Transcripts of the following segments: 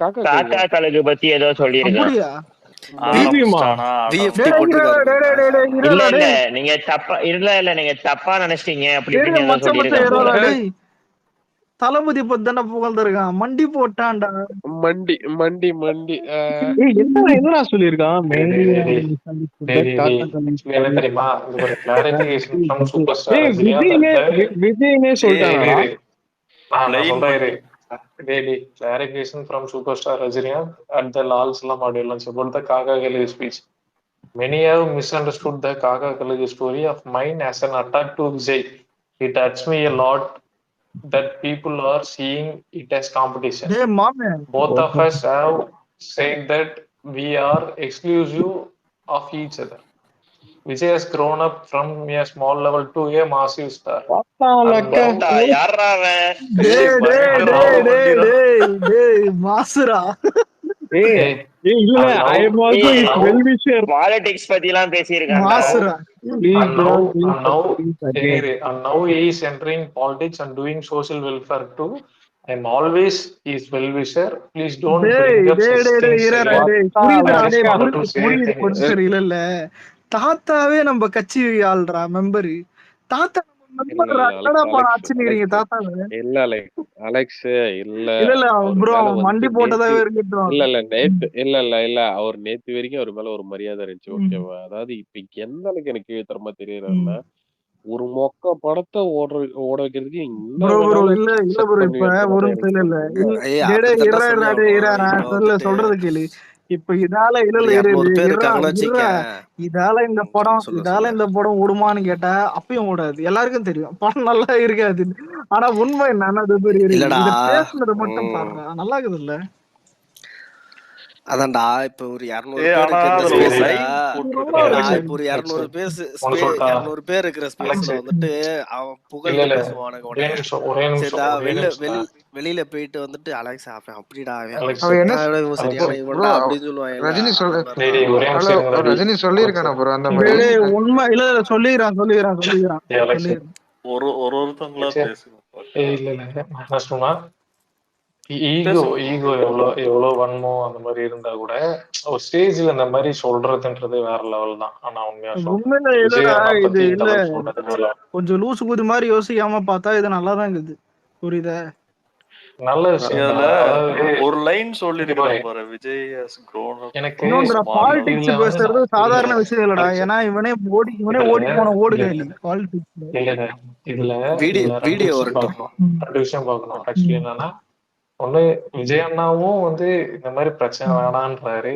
காக்கா காக்கா கழுகு பத்தி ஏதோ சொல்லியிருக்கான். அப்படியா? பிபிஎம்மா விஎஃப்டி போட்டுருக்காரு. இல்ல இல்ல நீங்க தப்பா நீங்க தப்பா நினைச்சிட்டீங்க அப்படி இப்படின்னு ஏதோ மச்ச மச்ச சொல்லியிருக்கான். டேய் தளபதி பத்தி தானே புகழ்ந்திருக்கான். மண்டி போட்டான்டா. மண்டி மண்டி மண்டி என்னடா சொல்லியிருக்கான்? தெரியுமா ஒரு கிளாரிபிகேஷன் ஃப்ரம் சூப்பர் ஸ்டார் விஜய்னே சொல்லிட்டானா? Clarification from superstar Rajinikanth at the Lal Salam audio launch about the Kaka Kalige speech. Many have misunderstood the Kaka Kalige story of mine as an attack to Vijay. It hurts me a lot that people are seeing it as competition. Hey, both of us have said that we are exclusive of each other. Vijay has grown up from a small level to a massive star. Politics பத்தி எல்லாம் பேசியிருக்காங்க. And now he is entering politics and doing social welfare too. I'm always his well-wisher. Please don't bring up such things. இல்ல தாத்தாவே நம்ம கட்சி ஆள்றா member. தாத்தா மண்டி போட்டதாவே இருக்கட்டும். இல்ல அவர் நேத்து வரைக்கும் அவர் மேல ஒரு மரியாதை இருந்துச்சு. ஓகேவா? அதாவது இப்ப எந்த அளவுக்கு எனக்கு தரமா தெரியறதுன்னா ஒரு மொக்க படத்தை ஓட வைக்கிறதுக்கு சொல்றது கேளு. இப்ப இதால இந்த படம் ஓடுமான்னு கேட்டா அப்பயும் ஓடாது. எல்லாருக்கும் தெரியும் படம் நல்லா இருக்காது. ஆனா உண்மை என்னன்னா பேசுனது மட்டும் பாருங்க நல்லா இருக்குது இல்ல. அதான்டா இப்ப ஒரு 200 பேர் இருக்கிற ஸ்பேஸ்ல வந்துட்டு அவன் புகழ்ந்து பேசுவானுங்க. வெளியில போயிட்டு வந்துட்டு அலெக்ஸ் அப்படிடா ரஜினி சொல்லிருக்கான ப்ரோ அந்த மாதிரி உண்மை இல்ல சொல்லிக்கிறான் ஒருத்தங்களா பேசுங்க. ஈகோ எவ்வளவு வன்மோ அந்த மாதிரி இருந்தா கூட ஒரு ஸ்டேஜ்ல இந்த மாதிரி சொல்றதுன்றது வேற லெவல் தான். ஆனா கொஞ்சம் லூசு குதி மாதிரி யோசிக்காம பார்த்தா இது நல்லாதான் இருக்குது. புரியுதா? நல்ல விஷயம். ஒரு லைன் சொல்லிருக்காரு விஜய் ஹஸ் grown up. எனக்கு பாலிடிக்ஸ் பேசுறது சாதாரண விஷயம் இல்லடா. ஏன்னா இவனே ஓடி போன ஓடுகாலி பாலிடிக்ஸ். இதுல வீடியோ ரெண்டு விஷயம் பார்க்கணும். ஆக்சுவலி என்னன்னா ஒண்ணு விஜய் அண்ணாவும் வந்து இந்த மாதிரி பிரச்சனை வேணான்றாரு,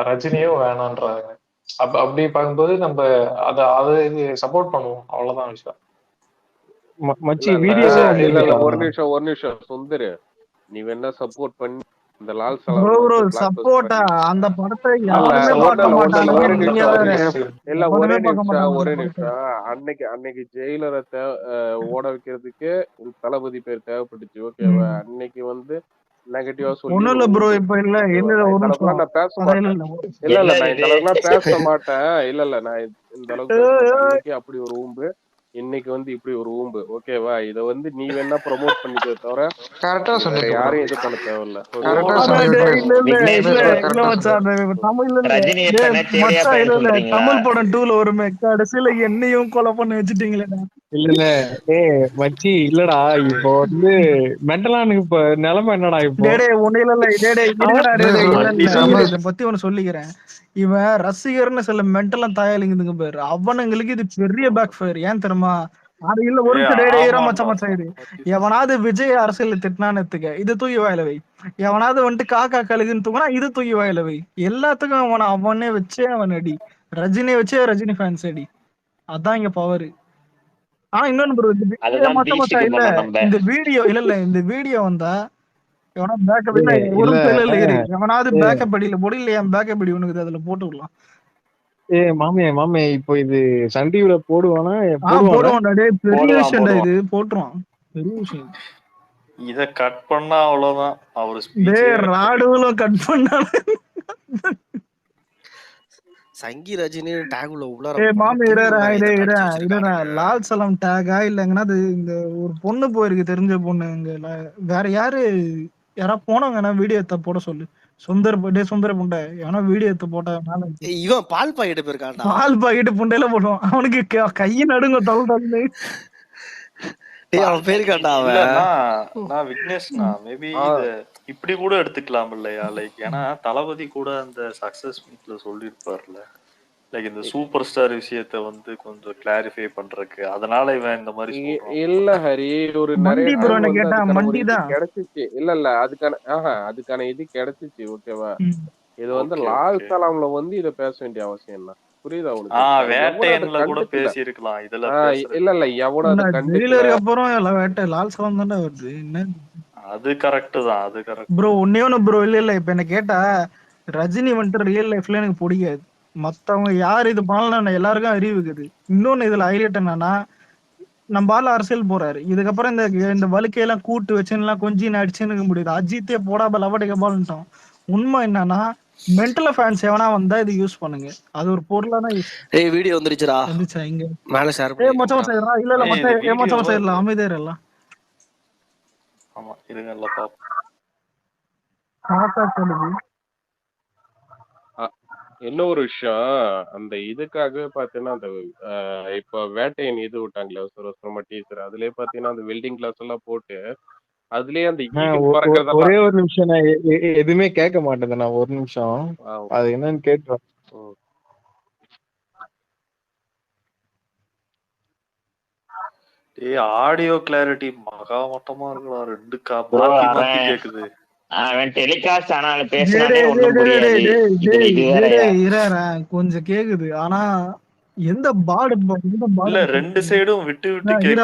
ரஜினியும் வேணான்றாங்க. அப்படி பார்க்கும்போது நம்ம அதை சப்போர்ட் பண்ணுவோம். அவ்வளவுதான் விஷயம். ஒரு நிமிஷம் சுந்தரு, நீ வேணா சப்போர்ட் பண்ணி இந்த லால் சப்போர்ட்டா அந்த படத்தை ஒரே நிமிஷம் அன்னைக்கு ஜெயிலரை ஓட வைக்கிறதுக்கு தளபதி பேர் தேவைப்பட்டுச்சு. ஓகேவா? அன்னைக்கு வந்து நெகட்டிவா சொல்லி நான் பேச மாட்டேன். இல்ல நான் இந்த அளவுக்கு அப்படி ஒரு ஊம்பு, இன்னைக்கு வந்து இப்படி ஒரு ஊம்பு. ஓகேவா? இத வந்து நீ வேணா ப்ரோமோட் பண்ணிக்க தவிர யாரையும் இது பண்ண தேவையில்ல. தமிழ் படம் 2ல வருமே கடைசியில என்னையும் கொலை பண்ணி வச்சுட்டீங்களே. இல்ல மச்சி இல்லடா இப்போ வந்து மெண்டலானுக்கு இப்ப நிலைமை என்னடா இப்போ பத்தி ஒண்ணு சொல்லிக்கிறேன். இவன் ரசிகர்னு சில மென்டலாம் தாயாளிங்குதுங்க பேரு. அவனுங்களுக்கு இது பெரிய பேக் ஃபயர். ஏன் தெரியுமா? அது இல்ல ஒரு மச்சா இது எவனாவது விஜய் அரசியல் திட்டினான்னு இது தூக்கி வாயில வை. எவனாவது வந்துட்டு காக்கா கழுகுன்னு தூக்கினா இது தூக்கி வாயில வை. எல்லாத்துக்கும் அவனே வச்சே அவன் அடி. ரஜினியை வச்சே ரஜினி ஃபேன்ஸ் அடி. அதான் இங்க பவர். ஆனா இன்னொன்னு இல்ல இந்த வீடியோ இந்த வீடியோ வந்தா எவனாவது பேக்கப் அடியில போடு. இல்ல என் பேக்கப் அடி உனக்கு அதுல போட்டு விடலாம். மாமே இப்போ இது சன் டிவில போடுவானா? பெரிய விஷயம் இது போட்டுருவான். பெரிய விஷயம். இத கட் பண்ணா அவ்வளவுதான். அவரு ராடுவலும் கட் பண்ணா சங்கி ரஜினி டேகுல உள்ளார லால் சலாம் டேகா இல்லங்கன்னா அது இந்த ஒரு பொண்ணு போயிருக்கு தெரிஞ்ச பொண்ணு. வேற யாரு யாரா போனவங்க வீடியோ எடுத்த போட சொல்லு. சுந்தர புண்டை எவனா வீடியோ எடுத்து போட்டா மேல இவன் பால் பாக்கெட் போயிருக்கான்டா. பால் பாக்கெட்டு புண்டையில போடுவான். அவனுக்கு கையை நடுங்க தள்ளு. டேய் அவன் போயிருக்கான்டா இல்ல அவன். நான் விக்னேஷ்னா மேபி இத இப்படி கூட எடுத்துக்கலாம் இல்லையா? லைக் ஏன்னா தளபதி கூட அந்த சக்சஸ் மீட்ல சொல்லியிருப்பார்ல, லைக் இந்த சூப்பர் ஸ்டார் விஷயத்த வந்து கொஞ்சம் கிளாரிஃபை பண்றதுக்கு, அதனால இவன் இந்த மாதிரி சொல்றான். இல்ல ஹரி, ஒரு நிறைய மண்டி ப்ரோ டைம் என்ன வந்து கேட்டா அதுக்கான ஒரு மண்டி இது தான். கிடைச்சிச்சு. இல்ல அதுக்கான இது கிடைச்சிச்சு. ஓகேவா? இது வந்து ஓகே லால் ஓகே. சலாம்ல வந்து இத பேச வேண்டிய அவசியம் என்ன? புரியுதா உனக்கு? எவனும் அதை வேட்டையன்ல கூட கண்டுக்கல. பேசியிருக்கலாம், இதுல பேசுறது இல்ல எவனும் அதை கண்டுக்கல. ஜெயிலருக்கு அப்புறம் லால் சலாம் தானே வருது. என்ன அது கரெக்ட் தான், அது கரெக்ட் ப்ரோ. ஒன்னே ஒண்ணு ப்ரோ, இல்ல இப்ப என்ன கேட்டா ரஜினி வந்துட்டு ரியல் லைஃப்ல எனக்கு பிடிக்காது. மத்தவங்க யார் இது பண்ணலாம் எல்லாருக்கும் அறிவுக்குது. இன்னொன்னு இதுல ஹைலைட் என்னன்னா, நம்ம ஆள் அரசியல் போறாரு. இதுக்கப்புறம் இந்த வழுக்கையெல்லாம் கூட்டு வச்சுலாம் கொஞ்சம் அடிச்சுன்னு இருக்க முடியாது. அஜித்தே போடாம லவடிக்க பால்ட்டோம். உண்மை என்னன்னா மென்டல் ஃபேன்ஸ் எவனா வந்தா இது யூஸ் பண்ணுங்க. அது ஒரு பொருளான யூஸ். ஏய் வீடியோ வந்துருச்சுடா. வந்துச்சா இங்க மேல ஷேர் மச்சான் பண்ணி. இல்ல மச்சான் சைடுல அமைதியா எல்லாம். ஆமா இருங்க எல்லாம் பாப்போம். என்ன ஒரு விஷயம், அந்த இதுக்காகவே பாத்தீங்கன்னா அந்த இப்ப வேட்டையன் இது விட்டாங்களே அவசரமா டீச்சர், அதுலயே பாத்தீங்கன்னா அந்த வெல்டிங் கிளாஸ் எல்லாம் போட்டு அதுலயே அந்த ஈகிள் பறக்கிறதெல்லாம். ஒரே ஒரு நிமிஷம், நான் எதுவுமே கேட்க மாட்டேன். நான் ஒரு நிமிஷம் அது என்னன்னு கேட்டுறேன். ஆடியோ கிளாரிட்டி மகா மட்டமா இருக்கலாம். ரெண்டு மாத்தி மாத்தி கேக்குது. அவன் டெலிகாஸ்ட் ஆனால பேசினாலே ஒண்ணும் புரியாது. இது வேற கொஞ்சம் கேக்குது. ஆனா எந்த பாடு இல்ல ரெண்டு சைடும் விட்டு விட்டு கேக்குது.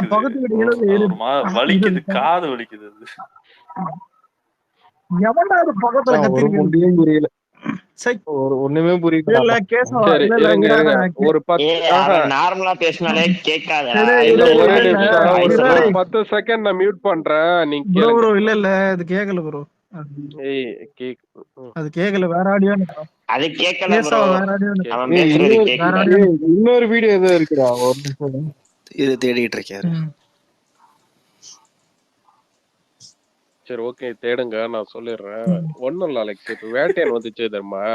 வலிக்குது, காது வலிக்குது. எவனாவது பக்கத்துல ஒன்றுமே புரியல. ஒண்ணுமே புரியல. ஒரு நார்மலா பேசினாலே கேட்காதடா. ஒரு 10 செகண்ட் நான் மியூட் பண்றேன், நீங்க ப்ரோ. இல்ல அது கேக்கல ப்ரோ. அது கேக்கல, வேற ஆடியோ. அது கேக்கல ப்ரோ. அவன் பேசுறது கேக்கல. இன்னொரு வீடியோ ஏதோ இருக்குடா, ஒரு நிமிஷம் இது தேடிட்டு இருக்கேன். சரி ஓகே தேடுங்க, நான் சொல்லிடுறேன். ஒண்ணும் இல்ல அலெக்ஸ், இப்ப வேட்டையன் வந்துச்சு தெரியுமா,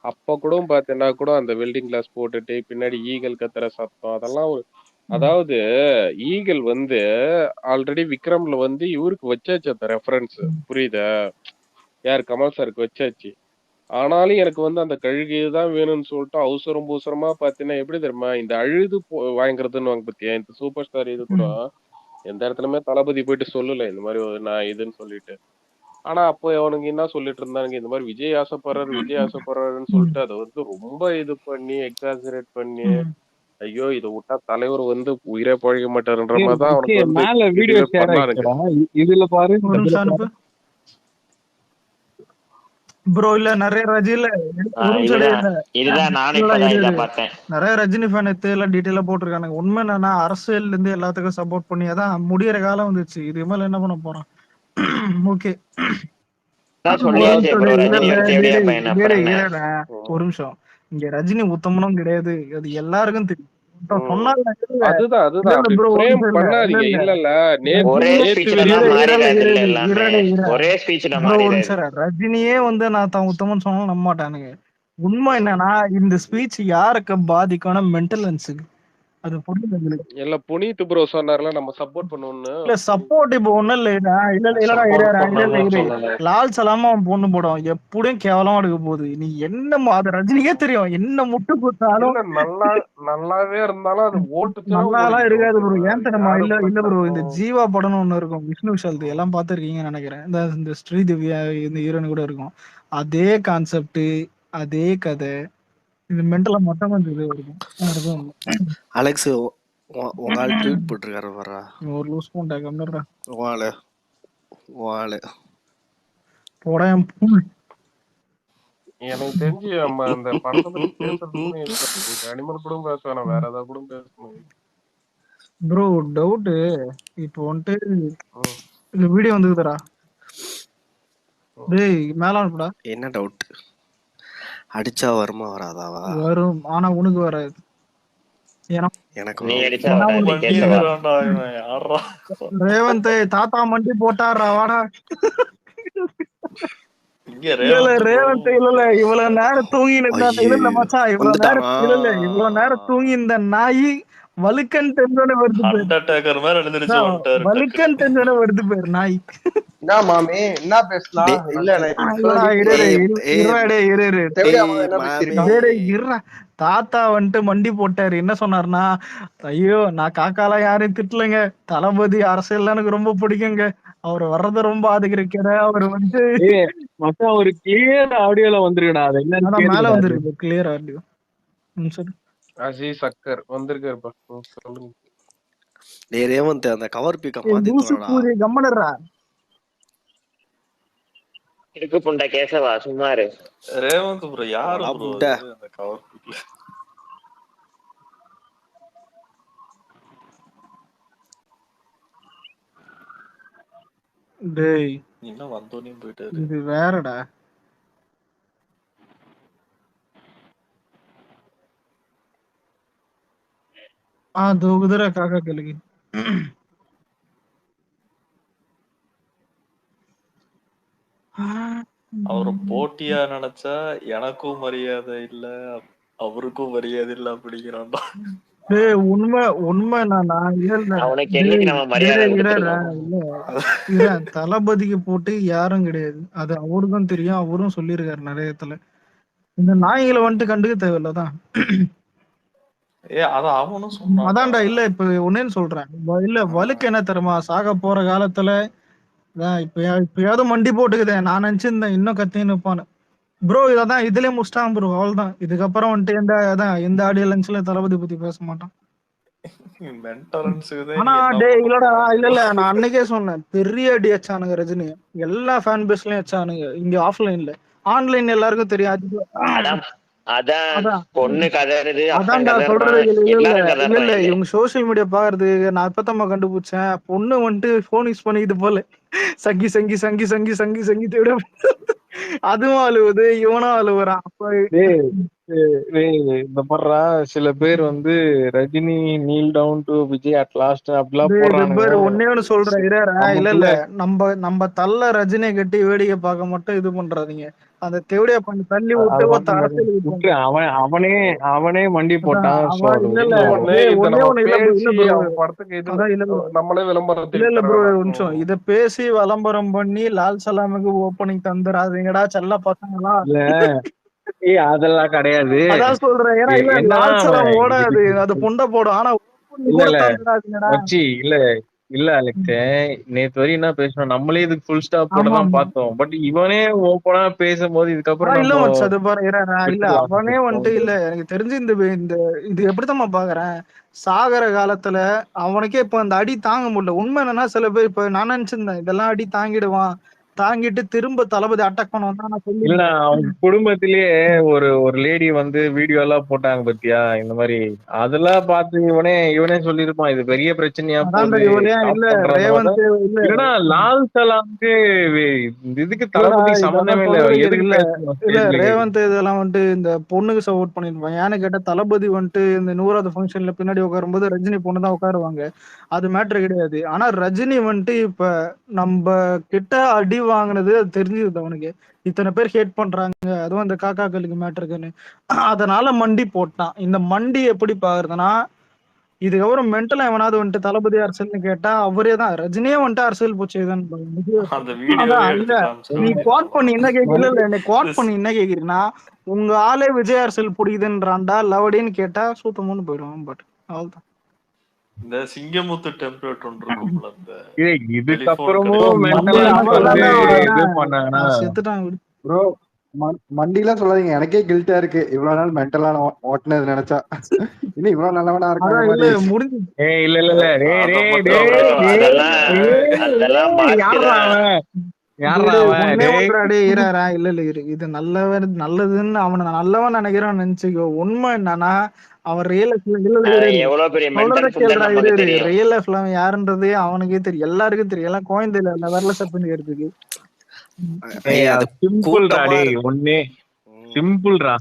அப்ப கூட பாத்தீங்கன்னா கூட அந்த வெல்டிங் கிளாஸ் போட்டுட்டு பின்னாடி ஈகிள் கத்துற சத்தம் அதெல்லாம் அதாவது ஈகிள் வந்து ஆல்ரெடி விக்ரம்ல வந்து இவருக்கு வச்சாச்சு அந்த ரெஃபரன்ஸ், புரியுதா? யார் கமல் சாருக்கு வச்சாச்சு. ஆனாலும் எனக்கு வந்து அந்த கழுகைதான் வேணும்னு சொல்லிட்டு அவசரம் பூசரமா பாத்தீங்கன்னா எப்படி தெரியுமா, இந்த அழுது வாங்குறதுன்னு வாங்க பத்தியா, இந்த சூப்பர் ஸ்டார் இது கூட எந்த இடத்துலயுமே தளபதி போயிட்டு சொல்லல இந்த மாதிரி நான் இதுன்னு சொல்லிட்டு. ஆனா அப்போ அவனுங்க என்ன சொல்லிட்டு இருந்தானுங்க, இந்த மாதிரி விஜய் ஆசைப்படுறாருன்னு சொல்லிட்டு அதை வந்து ரொம்ப இது பண்ணி எக்ஸாஜரேட் பண்ணி, ஐயோ இதை விட்டா தலைவர் வந்து உயிரே பழக மாட்டாருன்ற மாதிரிதான் அவனுக்கு வந்து பண்ணாருங்க. இதுல பாரு ப்ரோ. இல்ல நிறைய நிறைய ரஜினி ஃபேன் எல்லாம் டீட்டெயிலா போட்டிருக்கானுங்க. உண்மை என்னன்னா அரசியல்ல இருந்து எல்லாத்துக்கும் சப்போர்ட் பண்ணி அதான் முடியற காலம் வந்துச்சு. இது மேல என்ன பண்ண போறான்? ஓகே ஒரு நிமிஷம். இங்க ரஜினி உத்தமனும் கிடையாது, அது எல்லாருக்கும் தெரியும். ரஜினியே வந்து நான் தான் உத்தமன் சொன்னாலும் நம்ப மாட்டானுங்க. உண்மை என்னன்னா இந்த ஸ்பீச் யாருக்கு பாதிக்கான மென்டலன்ஸுக்கு அது புரியுது. இல்ல புனித் ப்ரோ சொன்னார்ல நம்ம சப்போர்ட் பண்ணுவோம்னு. இல்ல சப்போர்ட் இப்போ ஒண்ணும் இல்லடா. லால் சலாமா அவன் பொண்ணு போடும் எப்படியும் கேவலமா எடுக்க போகுது. நீ என்ன அது ரஜினிக்கே தெரியும், என்ன முட்டு கொடுத்தாலும் நல்லாவே இருந்தாலும் அது ஓட்டு நல்லாலாம் இருக்காது ப்ரோ. ஏன் தெரியுமா? இல்ல ப்ரோ, இந்த ஜீவா படம்னு ஒண்ணு இருக்கும், விஷ்ணு விஷால் எல்லாம் பாத்துருக்கீங்கன்னு நினைக்கிறேன். இந்த ஸ்ரீதிவ்யா இந்த ஹீரோயின் கூட இருக்கும். அதே கான்செப்ட், அதே கதை, இது மென்டலா மொத்தமா இருக்கும். அலெக்ஸ் உங்க ஆள் ட்வீட் போட்டுருக்காரு பாரா, ஒரு லூஸ் போண்டா கம்னறா வாளே போடா. எனக்கு தெரிஞ்சு நம்ம அந்த படத்தை பத்தி பேசுறதுக்கு அனிமல் கூட பேசணும், வேற ஏதாவது கூட பேசணும். ப்ரோ டவுட் இப்போ வந்துட்டு இந்த வீடியோ வந்துக்குதுடா. டேய் மேல அனுப்புடா. என்ன டவுட்? அடிச்சா வருமா வராதாவா? வரும், ஆனா உனக்கு வராது. ரேவந்த் தாத்தா மண்டி போட்டாரா வாடா. இங்க இல்ல ரேவந்த் ரேவந்த் இல்ல இவ்வளவு நேரம் தூங்கின்னு இருந்தா இல்ல மச்சான் இவ்வளவு நேரம் இவ்வளவு நேரம் தூங்கி இந்த நாய் வலுக்கன் தெரிஞ்சோட வருது பேர். அண்டர்டேக்கர் மாதிரி எழுந்திருச்சு வந்துட்டாரு வலுக்கன் தெரிஞ்சோட வருது பேர் நாய். என்ன மாமி என்ன பேசலாம்? இல்ல தாத்தா வந்துட்டு மண்டி போட்டாரு. என்ன சொன்னாருன்னா, ஐயோ நான் காக்காலாம் யாரையும் திட்டலைங்க, தளபதி அரசியல் எனக்கு ரொம்ப பிடிக்குங்க, அவர் வர்றத ரொம்ப ஆதரிக்கிற, அவர் வந்து ஒரு கிளியர் ஆடியோல வந்துருக்கடா. அது என்ன மேல வந்துருக்கு கிளியர் ஆடியோ. அஜீஸ் அக்கர் வந்திருக்காருப்பா, சொல்லுங்க. டேய் ரேவந்த் அந்த கவர் பிக்க மாத்தி தோறடா. கம்மனறா இருக்கு புண்டை கேசவா சும்மா இரு. ரேவந்த் ப்ரோ யாரு ப்ரோ அந்த கவர் பிக்ல? டேய் இன்னும் வந்தோனே போயிட்டாரு. இது வேறடா. தூகுதுரா காக்கா கலுகி. அவரு போட்டியா நினைச்சா எனக்கும் மரியாதை இல்ல, அவருக்கும் மரியாதை இல்ல அப்படிங்கிறான்டா. உண்மை தளபதிக்கு போட்டு யாரும் கிடையாது, அது அவருக்கும் தெரியும், அவரும் சொல்லியிருக்காரு நிறைய இடத்துல. இந்த நாய்களை வந்துட்டு கண்டுக்க தேவையில்லதான். அதான்டா. இல்ல இப்ப ஒன்னேன்னு சொல்றேன், இல்ல வலுக்கு என்ன தெரியுமா, சாக போற காலத்துல இப்பயாவது மண்டி போட்டுக்குதே, நான் நினைச்சிருந்தேன் இன்னும் கத்தின்னு இருப்பான்னு. ப்ரோ இதான் இதுலயே முடிச்சிட்டான் ப்ரோ, அவ்வளவுதான். இதுக்கப்புறம் வந்துட்டு எந்த ஆடியோ லஞ்ச்ல தளபதி பத்தி பேச மாட்டான். ஆனா டேய் இல்லடா, இல்ல நான் அன்னைக்கே சொன்னேன், பெரிய அடி வச்சானுங்க ரஜினி, எல்லா ஃபேன் பேஸ்லயும் வச்சானுங்க. இங்க ஆஃப்லைன்ல, ஆன்லைன் எல்லாருக்கும் தெரியும். அதான்டா சொல்றது. இல்ல இவங்க சோசியல் மீடியா பாக்குறதுக்கு நான் இப்பத்தம்மா கண்டுபிடிச்சேன், பொண்ணு வந்துட்டு போன் யூஸ் பண்ணிக்கிட்டு போல சங்கி சங்கி சங்கி சங்கி சங்கி சங்கி தேட அதுவும் அழுவுது, இவனும் அழுவுறான். இந்த பண்றா சில பேர் வந்து Rajini kneel down to Vijay at last அப்படிலாம் போடுறாங்க. ஒன்னே ஒண்ணு சொல்றேன் இல்ல நம்ம தள்ள ரஜினியை கட்டி வேடிக்கை பார்க்க மட்டும் இது பண்றாதீங்க. அந்த தேவடியா பண்ணி தள்ளி விட்டு அவனே மண்டி போட்டான். இத பேசி விளம்பரம் பண்ணி லால் சலாமுக்கு ஓப்பனிங் தந்துடாதீங்கடா செல்ல பசங்களா. அதெல்லாம் கிடையாது, அதான் சொல்றேன். ஏன்னா லால் சலாம் ஓடாது, அது புண்டை போடும். ஆனா இல்ல அலெக்ஸ், நேத்து வரையும் என்ன பேசணும், நம்மளே இதுக்கு ஃபுல் ஸ்டாப் போடதான் பார்த்தோம். பட் இவனே ஓப்பனா பேசும்போது இதுக்கப்புறம் இல்ல அவனே வந்துட்டு இல்ல எனக்கு தெரிஞ்சு இந்த இது எப்படித்தான் பாக்குறேன், சாகர காலத்துல அவனுக்கே இப்ப அந்த அடி தாங்க முடியல. உண்மை என்னன்னா, சில பேர் இப்ப நான் நினைச்சிருந்தேன் இதெல்லாம் அடி தாங்கிடுவான், தாங்கிட்டு திரும்ப தளபதி அட்டாக் பண்ணுவான். இல்ல அவங்க குடும்பத்திலேயே ஒரு லேடி வந்து வீடியோ எல்லாம் போட்டாங்க பத்தியா, இந்த மாதிரி அதெல்லாம் பார்த்து இவனே சொல்லிருப்பான் இது பெரிய பிரச்சனையா போகுது. லால் சலாமுக்கு இதுக்கு தளபதி சம்பந்தமே இல்ல. ரேவந்த் இதெல்லாம் வந்துட்டு இந்த பொண்ணுக்கு சப்போர்ட் பண்ணிருப்பான். ஏன்னு கேட்டா தளபதி வந்துட்டு இந்த 100வது ஃபங்க்ஷன்ல பின்னாடி உட்காரும்போது ரஜினி பொண்ணு தான் உட்காருவாங்க, அது மேட்ரு கிடையாது. ஆனா ரஜினி வந்துட்டு இப்ப நம்ம கிட்ட அடி வாங்கினது அது தெரிஞ்சுது அவனுக்கு, இத்தனை பேர் ஹேட் பண்றாங்க, அதுவும் அந்த காக்காக்களுக்கு மேட்டருக்குன்னு, அதனால மண்டி போட்டான். இந்த மண்டி எப்படி பாக்குறதுன்னா, இதுக்கப்புறம் மென்டலா எவனாவது வந்துட்டு தளபதி அரசியல்னு கேட்டா அவரே தான், ரஜினியே வந்துட்டு அரசியல் போச்சு. நீ குவாட் பண்ணி என்ன கேக்குறீங்க, குவாட் பண்ணி என்ன கேக்குறீங்கன்னா, உங்க ஆளே விஜய் அரசியல் பிடிக்குதுன்றான்டா லவடின்னு கேட்டா சூத்தமுன்னு போயிடுவான். பட் அவ்வளவுதான். இந்த சிங்கமுத்து டெம்ப்ளேட் ஒன்று இருக்கும்ல, அந்த இதுக்கப்புறமும் ப்ரோ மண்டிலாம் சொல்லாதீங்க, எனக்கே கில்ட்டா இருக்கு இவ்வளவு நாள் மென்டலா ஓட்டுனது நினைச்சா. இன்னும் இவ்வளவு நல்லவனா இருக்காங்க. இது நல்லதுன்னு அவனை நல்லவன் நினைக்கிறான்னு நினைச்சுக்கோ. உண்மை என்னன்னா அவன் ரியல் லைஃப்ல யாருன்றதே அவனுக்கே தெரியும், எல்லாருக்கும் தெரியும். எல்லாம் கோயந்தையில வரல சப்புன்னு எடுத்துக்கு. சிம்பிள்ரா.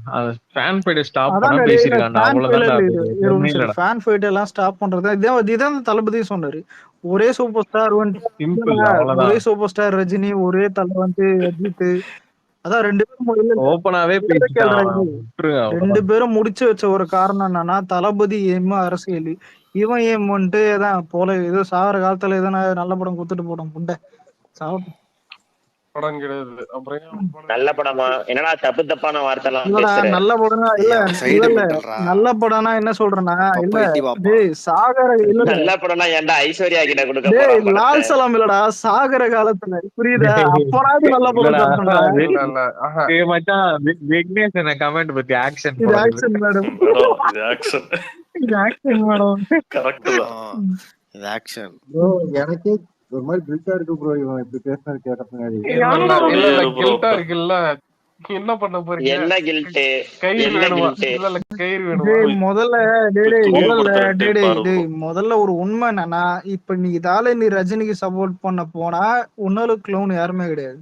ஃபேன் ஃபைட் ஸ்டாப் அதான் பண்ண இல்ல பேசிருக்கான்டா. ஃபேன் ஃபைட் அவ்வளவுதான்டா இது அது. ஒரு ஒண்ணும் நிமிஷம் இல்லடா. ஃபேன் ஃபைட் எல்லாம் ஸ்டாப் பண்றது இதான் தளபதியும் சொன்னாரு. ஒரே சூப்பர் ஸ்டார் வந்துட்டு சிம்பிள் ஒரே அவ்வளவுதான். சூப்பர் ஸ்டார் ரஜினி, ஒரே தலை வந்து அஜித். அதான் 2 பேரும் இல்ல ஓப்பனாவே இல்ல பேசிட்டான். கேள்றா இது. விட்டுருங்க 2 அவ்வளவுதான். பேரும் முடிச்சு வச்ச ஒரு காரணம் என்னன்னா, தளபதி ஏம் அரசியல். இவன் ஏம் வந்துட்டு அதான் போல ஏதோ சாகுற காலத்துல எதனா நல்ல படம் குடுத்துட்டு போடும் புண்டை. சாவட்டும். படம் கிடையாது. அப்புறம் ஏன் படம் நல்ல படமா என்னடா தப்பு தப்பான வார்த்தை எல்லாம் இல்லடா பேசுற? நல்ல படம்னா இல்ல அவன் இல்ல சைடு இல்ல மெண்டல்ரா. நல்ல படம்னா என்ன சொல்றேன்னா இல்ல அப்பப்போ எட்டி பாப்பான். டேய் சாகர இல்ல நல்ல படம்னா ஏன்டா ஐஸ்வர்யா கிட்ட கொடுக்க டேய் போறான் படத்தை? லால் சலாம் இல்லடா சாகர காலத்துல புரியுதா? அப்பனாவது நல்ல படம் இல்லடா. தரணும்டா. இல்ல இல்ல ஆஹா ஏய் மச்சான், விக்னேஷ் என்ன கமெண்ட் பத்தி ஆக்ஷன் இது போட சொல்லு. Action madam. மேடம் இது ஆக்ஷன். இது ஆக்ஷன் மேடம். கரெக்ட் தான். இது ஆக்ஷன். ப்ரோ எனக்கே ஒரு மாதிரி கில்ட்டா இருக்கு ப்ரோ இவன் இப்படி பேசினது கேட்ட பின்னாடி. இல்ல bro. கில்ட்டா இருக்குல்ல. என்ன பண்ண போறீங்க? என்ன கில்ட்டு? கயிறு என்ன வேணுமா? கில்ட்டு? இல்ல கயிறு வேணுமா? டேய் முதல்ல டேய் டேய் தூக்கு இல்ல கொடுத்துட்டு டேய் டேய் பாரு டேய் bro. முதல்ல ஒரு உண்மை என்னன்னா இப்ப நீ இதால நீ ரஜினிக்கு சப்போர்ட் பண்ண போனா உன்னால க்ளோன் யாருமே கிடையாது.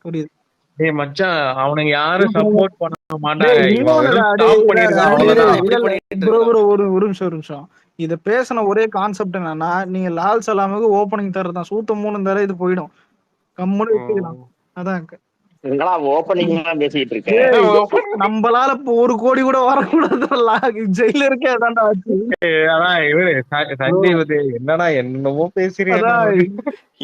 புரியுது? டேய் மச்சான், அவனுங்க யாரும் சப்போர்ட் பண்ண மாட்டாங்க. டேய் இவன் இன்னொன்னுடா வெறும் டேய் ஸ்டாப் பண்ணிருக்கான் டேய் அவ்வளவுதான். இப்படி இல்ல பண்ணிட்டு ப்ரோ இருக்கான். ஒரு நிமிஷம் இத பேசின ஒரே கான்செப்ட் என்னன்னா நீங்க லால் சலாமுக்கு ஓப்பனிங் தரதான் சூத்த 3 தர இது போயிடும் கம்முன்னு வச்சுக்கலாம். அதான் என்னடா ஓப்பனிங் எல்லாம் பேசிட்டு இருக்க? டேய் நம்மளால இப்போ 1 கோடி கூட வரக்கூடாது. ஜெயிலருக்கே அதான்டா ஆச்சு. அதான் இவரு சஞ்சய் பத்தி என்னடா என்னமோ பேசுறியா அதான்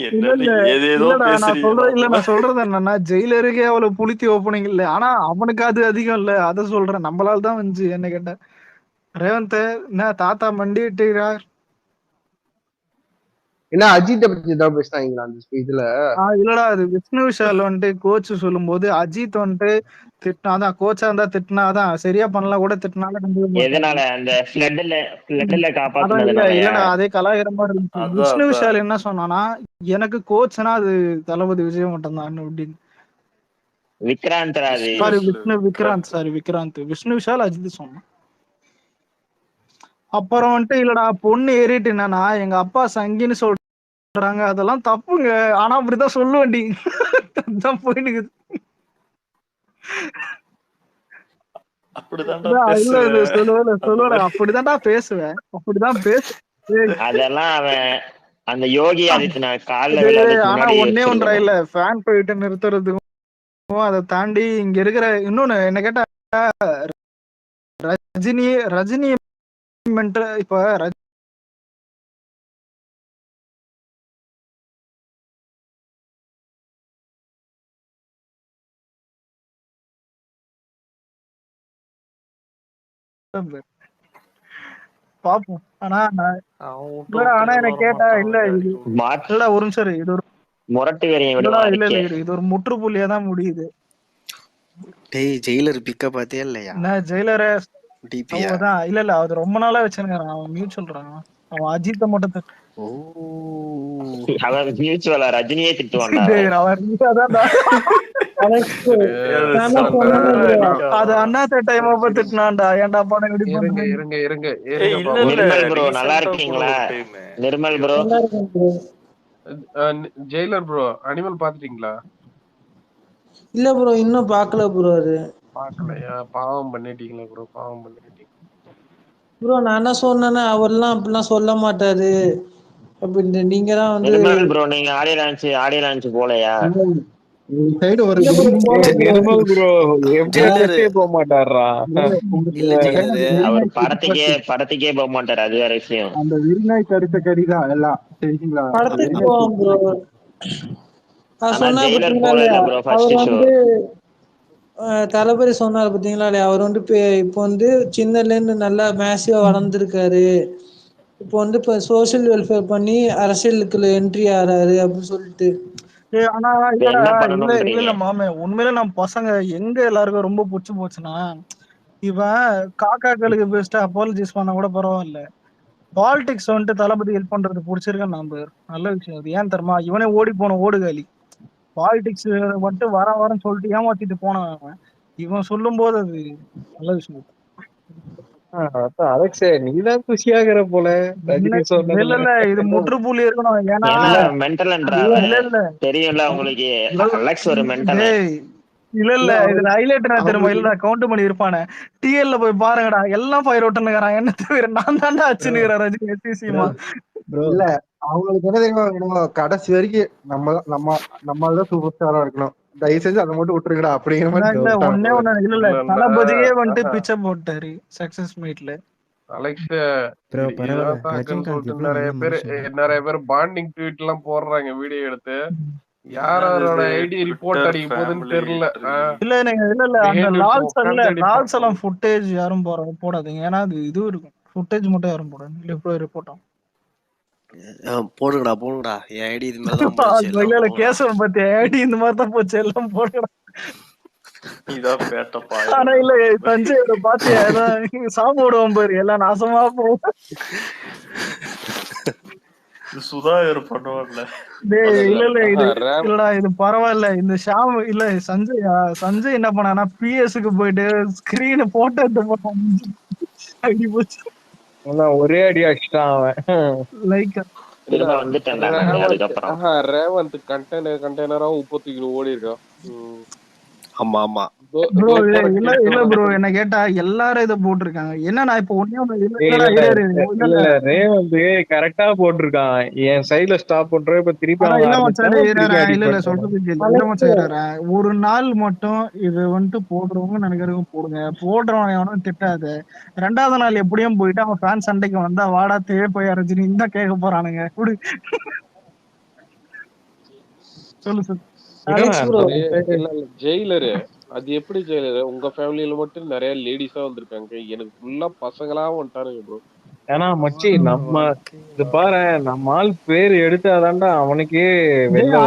இல்ல இல்ல ஏதேதோ இல்லடா நான் சொல்றது இல்ல பேசுறீங்க. நான் சொல்றது என்னன்னா ஜெயிலருக்கே அவ்வளவு புளித்தி ஓப்பனிங் இல்ல. ஆனா அவனுக்கு அது அதிகம் இல்ல. அத சொல்றேன். நம்மளால தான் வந்து என்ன கேட்ட ரேவந்த் என்ன தாத்தா மண்டிட்டுறா. என்ன அஜித்தை பத்தி ஏதாவது பேசினாங்களா அந்த ஸ்பீச்ல? இல்லடா அது விஷ்ணு விஷால் வந்துட்டு கோச் சொல்லும் போது அஜித் வந்துட்டு திட்டினா அதான் கோச்சா இருந்தா திட்டினா அதான் சரியா பண்ணலாம் கூட திட்டினாலும் எதனால அந்த ஃப்ளட்ல அதான் இல்ல காப்பாத்துனதுனாலயா? இல்லடா அதே கலாகிற மாதிரி இருந்துச்சு. அதான் விஷ்ணு அதான். விஷால் என்ன சொன்னானா எனக்கு கோச்னா அது தளபதி விஜய் மட்டும் தான் அப்படின்னு. விக்ராந்த் ராஜ். சாரி விக்ராந்த் விஷ்ணு விஷால் அஜித் சொன்னான். அப்புறம் வந்துட்டு இல்லடா பொண்ணு ஏறிட்டு என்னன்னா எங்க அப்பா சங்கின்னு சொல்றாங்க அதெல்லாம் தப்புங்க. ஆனா அப்படிதான் சொல்லுவேன்டி. அதான் போயிட்டு அப்படிதான்டா இல்ல இல்ல பேசுவேன். சொல்லுவேன் அப்படிதான்டா பேசுவேன். அப்படிதான் பேசுவேன். அதெல்லாம் அவன் அந்த யோகி ஆதித்யநாத் கால்ல டேய், விழாதுக்கு ஆனா முன்னாடி ஒண்ணே ஒன்றா யோசிச்சிருக்கணும். இல்ல ஃபேன் போயிட்டு நிறுத்துறதுக்கும் அதை தாண்டி இங்க இருக்கிற இன்னொன்னு என்ன கேட்டா ரஜினி இப்ப பாப்போம். ஆனா ஆனா என்ன கேட்டா இல்ல இல்லடா ஒரு நிமிஷம் இது ஒரு முரட்டு வெறிய இல்லடா விடுவான் இல்ல அதுக்கே. இல்ல இது ஒரு முற்றுப்புள்ளியா தான் முடியுது. டேய் ஜெயிலர் பிக்க பாத்தியா இல்லையா? என்ன ஜெயிலர டிபியா? அதான் இல்ல இல்ல அது ரொம்ப நாளா வச்சிருக்கான். அவன் மியூச்சுவல்றான். அவன் அஜித்தை மட்டும் ஓ அவன் மியூச்சுவலா ரஜினியே திட்டுவான்டா. அது அண்ணாத்த டைம் அப்ப திட்டினான்டா. ஏன்டா படம் இப்படி இருங்க பண்றீங்க? இருங்க இருங்க ஏய், இருங்க இல்ல, பாப்போம். இல்ல. நிர்மல் ப்ரோ நல்லா recent ஆ இருக்கீங்களா? கூட ஒரு time. Nirmal bro Jailer bro Animal பாத்துட்டீங்களா? இல்ல ப்ரோ இன்னும் பாக்கல ப்ரோ. அது பாக்கலையா? பாவம் பண்ணிட்டீங்களா ப்ரோ? பாவம் பண்ணிட்டீங்க ப்ரோ. நான் என்ன சொன்னேன்னா அவர்லாம் அப்படிலாம் சொல்ல மாட்டாரு அப்படின்னு. நீங்க தான் வந்து நிர்மல் ப்ரோ நீங்க ஆடியோ லான்ச் போலையா? சைடு ஒரு இல்ல bro, போல bro. நிர்மல் ப்ரோ ஜெயிலரு போக மாட்டாரா? இல்ல ஜெயிலரு அவர் படத்துக்கே போக மாட்டாரு. அது வேற விஷயம். அந்த விரிநாய் கருத்த கறிதான் எல்லாம் சரிங்களா? படத்துக்கு போவோம் ப்ரோ. ஆனா சொன்னா ஜெயிலர் பாத்தீங்களா போல இல்ல இல்லையா ப்ரோ அவர் ஃபர்ஸ்ட் ஷோ. வந்து தளபதி சொன்னார் பாத்தீங்களா இல்லையா அவர் வந்து இப்போ வந்து சின்னல இருந்து நல்லா மேசிவா வளர்ந்துருக்காரு. இப்போ வந்து இப்போ சோசியல் வெல்ஃபேர் பண்ணி அரசியலுக்குள்ள என்ட்ரி ஆறாரு அப்படின்னு சொல்லிட்டு. ஆனா என்ன இல்ல பண்ணணும்ன்றீங்க? இல்ல மாமே உண்மையில நம்ம பசங்க எங்க எல்லாருக்கும் ரொம்ப புடிச்சு போச்சுன்னா இவன் காக்காக்களுக்கு பெஸ்ட் அப்பாலஜிஸ் பண்ண கூட பரவாயில்ல. பாலிடிக்ஸ் வந்துட்டு தளபதி ஹெல்ப் பண்றது பிடிச்சிருக்கேன் நம்ம நல்ல விஷயம். அது ஏன் தெரியுமா இவனே ஓடி போன ஓடுகாலி. பாலிடிக்ஸ் வந்துட்டு வரன்னு சொல்லிட்டு ஏமாத்திட்டு போனவன் இவன் சொல்லும் போது அது நல்ல விஷயம். அலெக்ஸே நீதான் குஷியாகிற போல ரஜினி இல்ல இல்ல இது முற்றுப்புள்ளி இருக்கணும். ஏன்னா மென்டல் இல்ல இல்ல தெரியும்ல உங்களுக்கு. அலெக்ஸ் ஒரு மென்டல். டேய் இல்ல இல்ல இதுல ஹைலைட் என்ன தெரியுமா? அவங்களுக்கு இல்லடா கவுண்ட் பண்ணி இருப்பானே. டிஎல்ல போய் பாருங்கடா, எல்லாம் ஃபயர் அவுட்னுங்கறான். என்ன தவிர நான் தான்டா அடிச்சுனுக்கிறேன் ரஜினி எஸ்சிசிமா. இல்ல அவங்களுக்கு என்ன தெரியுமா இருக்கணும், கடைசி வரைக்கும் நம்மதான் சூப்பர் ஸ்டாரா இருக்கணும், தயவு செஞ்சு அதை மட்டும் விட்டுருங்கடா அப்படிங்கிற மாதிரி இல்ல விட்டாங்க ஒண்ணே போல. ஒண்ணு இல்ல இல்ல இல்ல தளபதியே வந்துட்டு பிச்சை போட்டாரு சக்சஸ் மீட்ல. அலெக்ஸ் ப்ரோ பரவாயில்ல, இதான் தாக்குன்னு ரஜினிகாந்த் சொல்லிட்டு எவ்வளவு நல்ல மனுஷன். நிறைய பேர் பாண்டிங் ட்வீட் எல்லாம் போடுறாங்க வீடியோ எடுத்து. என்னது யாரோட இது ஐடி ரிப்போர்ட் ட்விட்டர் அடிக்க போகுதுன்னு ஃபேமிலி தெரியல. ட்ரீ. இல்ல நீங்க இல்ல அந்த பிஹைண்ட் லால்ஸ் உட்காந்து எல்லாம் ஃபுட்டேஜ் யாரும் போடாதீங்க. ஏன்னா அது இது இருக்கும், ஃபுட்டேஜ் மட்டும் யாரும் போடாது ரிப்போர்ட்டும். போடுங்கடா என் ஐடி இது மாதிரி தான் போச்சு இல்ல எல்லாம் போடுங்கடா. கேசவன் பத்தி ஐடி இந்த மாதிரி தான் போச்சு, எல்லாம் போடலாம். இதான் பேட்டப்பா. ஆனா இல்ல தஞ்சையோட பாத்தியா சாமி விடுவோம் பாரு, எல்லாம் நாசமா போகும். சுதாகர் பண்ணுவான்ல. இல்லடா இது பரவாயில்ல. இந்த ஷாம் இல்ல சஞ்சய் என்ன பண்ணானா பிஎஸ்க்கு போயிட்டு ஸ்கிரீன் போட்டோ எடுத்து போட்டான். ஐடி போச்சு. ஒரே அடி அடிச்சிட்டான் அவன். லைக் ரேவந்த் கண்டெய்னரா உப்பு தூக்கி ஓடி இருக்கான். ஆமா ஆமா ப்ரோ இல்ல ப்ரோ, என்ன கேட்டா எல்லாரும் இத போட்டிருக்காங்க. என்ன நான் இப்ப ரேவந்த் கரெக்டா போட்டிருக்கான். என் சைடுல ஸ்டாப் பண்றேன். இப்ப திருப்பி இல்ல சொல்றது ஒரு நாள் மட்டும் இது வந்துட்டு போடுறவங்க நினைக்கிறவங்க போடுங்க, போடுறவன் எவனும் திட்டாது. ரெண்டாவது நாள் எப்படியும் போயிட்டு அவன் ஃபேன் சண்டைக்கு வந்தா வாடா தேவை போய் ரஜினி தான் கேட்க போறானுங்க. சொல்லு ஜெயிலரு அது எப்படி ஜெயிலரு? உங்க ஃபேமிலியில மட்டும் நிறைய லேடிஸா வந்திருக்காங்க, எனக்கு ஃபுல்லா பசங்களா வந்துட்டாருங்க ப்ரோ. ஏன்னா மச்சி நம்ம இது பாரு, நம்ம ஆள் பேர் எடுத்தாதான்டா அவனுக்கே வெளில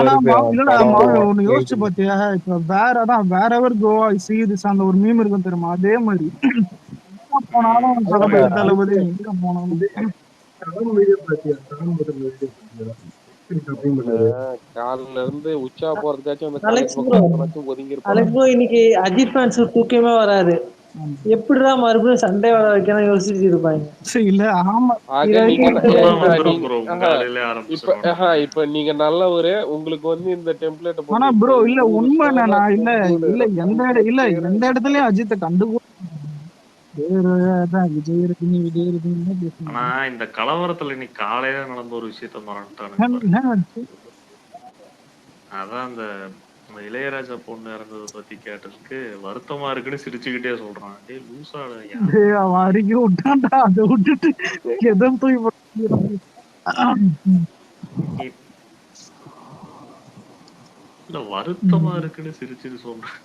ஒண்ணு யோசிச்சு பாத்தியா? இப்ப வேற எவர் கோவா சீரிஸ் அந்த ஒரு மீம் இருக்கும் தெரியுமா? அதே மாதிரி போனாலும் தளபதி எங்க போனாலும் காலையில இருந்து உச்சா போறதுக்காச்சும் ஒதுங்கி இன்னைக்கு அஜித் ஃபேன்ஸ் தூக்கமே வராது. எப்படிடா மறுபடியும் சண்டே வர வைக்கணும் யோசிச்சு இருப்பாங்க. இல்ல ஆமா இப்ப நீங்க நல்லவரு, உங்களுக்கு வந்து இந்த டெம்ப்ளேட். ஆனா ப்ரோ இல்ல உண்மை என்னன்னா இல்ல எந்த இடத்துலயும் அஜித்தை கண்டுகோ ஆனா இந்த கலவரத்துல இன்னைக்கு காலையில நடந்த ஒரு விஷயத்த மறந்துட்டானுங்க. அதான் அந்த இளையராஜா பொண்ணு இறந்ததை பத்தி கேட்டதுக்கு வருத்தமா இருக்குன்னு சிரிச்சுக்கிட்டே சொல்றான். டேய் லூசாடா, அவன் அறிக்கை விட்டான்டா, அதை விட்டுட்டு எதுவும் தூய் இல்ல வருத்தமா இருக்குன்னு சிரிச்சுட்டு சொல்றான்.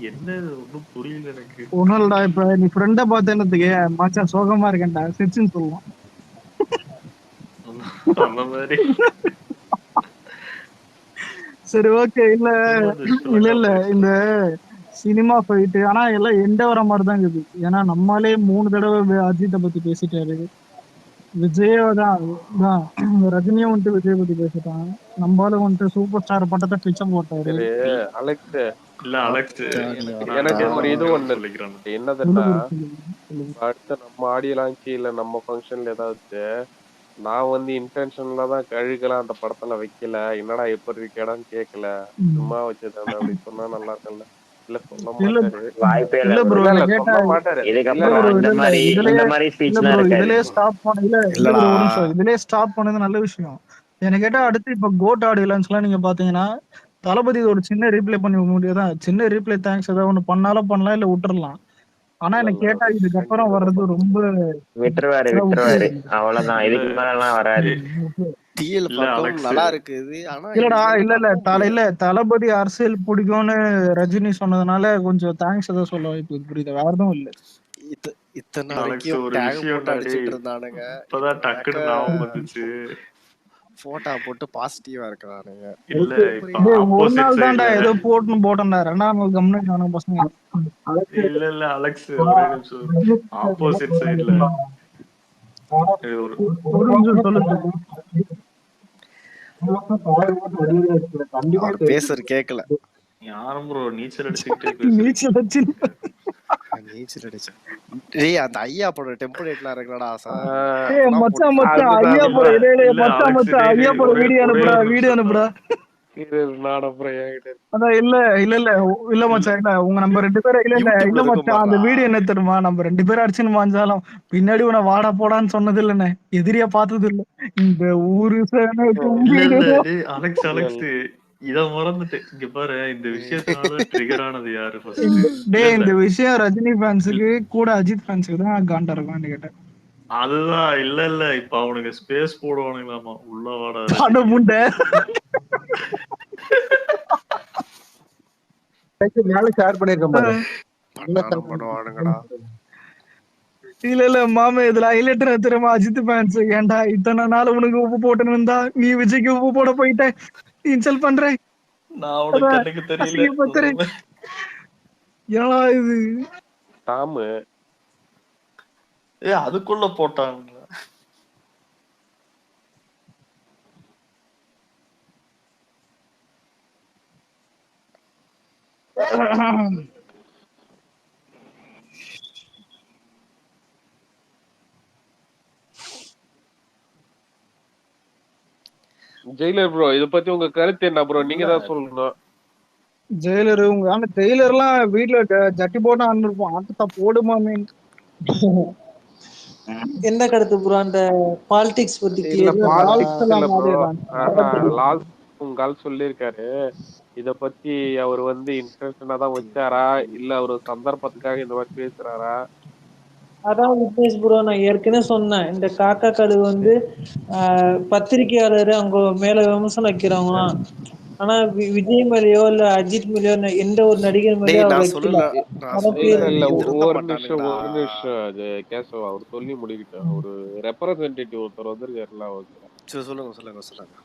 என்ன ஒன்னும் புரியல எனக்கு. ஒண்ணும் இல்லடா, இப்ப நீ ஃப்ரெண்ட பார்த்தேன்னதுக்கு மச்சான் சோகமா இருக்கேன்டா சிரிச்சுன்னு சொல்லுவான். அந்த மாதிரி சரி ஓகே. இல்ல இந்த சினிமா போயிட்டு ஆனா எல்லாம் எண்ட வர மாதிரிதான் இருக்குது. ஏன்னா நம்மளே 3 தடவை அஜித்தை பத்தி பேசிட்டாரு, விஜயதான் ரஜினியும் வந்துட்டு விஜய் பத்தி பேசிட்டான், நம்மளால வந்துட்டு சூப்பர் ஸ்டார் பட்டத்தை பிச்சை போட்டாரு. அலெக்ஸ் எனக்கு ஒரு இது ஒண்ணு என்னதுன்னா, அடுத்த நம்ம ஆடியோ லான்ச் இல்ல நம்ம ஃபங்க்ஷன்ல ஏதாவது நான் வந்து இன்டென்ஷன்ல தான் கழுகலாம் அந்த படத்துல வைக்கல, என்னடா எப்படி இருக்கேடான்னு கேட்கல, சும்மா வச்சதானே அப்படின்னு சொன்னா நல்லா இருக்குல்ல. இல்ல சொல்ல மாட்டாரு, வாய்ப்பே இல்ல இல்ல ப்ரோ சொல்ல மாட்டாரு. இதுக்கப்புறம் இந்த மாதிரி ஸ்பீச்லாம் இதுலயே ஸ்டாப் பண்ணது நல்ல விஷயம். எனக்கு கேட்டா அடுத்து இப்ப கோட் ஆடியோ லான்ச் எல்லாம் நீங்க பாத்தீங்கன்னா தளபதி ஒரு சின்ன ரீப்ளே பண்ணி முடியாதான், சின்ன ரீப்ளே தேங்க்ஸ் ஏதாவது ஒண்ணு பண்ணாலும் பண்ணலாம், இல்ல விட்டுறலாம். ஆனா எனக்கு கேட்டா இதுக்கப்புறம் வர்றது ரொம்ப விட்டுருவாரு அவ்வளவுதான், இதுக்கு மேலாம் வராது. நல்லா இருக்குது. ஆனா இல்ல தளபதி அரசியல் பிடிக்கும்னு ரஜினி சொன்னதுனால கொஞ்சம் தேங்க்ஸ் ஏதாவது சொல்ல வாய்ப்பு புரியுது, வேற எதுவும் இல்ல. இத்தனை நாளைக்கு ஒரு விஷயம் அடிச்சிட்டு இருந்தானுங்க, இப்பதான் டக்குன்னு ஞாபகம் வந்துச்சு. போட்டா போட்டு பாசிட்டிவா இருக்கிறானுங்க. ஒரு நாள் தான்டா ஏதோ போட்டோம்டா, 2ஆம் நாள் கம்முனு பசங்க. இல்ல அலெக்ஸ் ஒரே நிமிஷம், ஆப்போசிட் சைடுல ஒரு நிமிஷம் சொல்லுங்க. பேசுற கேக்கல. யாரும் ப்ரோ நீச்சல் அடிச்சுக்கிட்டே நீச்சல் அடிச்சு டேய் அந்த ஐயா போட டெம்ப்ளேட்லாம் இருக்குடா மச்சான் ஐயா போட வீடியோ அனுப்புடா. நான் அப்புறம் என்கிட்ட அதான் இல்ல மச்சான், இல்ல உங்க நம்ம 2 பேரும் இல்ல யூடியூப்ல இருக்கும் மச்சான், அந்த பாருடா. வீடியோ என்ன தெரியுமா? நம்ம 2 பேரும் அடிச்சுன்னு மாஞ்சாலும் பின்னாடி உன வாடா போடான்னு சொன்னது இல்லண்ணே, எதிரியா பார்த்தது இல்ல. இந்த ஊரு சேனை இல்ல கும்பிடுவோம். டேய் அலெக்ஸ் இத மறந்துட்டேன். இங்க பாரு இந்த விஷயத்தினால ட்ரிகர் ஆனது யாரு ஃபர்ஸ்ட்? இந்த விஷயம் ரஜினி ஃபேன்ஸுக்கு கூட அஜித் ஃபேன்ஸுக்கு தான் காண்டா இருக்கும்னு கேட்டேன். அதுதான் இல்ல இப்ப அவனுக்கு ஸ்பேஸ் போடுவானுங்களாமா உள்ள வாடா அட முண்டை. மேல ஷேர் பண்ணிருக்கேன் பாரு. பண்ணுவானுங்கடா. இல்ல மாமே, இதுல ஹைலைட் தெரியுமா? அஜித் ஃபேன்ஸ் ஏன்டா இத்தனை நாள் உனக்கு உப்பு போட்டுன்னு இருந்தா நீ விஜய்க்கு உப்பு போட போயிட்ட, இன்சல்ட் பண்ற, நான் அவனுக்கு கண்ணுக்கு தெரியல. ஏன்னா இது டாமு அதுக்குள்ள போட்டாங்க. ஜெயிலர் ப்ரோ, இத பத்தி உங்க கருத்து என்ன ப்ரோ? நீங்க தான் சொல்லணும். ஜெயிலர் உங்க ஜெயிலர் எல்லாம் வீட்டுல ஜட்டி போட்டா அனுப்போம், ஆட்டத்தா போடுமாமே. என்ன கருத்து ப்ரோ? அந்த பாலிடிக்ஸ் பத்தி லாஸ்ட் உங்க ஆள் சொல்லிருக்காரு. இத பத்தி அவர் வந்து இன்ட்ரெஸ்டா தான் வச்சாரா இல்ல அவரு சந்தர்ப்பத்துக்காக இந்த மாதிரி பேசுறாரா? அதான் விக்னேஷ் ப்ரோ, நான் ஏற்கனவே சொன்னேன், இந்த காக்கா கழு வந்து பத்திரிகையாளர் அவங்க மேல விமர்சனம் வைக்கிறவங்களாம். ஆனா விஜய் மேலயோ இல்ல அஜித் மேலயோ எந்த ஒரு நடிகர் மேலயோ அவர் வைக்கல. ஒரு நிமிஷம் அது கேசவ் அவர் சொல்லி முடிக்கிட்டேன். ஒரு ரெப்ரசன்டேட்டிவ் ஒருத்தர் வந்திருக்காருல,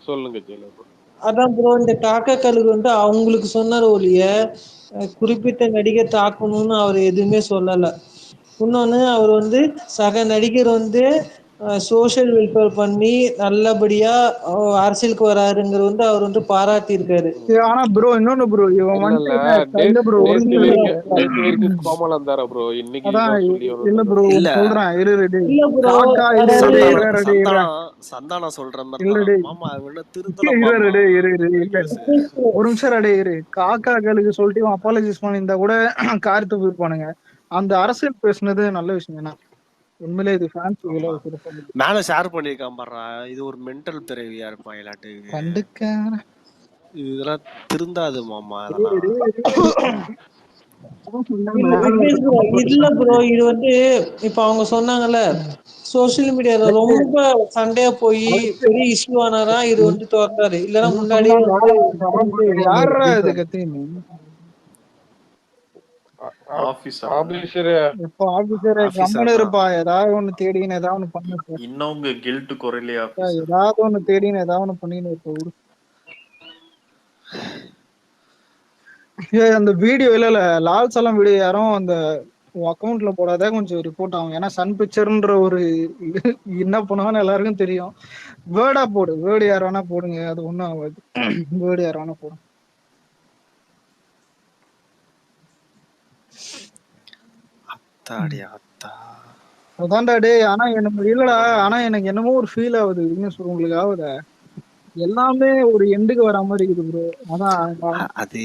சொல்லுங்க ஜெயிலர். அதான் ப்ரோ, இந்த காக்கா கழு வந்து அவங்களுக்கு சொன்னார் ஒழிய குறிப்பிட்ட நடிகர் தாக்கணும்னு அவர் எதுவுமே சொல்லல. இன்னொன்னு, அவர் வந்து சக நடிகர் வந்து சோசியல் வெல்ஃபேர் பண்ணி நல்லபடியா அரசியலுக்கு வராருங்கிற வந்து அவர் வந்து பாராட்டி இருக்காரு. ஆனா ப்ரோ இன்னொன்னு ப்ரோ, இவன் வந்து ப்ரோ கோமலா இருந்தாரா ப்ரோ? இன்னைக்கு இல்ல ப்ரோ சொல்றேன், சந்தானம் சொல்ற ஒரு நிமிஷம் ரெடி இரு. காக்காக்களுக்கு சொல்லிட்டு இவன் அப்பாலஜிஸ் பண்ணியிருந்தா கூட கார்த்து போயிருப்பானுங்க. அந்த அரசியல் பேசுனது நல்ல விஷயம். ஏன்னா உண்மையிலே இது ஃபேன்ஸ் மேல ஷேர் பண்ணிருக்கான் பாரு. இது ஒரு மென்டல் பிறவியா இருப்பான் இல்லாட்டு கண்டுக்க இதெல்லாம் திருந்தாது மாமா. அதெல்லாம் இல்ல ப்ரோ, இது வந்து இப்ப அவங்க சொன்னாங்கல்ல, சோசியல் மீடியால ரொம்ப சண்டையா போய் பெரிய இஷ்யூ ஆனாரா இது வந்து தோத்தாரு. இல்லன்னா முன்னாடியே யாரா இது கத்தின்னு ஆபீசர் கம்மன் இருப்பா. ஏதாவது ஒண்ணு தேடின்னு ஏதாவது ஒண்ணு பண்ணு. இன்னும் உங்க கில்ட் குறையிலையா? ஏதாவது ஒண்ணு தேடின்னு ஏதாவது ஒண்ணு பண்ணின்னு இருப்ப. அந்த வீடியோ இல்ல லால் சலம் வீடியோ யாரும் அந்த அக்கௌண்ட்ல போடாத, கொஞ்சம் ரிப்போர்ட் ஆகும். ஏன்னா சன் பிக்சர்ன்ற ஒரு என்ன பண்ணுவான்னு எல்லாருக்கும் தெரியும். வேர்டா போடு, வேர்டு யார் வேணா போடுங்க, அது ஒண்ணும் ஆகாது. வேர்டு யார் வேணா போடும். அதான்டா டே. ஆனா எனக்கு இல்லடா, ஆனா எனக்கு என்னமோ ஒரு ஃபீல் ஆகுது. என்ன சொல்ற உங்களுக்கு ஆகுதா? எல்லாமே ஒரு எண்டுக்கு வர மாதிரி இருக்குது ப்ரோ. அதான் அது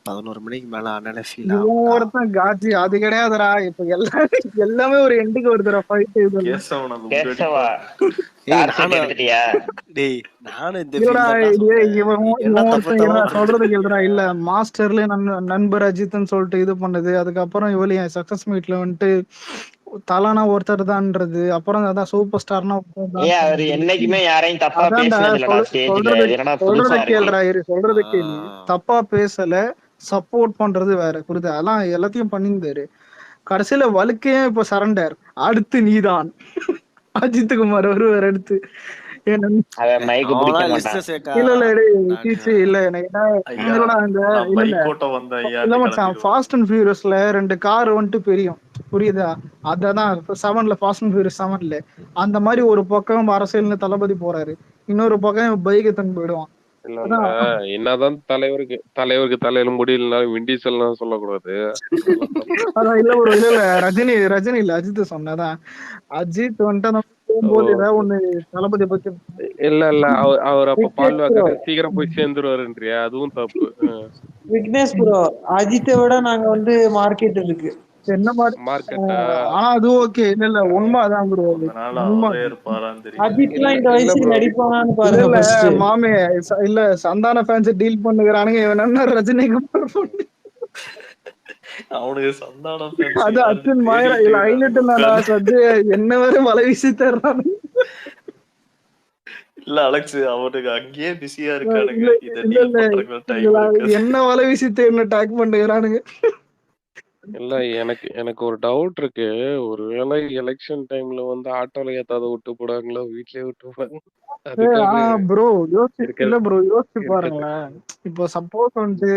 11 மணிக்கு மேல ஆனாலே ஃபீல் ஆகும். இவன் ஒருத்தன் காட்சி அது கிடையாதுடா. இப்ப எல்லாமே ஒரு எண்டுக்கு வருதுடா ஃபைட். சொல்றது கேளுடா. இல்ல மாஸ்டர்ல நண்பர் அஜித்னு சொல்லிட்டு இது பண்ணது, அதுக்கப்புறம் இவளையும் சக்சஸ் மீட்ல வந்துட்டு தலானா ஒருத்தர் தான்ன்றது, அப்புறம் அதான் சூப்பர் ஸ்டார்னா என்னைக்குமே யாரையும் தப்பா பேசுனதில்லடா ஸ்டேஜ்ல. சொல்றத கேளுடா, சொல்றத கேளு. தப்பா பேசல, சப்போர்ட் பண்றது வேற, புரியுது? அதெல்லாம் எல்லாத்தையும் பண்ணியிருந்தாரு. கடைசியில வழுக்கே இப்ப சரண்டர். அடுத்து நீதான் அஜித்குமார் வருவார் அடுத்து. ஃபாஸ்ட் அண்ட் ஃபியூரியஸ்ல 2 கார் வந்துட்டு பெரியும், புரியுதா? அதான் 7ல ஃபாஸ்ட் அண்ட் ஃபியூரியஸ் 7ல அந்த மாதிரி ஒரு பக்கம் அரசியல்னு தளபதி போறாரு, இன்னொரு பக்கம் பைக்கை தன் போயிடுவான். என்னதான் தலைவருக்கு தலையில முடியலனாலும் விண்டீசல்லாம் சொல்லக்கூடாது. அதான் இல்ல ப்ரோ, இல்ல ரஜினி இல்ல அஜித் சொன்னதான். அஜித் வந்துட்டு போகும்போது ஏதாவது ஒண்ணு தளபதியை பத்தி இல்ல அவர் அப்ப விக்னேஷ் பால் ப்ரோ வாக்கத்துல சீக்கிரம் போய் சேர்ந்துருவாருன்றியா? அதுவும் தப்பு. விக்னேஷ் ப்ரோ அஜித்தை விட நாங்க வந்து மார்க்கெட் இருக்கு என்ன மாதிரி மார்க்கெட்டா? ஆனா அது ஓகே. இல்ல உண்மை அதான் ப்ரோ. கொஞ்ச நாள் உண்மை அவரே இருப்பாரான்னு தெரியல. அஜித்லாம் இல்ல இந்த இல்ல வயசுக்கு ப்ரோ. நடிப்பானான்னு இல்ல பாருங்க இல்ல ஃபர்ஸ்ட். மாமே இல்ல சந்தான ஃபேன்ஸ் டீல் பண்ணுகிறானுங்க. இவன் என்ன ரஜினிகாந்த் பொண்ணு. அவனுக்கு சந்தானம் fans அது யாருன்னு அர்ஜுன் மாயரா தேடிட்டு இல்ல இருக்கானுங்க ஹைலைட் என்னடா உட்கார்ந்து. சத்து என்ன வேற வலை வீசி தர்றானு. இல்ல அலெக்ஸ் அவனுக்கு அங்கேயே பிஸியா இருக்கானுங்க. இல்ல இத இல்ல டீல் இல்ல பண்றதுக்கு டைம் இதுல இருக்காது. என்ன வலை வீசி தேர்னு டேக் பண்ணுகிறானுங்க. இல்ல எனக்கு ஒரு டவுட் இருக்கு. ஒருவேளை எலெக்ஷன் டைம்ல வந்து ஆட்டோல ஏத்தாத விட்டு போடுவாங்களோ, வீட்லயே விட்டு போடுவாங்க. அதுக்காக ப்ரோ யோசிச்சு இல்ல இருக்கிறது ப்ரோ யோசிச்சு இருக்கிறது. பாருங்களேன். இப்போ சப்போஸ் வந்துட்டு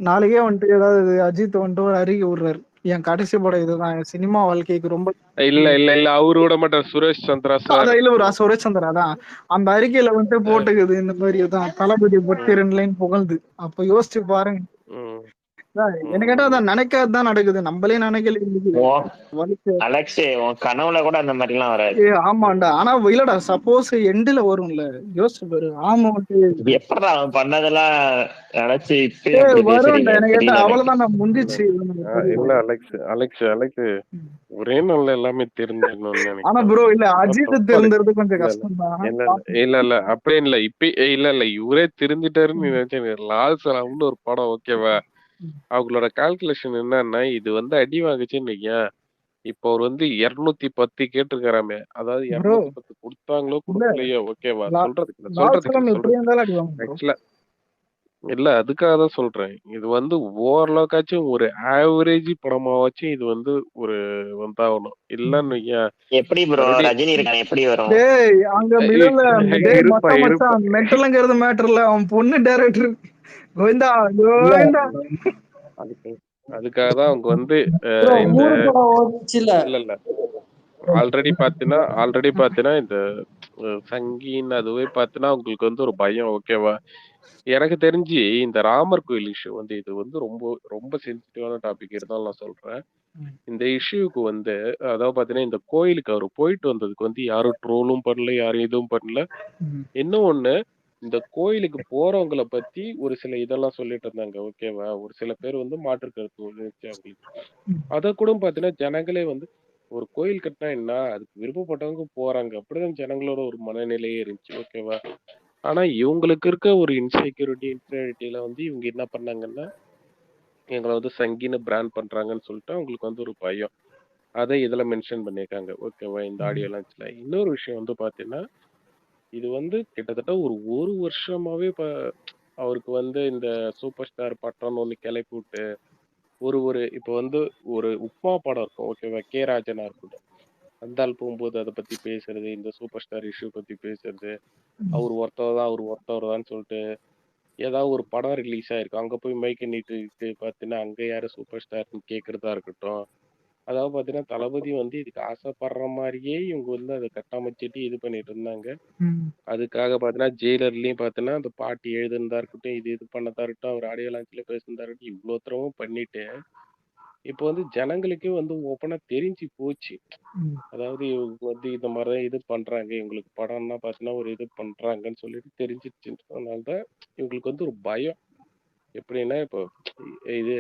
நாளைக்கே வந்துட்டு ஏதாவது அஜித் வந்துட்டு ஒரு அறிக்கை விடுறாரு, என் கடைசி படம் இதுதான், என் சினிமா வாழ்க்கைக்கு ரொம்ப இல்ல அவரு விட மாட்டார். சுரேஷ் சந்திரா சார். அதான் இல்ல ஒரு சுரேஷ் சந்திரா தான் அந்த அறிக்கையில வந்துட்டு போட்டுக்குது இந்த மாதிரி தான் தளபதி பத்தி 2 லைன் புகழ்ந்து. அப்ப யோசிச்சு பாருங்க. என்ன கேட்டா அதான் நினைக்காதுதான் நடக்குது. நம்மளே நினைக்கல. அலெக்ஸ் உன் கனவுல கூட அந்த மாதிரி எல்லாம் வராது. ஆமாண்டா. ஆனா இல்லடா சப்போஸ் எண்டுல வரும்ல, யோசிச்சு பாரு. ஆமா எப்படா அவன் பண்ணதெல்லாம் நினைச்சு இப்ப அப்படி வரும்டா. பேசுறீங்க? என்ன கேட்டா தெரியல எனக்கு. அவ்வளவுதான் நான் முந்திச்சு. இல்ல அலெக்ஸ் ஒரே நாள்ல எல்லாமே தெரிஞ்சிடணும்னு ஆனா நினைக்கிறேன். ப்ரோ இல்ல அஜித் தெரிஞ்சது கொஞ்சம் கஷ்டம் தான். இல்ல அப்படியே இல்ல. இப்ப இல்ல இவரே திருந்திட்டாருன்னு நினைச்சேன். லால் சலாம்னு ஒரு படம் ஓகேவா? அவங்களோட கால்குலேஷன் என்னன்னா, இது வந்து அடி வாங்குச்சுன்னு வையேன், இப்போ அவர் வந்து 210 கேட்டிருக்காராமே. அதாவது 210 கொடுத்தாங்களோ கொடுக்கலையோ ஓகேவா? சொல்றதுக்கு ஆக்சுவலா இல்ல அதுக்காக தான் சொல்றேன். இது வந்து ஓரளவுக்காச்சும் ஒரு ஆவரேஜ் படமாவாச்சும் இது வந்து ஒரு வந்தாகணும். இல்லன்னு வையேன், எப்படி ப்ரோ ரஜினி இருக்கான் எப்படி வரும்? டேய் அங்க மிடல்ல டேய் மச்சான் மென்டல்ங்கிறது மேட்டர் இல்ல. அவன் பொண்ணு டைரக்டர் கோவிந்தா கோவிந்தா. அதுக்காக தான் அவங்க வந்து இந்த இல்ல ஆல்ரெடி பாத்தீங்கன்னா இந்த சங்கின்னு அதுவே பாத்தீங்கன்னா உங்களுக்கு வந்து ஒரு பயம் ஓகேவா? எனக்கு தெரிஞ்சு இந்த ராமர் கோயில் இஷ்யூ வந்து இது வந்து ரொம்ப ரொம்ப சென்சிட்டிவான டாபிக் இருந்தாலும் நான் சொல்றேன். இந்த இஷ்யூக்கு வந்து அதாவது பாத்தீங்கன்னா இந்த கோயிலுக்கு அவர் போயிட்டு வந்ததுக்கு வந்து யாரும் ட்ரோலும் பண்ணல, யாரும் எதுவும் பண்ணல. இன்னும் ஒண்ணு, இந்த கோயிலுக்கு போறவங்களை பத்தி ஒரு சில இதெல்லாம் சொல்லிட்டு இருந்தாங்க ஓகேவா? ஒரு சில பேர் வந்து மாற்று கருத்து இருந்துச்சு அவங்களுக்கு. அத கூட பாத்தீங்கன்னா ஜனங்களே வந்து ஒரு கோயில் கட்டினா என்ன, அதுக்கு விருப்பப்பட்டவங்க போறாங்க. அப்படிதான் ஜனங்களோட ஒரு மனநிலையே இருந்துச்சு ஓகேவா? ஆனா இவங்களுக்கு இருக்க ஒரு இன்ஃபீரியாரிட்டியில வந்து இவங்க என்ன பண்ணாங்கன்னா, எங்களை வந்து சங்கின்னு பிராண்ட் பண்றாங்கன்னு சொல்லிட்டு அவங்களுக்கு வந்து ஒரு பயம். அதை இதுல மென்ஷன் பண்ணியிருக்காங்க ஓகேவா? இந்த ஆடியோ லான்ச்ல. இன்னொரு விஷயம் வந்து பாத்தீங்கன்னா, இது வந்து கிட்டத்தட்ட ஒரு வருஷமாவே அவருக்கு வந்து இந்த சூப்பர் ஸ்டார் பட்டம்னு ஒண்ணு கிளப்பி விட்டு இப்போ வந்து ஒரு உப்மா படம் இருக்கும் ஓகேவா? கே ராஜனா இருக்கட்டும், அந்த ஆள் போகும்போது அதை பத்தி பேசுறது, இந்த சூப்பர் ஸ்டார் இஷ்யூ பத்தி பேசுறது, அவர் ஒருத்தவர் தான் சொல்லிட்டு ஏதாவது ஒரு படம் ரிலீஸ் ஆயிருக்கு, அங்க போய் மைக்க நீட்டு பார்த்தீங்கன்னா அங்க யாரு சூப்பர் ஸ்டார்னு கேட்கறதா இருக்கட்டும். அதாவது பார்த்தீங்கன்னா தளபதி வந்து இதுக்கு ஆசைப்படுற மாதிரியே இவங்க வந்து அதை கட்டமைச்சிட்டு இது பண்ணிட்டு இருந்தாங்க. அதுக்காக பார்த்தீங்கன்னா ஜெயிலர்லயும் பார்த்தீங்கன்னா அந்த பாட்டி எழுதுனதா இருக்கட்டும், இது பண்ணதா இருக்கட்டும், அவர் ஆடியோ லான்ச்ல பேசுனதா இருக்கட்டும், இவ்வளோ தூரமும் பண்ணிட்டு இப்போ வந்து ஜனங்களுக்கே வந்து ஓப்பனா தெரிஞ்சு போச்சு. அதாவது இவங்க வந்து இந்த மாதிரிதான் இது பண்றாங்க, இவங்களுக்கு படம்னா பார்த்தீங்கன்னா ஒரு இது பண்றாங்கன்னு சொல்லிட்டு தெரிஞ்சிச்சு. அதனாலதான் இவங்களுக்கு வந்து ஒரு பயம். எப்படின்னா இப்போ இது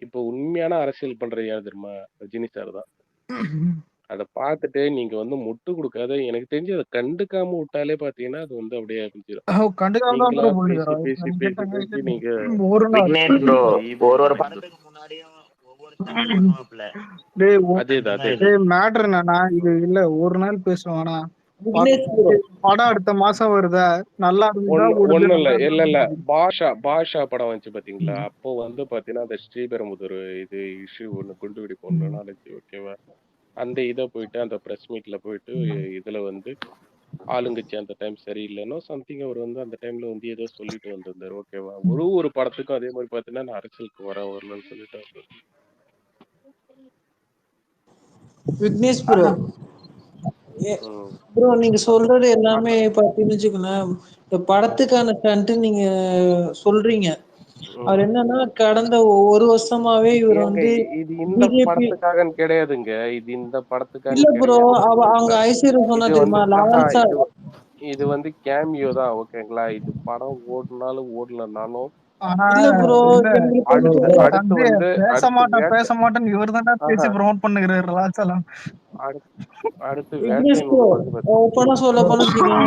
இப்போ உண்மையான அரசியல் பண்றது யார் தெரியுமா? ரஜினி சார் தான். அதை பார்த்துட்டு நீங்க வந்து முட்டு கொடுக்காத, எனக்கு தெரிஞ்சு அதை கண்டுக்காம விட்டாலே பாத்தீங்கன்னா அது வந்து அப்படியே நீங்களா பேசி நீங்க விக்னேஷ் ப்ரோ ஒரு படத்துக்கு முன்னாடியும் மேட்டர் என்னன்னா இது இல்ல ஒரு நாள் பேசுவானா படம் அடுத்த மாசம் வருதா நல்லா ஒண்ணும் இல்ல பாஷா படம் வந்துச்சு பாத்தீங்களா? அப்போ வந்து பாத்தீங்கன்னா அந்த ஸ்ரீபெரும்புதூர் இது இஷ்யூ ஒண்ணு குண்டுவெடி பொண்ணு நாளைக்கு ஓகேவா? அந்த இதை போயிட்டு அந்த பிரஸ் மீட்ல போயிட்டு இதுல வந்து ஆளுங்கட்சி அந்த டைம் சரியில்லைன்னா சம்திங் அவர் வந்து அந்த டைம்ல வந்து ஏதோ சொல்லிட்டு வந்திருந்தாரு ஓகேவா? ஒரு படத்துக்கும் அதே மாதிரி பாத்தீங்கன்னா நான் அரசியலுக்கு வரலன்னு சொல்லிட்டு விக்னேஷ் ப்ரோ நீங்க சொல்றது எல்லாமே பாத்தீங்கன்னு வச்சுக்கோங்களேன், இந்த படத்துக்கான ஸ்டண்ட் நீங்க சொல்றீங்க. அவர் என்னன்னா கடந்த ஒரு வருஷமாவே இவர் ஏங்க வந்து இது இந்த பிஜேபி படத்துக்காக கிடையாதுங்க. இது இந்த படத்துக்காக இல்ல ப்ரோ. கிடையாது. அவங்க ஐஸ்வர்யா சொன்னா இது வந்து தெரியுமா, லால்சா இது வந்து கேமியோ தான், ஓகேங்களா? இது படம் ஓடுனாலும் ஓடலனாலும் இல்ல ப்ரோ. அடுத்து வந்து பேச அடுத்து மாட்டேன்னு இவர் தானே பேசி ப்ரொமோட் பண்ணுகிறாரு லால்சாலாம். அடுத்து விக்னேஷ் வேட்டையன் ப்ரோ ஒண்ணு வருது ஓப்பனா சொல்ல போனா கேளுங்க.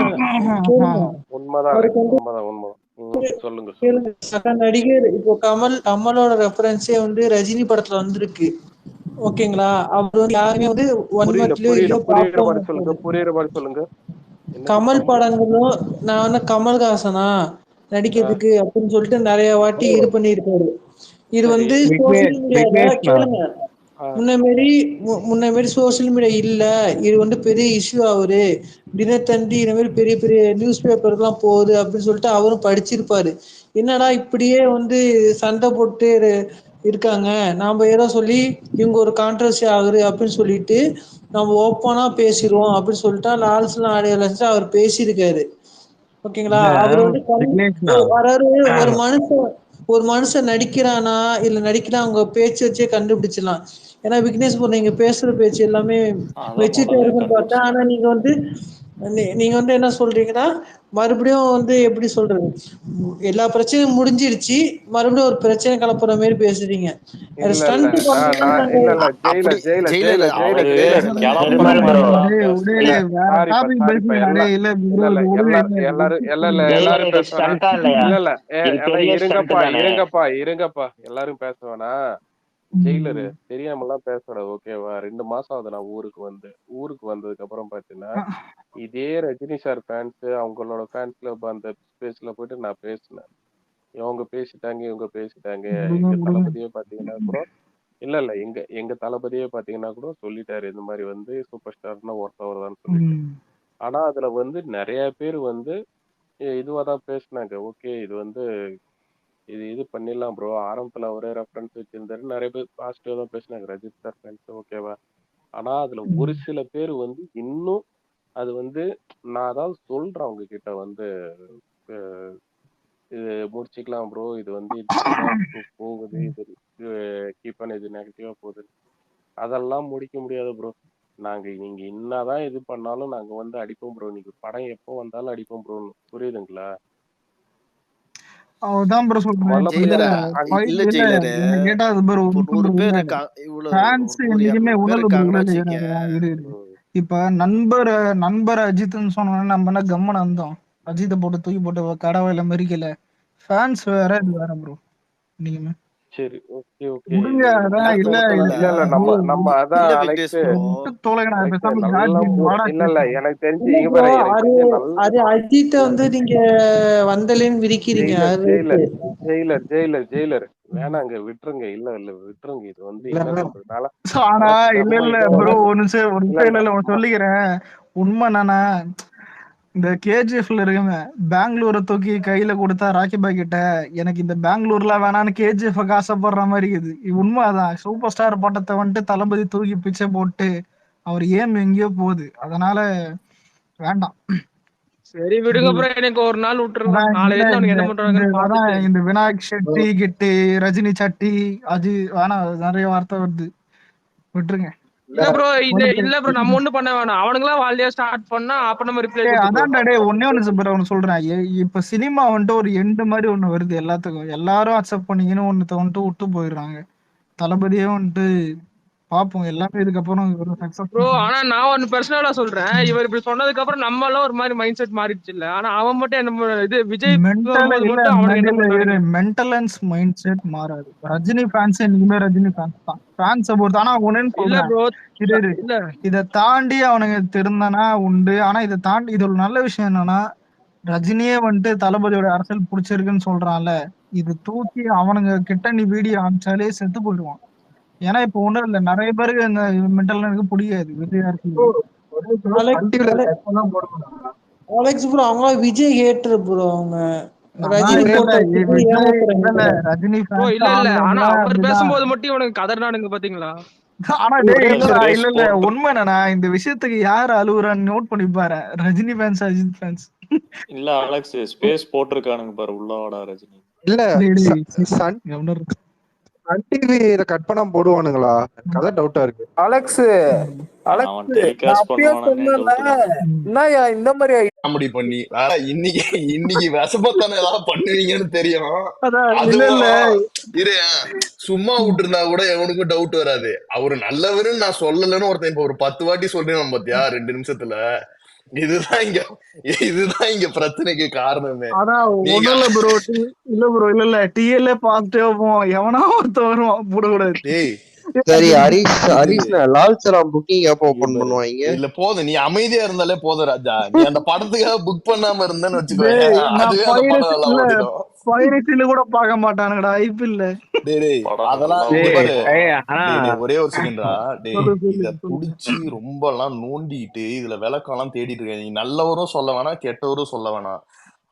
உண்மைதான் அவருக்கு வந்து உண்மைதான். சொல்லுங்க. கேளுங்க, சக நடிகர் இப்போ கமலோட ரெஃபரன்ஸே வந்து ரஜினி படத்துல வந்திருக்கு, ஓகேங்களா? அவர் வந்து யாருமே வந்து ஒன்மத்திலயோ இல்லையோ புரியுற மாதிரி சொல்லுங்க. கமல் படங்களும் நான் வந்து கமல்ஹாசனா நடிக்கிறதுக்கு அப்படின்னு சொல்லிட்டு நிறைய வாட்டி இது பண்ணியிருக்காரு. இது வந்து சோசியல் மீடியால கேளுங்க, முன்ன மாரி சோசியல் மீடியா இல்ல, இது வந்து பெரிய இஷ்யூ ஆகுது, தினத்தந்தி இந்த மாதிரி பெரிய பெரிய நியூஸ் பேப்பர்லாம் போகுது அப்படின்னு சொல்லிட்டு அவரும் படிச்சிருப்பாரு. என்னடா இப்படியே வந்து சண்டை போட்டு இருக்காங்க, நாம ஏதோ சொல்லி இவங்க ஒரு கான்ட்ரவர்சி ஆகுது அப்படின்னு சொல்லிட்டு நம்ம ஓப்பனா பேசிடுவோம் அப்படின்னு சொல்லிட்டு லால்சலாம் ஆடியோ அவர் பேசியிருக்காரு, ஓகேங்களா? அவர் வந்து வராரு. ஒரு மனுஷன் நடிக்கிறானா இல்ல நடிக்கிறா அவங்க பேச்சு வச்சே கண்டுபிடிச்சிடலாம். ஏன்னா விக்னேஷ் நீங்க பேசுற பேச்சு எல்லாமே வச்சுட்டே இருக்குன்னு பார்த்தா, ஆனா நீங்க வந்து என்ன சொல்றீங்கன்னா மறுபடியும் வந்து எப்படி சொல்றது, எல்லா பிரச்சனையும் முடிஞ்சிருச்சு, மறுபடியும் ஒரு பிரச்சனை கலப்புற மாதிரி பேசுறீங்க. இருங்கப்பா எல்லாரும் பேச வேணாம். ஜெயிலரு தெரியாமலாம் பேசக்கூடாது, ஓகேவா? 2 மாசம் ஆகுது நான் ஊருக்கு வந்ததுக்கு அப்புறம் பாத்தீங்கன்னா இதே ரஜினி சார் ஃபேன்ஸ் அவங்களோட ஃபேன்ஸ்ல அந்த ஸ்பேஸ்ல போயிட்டு நான் பேசினேன். இவங்க பேசிட்டாங்க எங்க தளபதியே பாத்தீங்கன்னா கூட இல்ல எங்க தளபதியே பாத்தீங்கன்னா கூட சொல்லிட்டாரு, இந்த மாதிரி வந்து சூப்பர் ஸ்டார்னா ஒருத்தவர் தான் சொல்லிட்டு. ஆனா அதுல வந்து நிறைய பேர் வந்து இதுவாதான் பேசினாங்க. ஓகே இது வந்து இது பண்ணிடலாம் ப்ரோ, ஆரம்பத்துல அவரே ரெஃபரன்ஸ் வச்சிருந்தாரு, நிறைய பேர் பாசிட்டிவா தான் பேசினாங்க ரஜித் சார் ஃபேன்ஸ், ஓகேவா? ஆனா அதுல ஒரு சில பேர் வந்து இன்னும் அது வந்து நான் அதாவது சொல்றேன் அவங்க கிட்ட வந்து இது முடிச்சுக்கலாம் ப்ரோ, இது வந்து இப்படிதான் போகுது, இது கீப் பண்ண இது நெகட்டிவா போகுது, அதெல்லாம் முடிக்க முடியாது ப்ரோ. நீங்க என்னதான் இது பண்ணாலும் நாங்க வந்து அடிப்போம் ப்ரோ, நீங்க படம் எப்போ வந்தாலும் அடிப்போம் ப்ரோ. புரியுதுங்களா? அவதான் ப்ரோ சொல்றேன். கேட்டா இப்ப நண்பர் அஜித்னு சொன்னா நம்ம என்ன கம்மன வந்தோம், அஜித்தை போட்டு தூக்கி போட்டு கடவுள மெரிக்கல, ஃபேன்ஸ் வேற இது வேற ப்ரோ. நீங்க சரி ஓகே நம்ம அதான் அலெக்ஸ் இல்ல எனக்கு தெரிஞ்சு அது அஜித்தை வந்து நீங்க வந்தலேன்னு விரிக்கிறீங்க. ஜெயிலர் வேணாங்க, விட்டுருங்க. இல்ல விட்டுருங்க. இது வந்து என்ன சொல்றதுனால இல்ல ப்ரோ ஒரு நிமிஷம் சொல்லிக்கிறேன். உண்மை நானா இந்த கேஜிஎஃப்ல இருக்குங்க, பெங்களூரை தூக்கி கையில கொடுத்தா ராக்கி பாய் கிட்ட எனக்கு இந்த பெங்களூர்ல வேணான்னு கேஜிஎஃப் ஆசைப்படுற மாதிரி இது உண்மைதான். சூப்பர் ஸ்டார் பட்டத்தை வந்துட்டு தளபதி தூக்கி பிச்சை போட்டு அவர் ஏம் எங்கேயோ போகுது, அதனால வேண்டாம். சரி விடுங்க ப்ரோ, எனக்கு ஒரு நாள் விட்டுருங்க, நாளைல இருந்து அவனுக்கு என்ன பண்றாங்கன்னு பாத்துட்டு. இந்த விநாயக் ஷெட்டி கிட்டி ரஜினி சட்டி அது வேணாம், நிறைய வார்த்தை வருது, விட்டுருங்க. இல்ல ப்ரோ நம்ம ஒண்ணு பண்ண வேணாம், அவனுங்களா வாழ்க்கையா ஸ்டார்ட் பண்ணா அப்ப நம்ம ரிப்ளை அதான்டா டேய் ஒண்ணே ஒண்ணு சொல்றேன். இப்ப சினிமா வந்துட்டு ஒரு எண்டு மாதிரி ஒண்ணு வருது எல்லாத்துக்கும், எல்லாரும் அக்செப்ட் பண்ணிக்கணும் ஒண்ணு வந்துட்டு விட்டு போயிடுறாங்க. தளபதியே வந்துட்டு பாப்போம் எல்லாமே இதுக்கப்புறம் ப்ரோ. ஆனா நான் ஒன்னு பர்சனலா சொல்றேன், இவர் இப்படி சொன்னதுக்கு அப்புறம் நம்ம எல்லாம் ஒரு மாதிரி மைண்ட் செட் மாறிடுச்சு இல்ல. ஆனா அவன் மட்டும் என்ன இது விஜய் மென்டலன்ஸ் மைண்ட் செட் மாறாது. ரஜினி ஃபேன்ஸ் இனிமே ரஜினி ஃபேன்ஸ் தான், ஃபேன்ஸை பொறுத்து. ஆனா ஒன்னு சொல்றேன், இதை தாண்டி அவனுங்க திருந்தானா உண்டு. ஆனா இதை தாண்டி இது ஒரு நல்ல விஷயம் என்னன்னா, ரஜினியே வந்துட்டு தளபதியோட அரசியல் பிடிச்சிருக்குன்னு சொல்றான்ல, இது தூக்கி அவனுங்க கிட்ட நீ வீடியோ அனுப்பிச்சாலே செத்து போயிடுவான். ஏன்னா இப்ப ஒண்ணும் இல்ல, நிறைய பேருக்கு இந்த மென்டல் எனக்கு பிடிக்காது விஜய் அலெக்ஸ் ப்ரோ. அவங்க விஜய் ஹேட்டர் ப்ரோ, அவங்க ரஜினி இல்ல. ஆனா அவர் பேசும்போது மட்டும் இவனுக்கு கதறானுங்க பாத்தீங்களா? ஆனா இல்ல உண்மை என்னன்னா இந்த விஷயத்துக்கு யார் அழுகுறான்னு நோட் பண்ணி பாரு, ரஜினி ஃபேன்ஸ் அஜித் ஃபேன்ஸ். இல்ல அலெக்ஸ் ஸ்பேஸ் போட்டிருக்கானுங்க பாரு, உள்ளவாடா ரஜினி. இல்ல டேய் டேய் சன் கவர்னர் டிவி இத கட் பண்ணாம போடுவானுங்களா? எனக்கு அதான் டவுட்டா இருக்கு. அலெக்ஸ் அவன் நான் டெலிகாஸ்ட் அப்பயே பண்ணுவானே சொன்னேன்ல, டவுட் தான். என்னய்யா இந்த மாதிரி காமெடி பண்ணி இன்னைக்கு இன்னைக்கு விஷப்பத்தானே ஏதாவது பண்ணுவீங்கன்னு தெரியும். அதான் இல்ல இல்ல அதுவும் இரு சும்மா விட்டுருந்தா கூட எவனுக்கும் டவுட் வராது. அவரு நல்லவருன்னு நான் சொல்லலன்னு ஒருத்தன் இப்ப ஒரு 10 வாட்டி சொல்றேன் பாத்தியா 2 நிமிஷத்துல. இதுதான் இங்க பிரச்சனைக்கு காரணமே. அதான் ஒண்ணும் இல்ல ப்ரோ. இல்ல ப்ரோ இல்ல டிஎல்ஏ பாசிட்டிவா போவோம். எவனா ஒருத்த வருவான் போடக்கூடாது. டேய் சரி ஹரிஷ் லால் சலாம் புக்கிங் எப்போ ஓபன் பண்ணுவாங்க? இல்ல போதும், நீ அமைதியா இருந்தாலே போதும் ராஜா. நீ அந்த படத்துக்காக புக் பண்ணாம இருந்தேன்னு வச்சுக்கோ, அதுவே அந்த படம் நல்லா ஓடிடும். பைரசில கூட பார்க்க மாட்டானுங்கடா ஐபிஎல்ல. டேய் அதெல்லாம் ஒரே ஒரு செகண்டா. டேய் இத புடிச்சு ரொம்ப எல்லாம் நோண்டிட்டு இதுல விளக்கம் தேடிட்டு இருக்க. நீ நல்லவரும் சொல்ல வேணாம், கெட்டவரும் சொல்ல வேணாம்.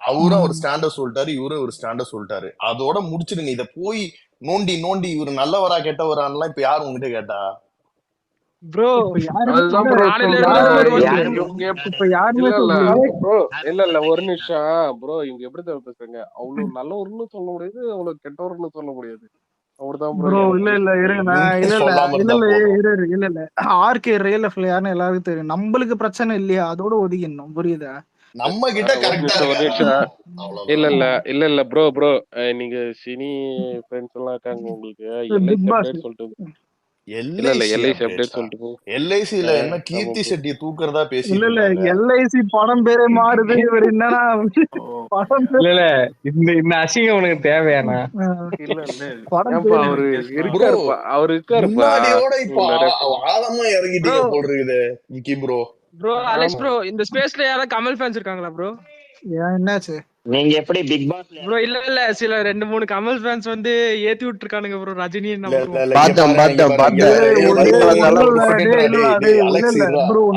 அவரும் ஒரு ஸ்டாண்டர்ட் சொல்லிட்டாரு, இவரும் ஒரு ஸ்டாண்டர்ட் சொல்லிட்டாரு. அதோட முடிச்சிருங்க. இத போய் நோண்டி நோண்டி இவரு நல்லவரா கெட்டவரான்லாம் இப்ப யாரு உங்ககிட்ட கேட்டா? ப்ரோ அதுதான் ப்ரோ இல்ல ஒரு நிமிஷம் ப்ரோ. இவங்க எப்படி தான் பேசுறாங்க? அவ்வளவு நல்லவர்னு சொல்ல முடியாது, அவ்வளவு கெட்டவர்னு சொல்ல முடியாது. அப்படிதான் ப்ரோ. இல்ல இல்ல இருங்க இல்ல இல்ல ஆர்கே ரியல் லைஃப்ல யாருன்னு எல்லாருக்கும் தெரியும். நம்மளுக்கு பிரச்சனை இல்லையா, அதோட ஒதுக்கிடணும். புரியுதா? நம்ம கிட்ட இல்ல ப்ரோ நீங்க சினி ஃப்ரெண்ட்ஸ் எல்லாம் இருக்காங்க உங்களுக்கு. எல்ஐசில என்ன கீர்த்தி செட்டி தூக்குறதா பேசி இல்ல எல்ஐசி படம் பேரே மாறுது. இவர் என்னன்னா படம் இல்ல இந்த அசிங்கம் உனக்கு தேவையானா? அவரு முன்னாடியோட இப்ப ஆழமா இறங்கிட்டீங்க போல் இருக்குது Vicky bro. Bro Alex bro, இந்த ஸ்பேஸ்ல யாராவது கமல் ஃபேன்ஸ் இருக்காங்களா ப்ரோ? என்னாச்சு நீங்க எப்படி பிக் பாஸ் ப்ரோ? இல்ல சில 2-3 கமல் ஃபேன்ஸ் வந்து ஏத்தி விட்டுருக்கானுங்க ப்ரோ. ரஜினி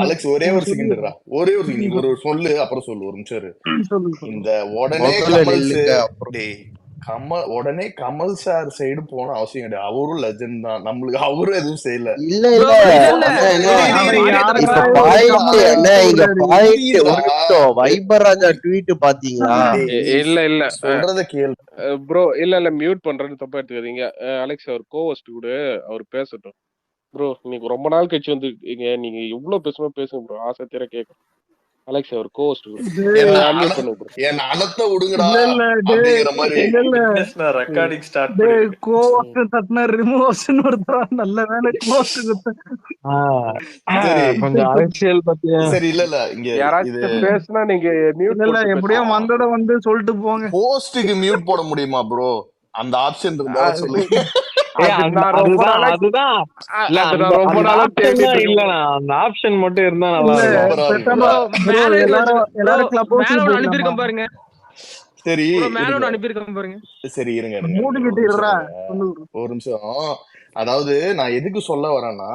அலெக்ஸ் ஒரே ஒரு செகண்ட்ரா, ஒரே ஒரு செகண்ட் ஒரு சொல்லு அப்புறம் சொல்லு ஒரு நிமிஷம். இந்த உடனே கமல் சார் சைடு போன அவசியம் கிடையாது. அவரும் லெஜெண்ட் தான், நம்மளுக்கு அவரும் எதுவும் செய்யல. வைபராஜா ட்வீட் பாத்தீங்களா? இல்ல சொல்றத கேளு ப்ரோ. இல்ல மியூட் பண்றேன்னு தப்பா எடுத்துக்காதீங்க. அலெக்ஸ் அவர் கோஹோஸ்ட் கூட அவர் பேசட்டும் ப்ரோ. இன்னைக்கு ரொம்ப நாள் கழிச்சு வந்து நீங்க இவ்வளவு பேசுங்க ப்ரோ. ஆசை தீர கேட்கும். அலெக்ஸ் அவர் கோஹோஸ்ட் என்ன அனத்த விடுங்கடா அப்படிங்கிற மாதிரி ரெக்கார்டிங் ஸ்டார்ட் கோஹோஸ்ட் தட்னா ரிமூவ்ஷன் வருதா? நல்ல வேளை கோஹோஸ்ட் கொஞ்சம் அரசியல் பத்தி. சரி இல்ல இங்க யாராச்சும் பேசினா நீங்க மியூட் இல்ல எப்படியோ வந்தோட வந்து சொல்லிட்டு போங்க. போஸ்டுக்கு மியூட் போட முடியுமா ப்ரோ? அந்த ஆப்ஷன் இருந்தா சொல்லுங்க. ஆப்ஷன் மட்டும் இருந்தா நல்லா அனுப்பியிருக்கேன் பாருங்க. சரி அனுப்பியிருக்கேன் பாருங்க. சரி இருங்க ஒரு நிமிஷம். அதாவது நான் எதுக்கு சொல்ல வரேன்னா,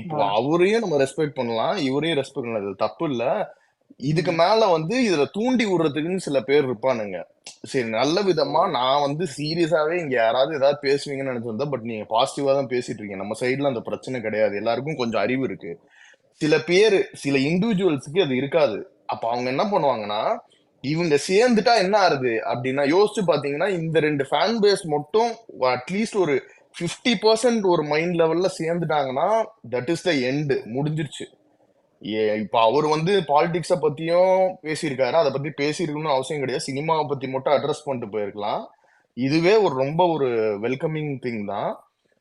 இப்போ அவரையும் நம்ம ரெஸ்பெக்ட் பண்ணலாம், இவரையும் ரெஸ்பெக்ட் பண்ணலாம், தப்பு இல்ல. இதுக்கு மேல வந்து இதுல தூண்டி விடுறதுக்குன்னு சில பேர் இருப்பானுங்க. சரி நல்ல விதமா நான் வந்து சீரியஸாவே இங்க யாராவது ஏதாவது பேசுவீங்கன்னு நினைச்சிருந்தேன். பட் நீங்க பாசிட்டிவா தான் பேசிட்டு இருக்கீங்க. நம்ம சைட்ல அந்த பிரச்சனை கிடையாது. எல்லாருக்கும் கொஞ்சம் அறிவு இருக்கு. சில பேர் சில இண்டிவிஜுவல்ஸுக்கு அது இருக்காது. அப்ப அவங்க என்ன பண்ணுவாங்கன்னா, இவங்க சேர்ந்துட்டா என்ன ஆகுது அப்படின்னா, யோசிச்சு பாத்தீங்கன்னா இந்த 2 ஃபேன் பேஸ் மட்டும் அட்லீஸ்ட் ஒரு 50% ஒரு மைண்ட் லெவல்ல சேர்ந்துட்டாங்கன்னா தட் இஸ் த எண்ட், முடிஞ்சிருச்சு. இப்ப அவர் வந்து பாலிடிக்ஸ பத்தியும் பேசியிருக்காரு, அதை பத்தி பேசியிருக்கணும்னு அவசியம் கிடையாது. சினிமாவை பத்தி மட்டும் அட்ரஸ் பண்ணிட்டு போயிருக்கலாம். இதுவே ரொம்ப ஒரு வெல்கமிங் திங் தான்.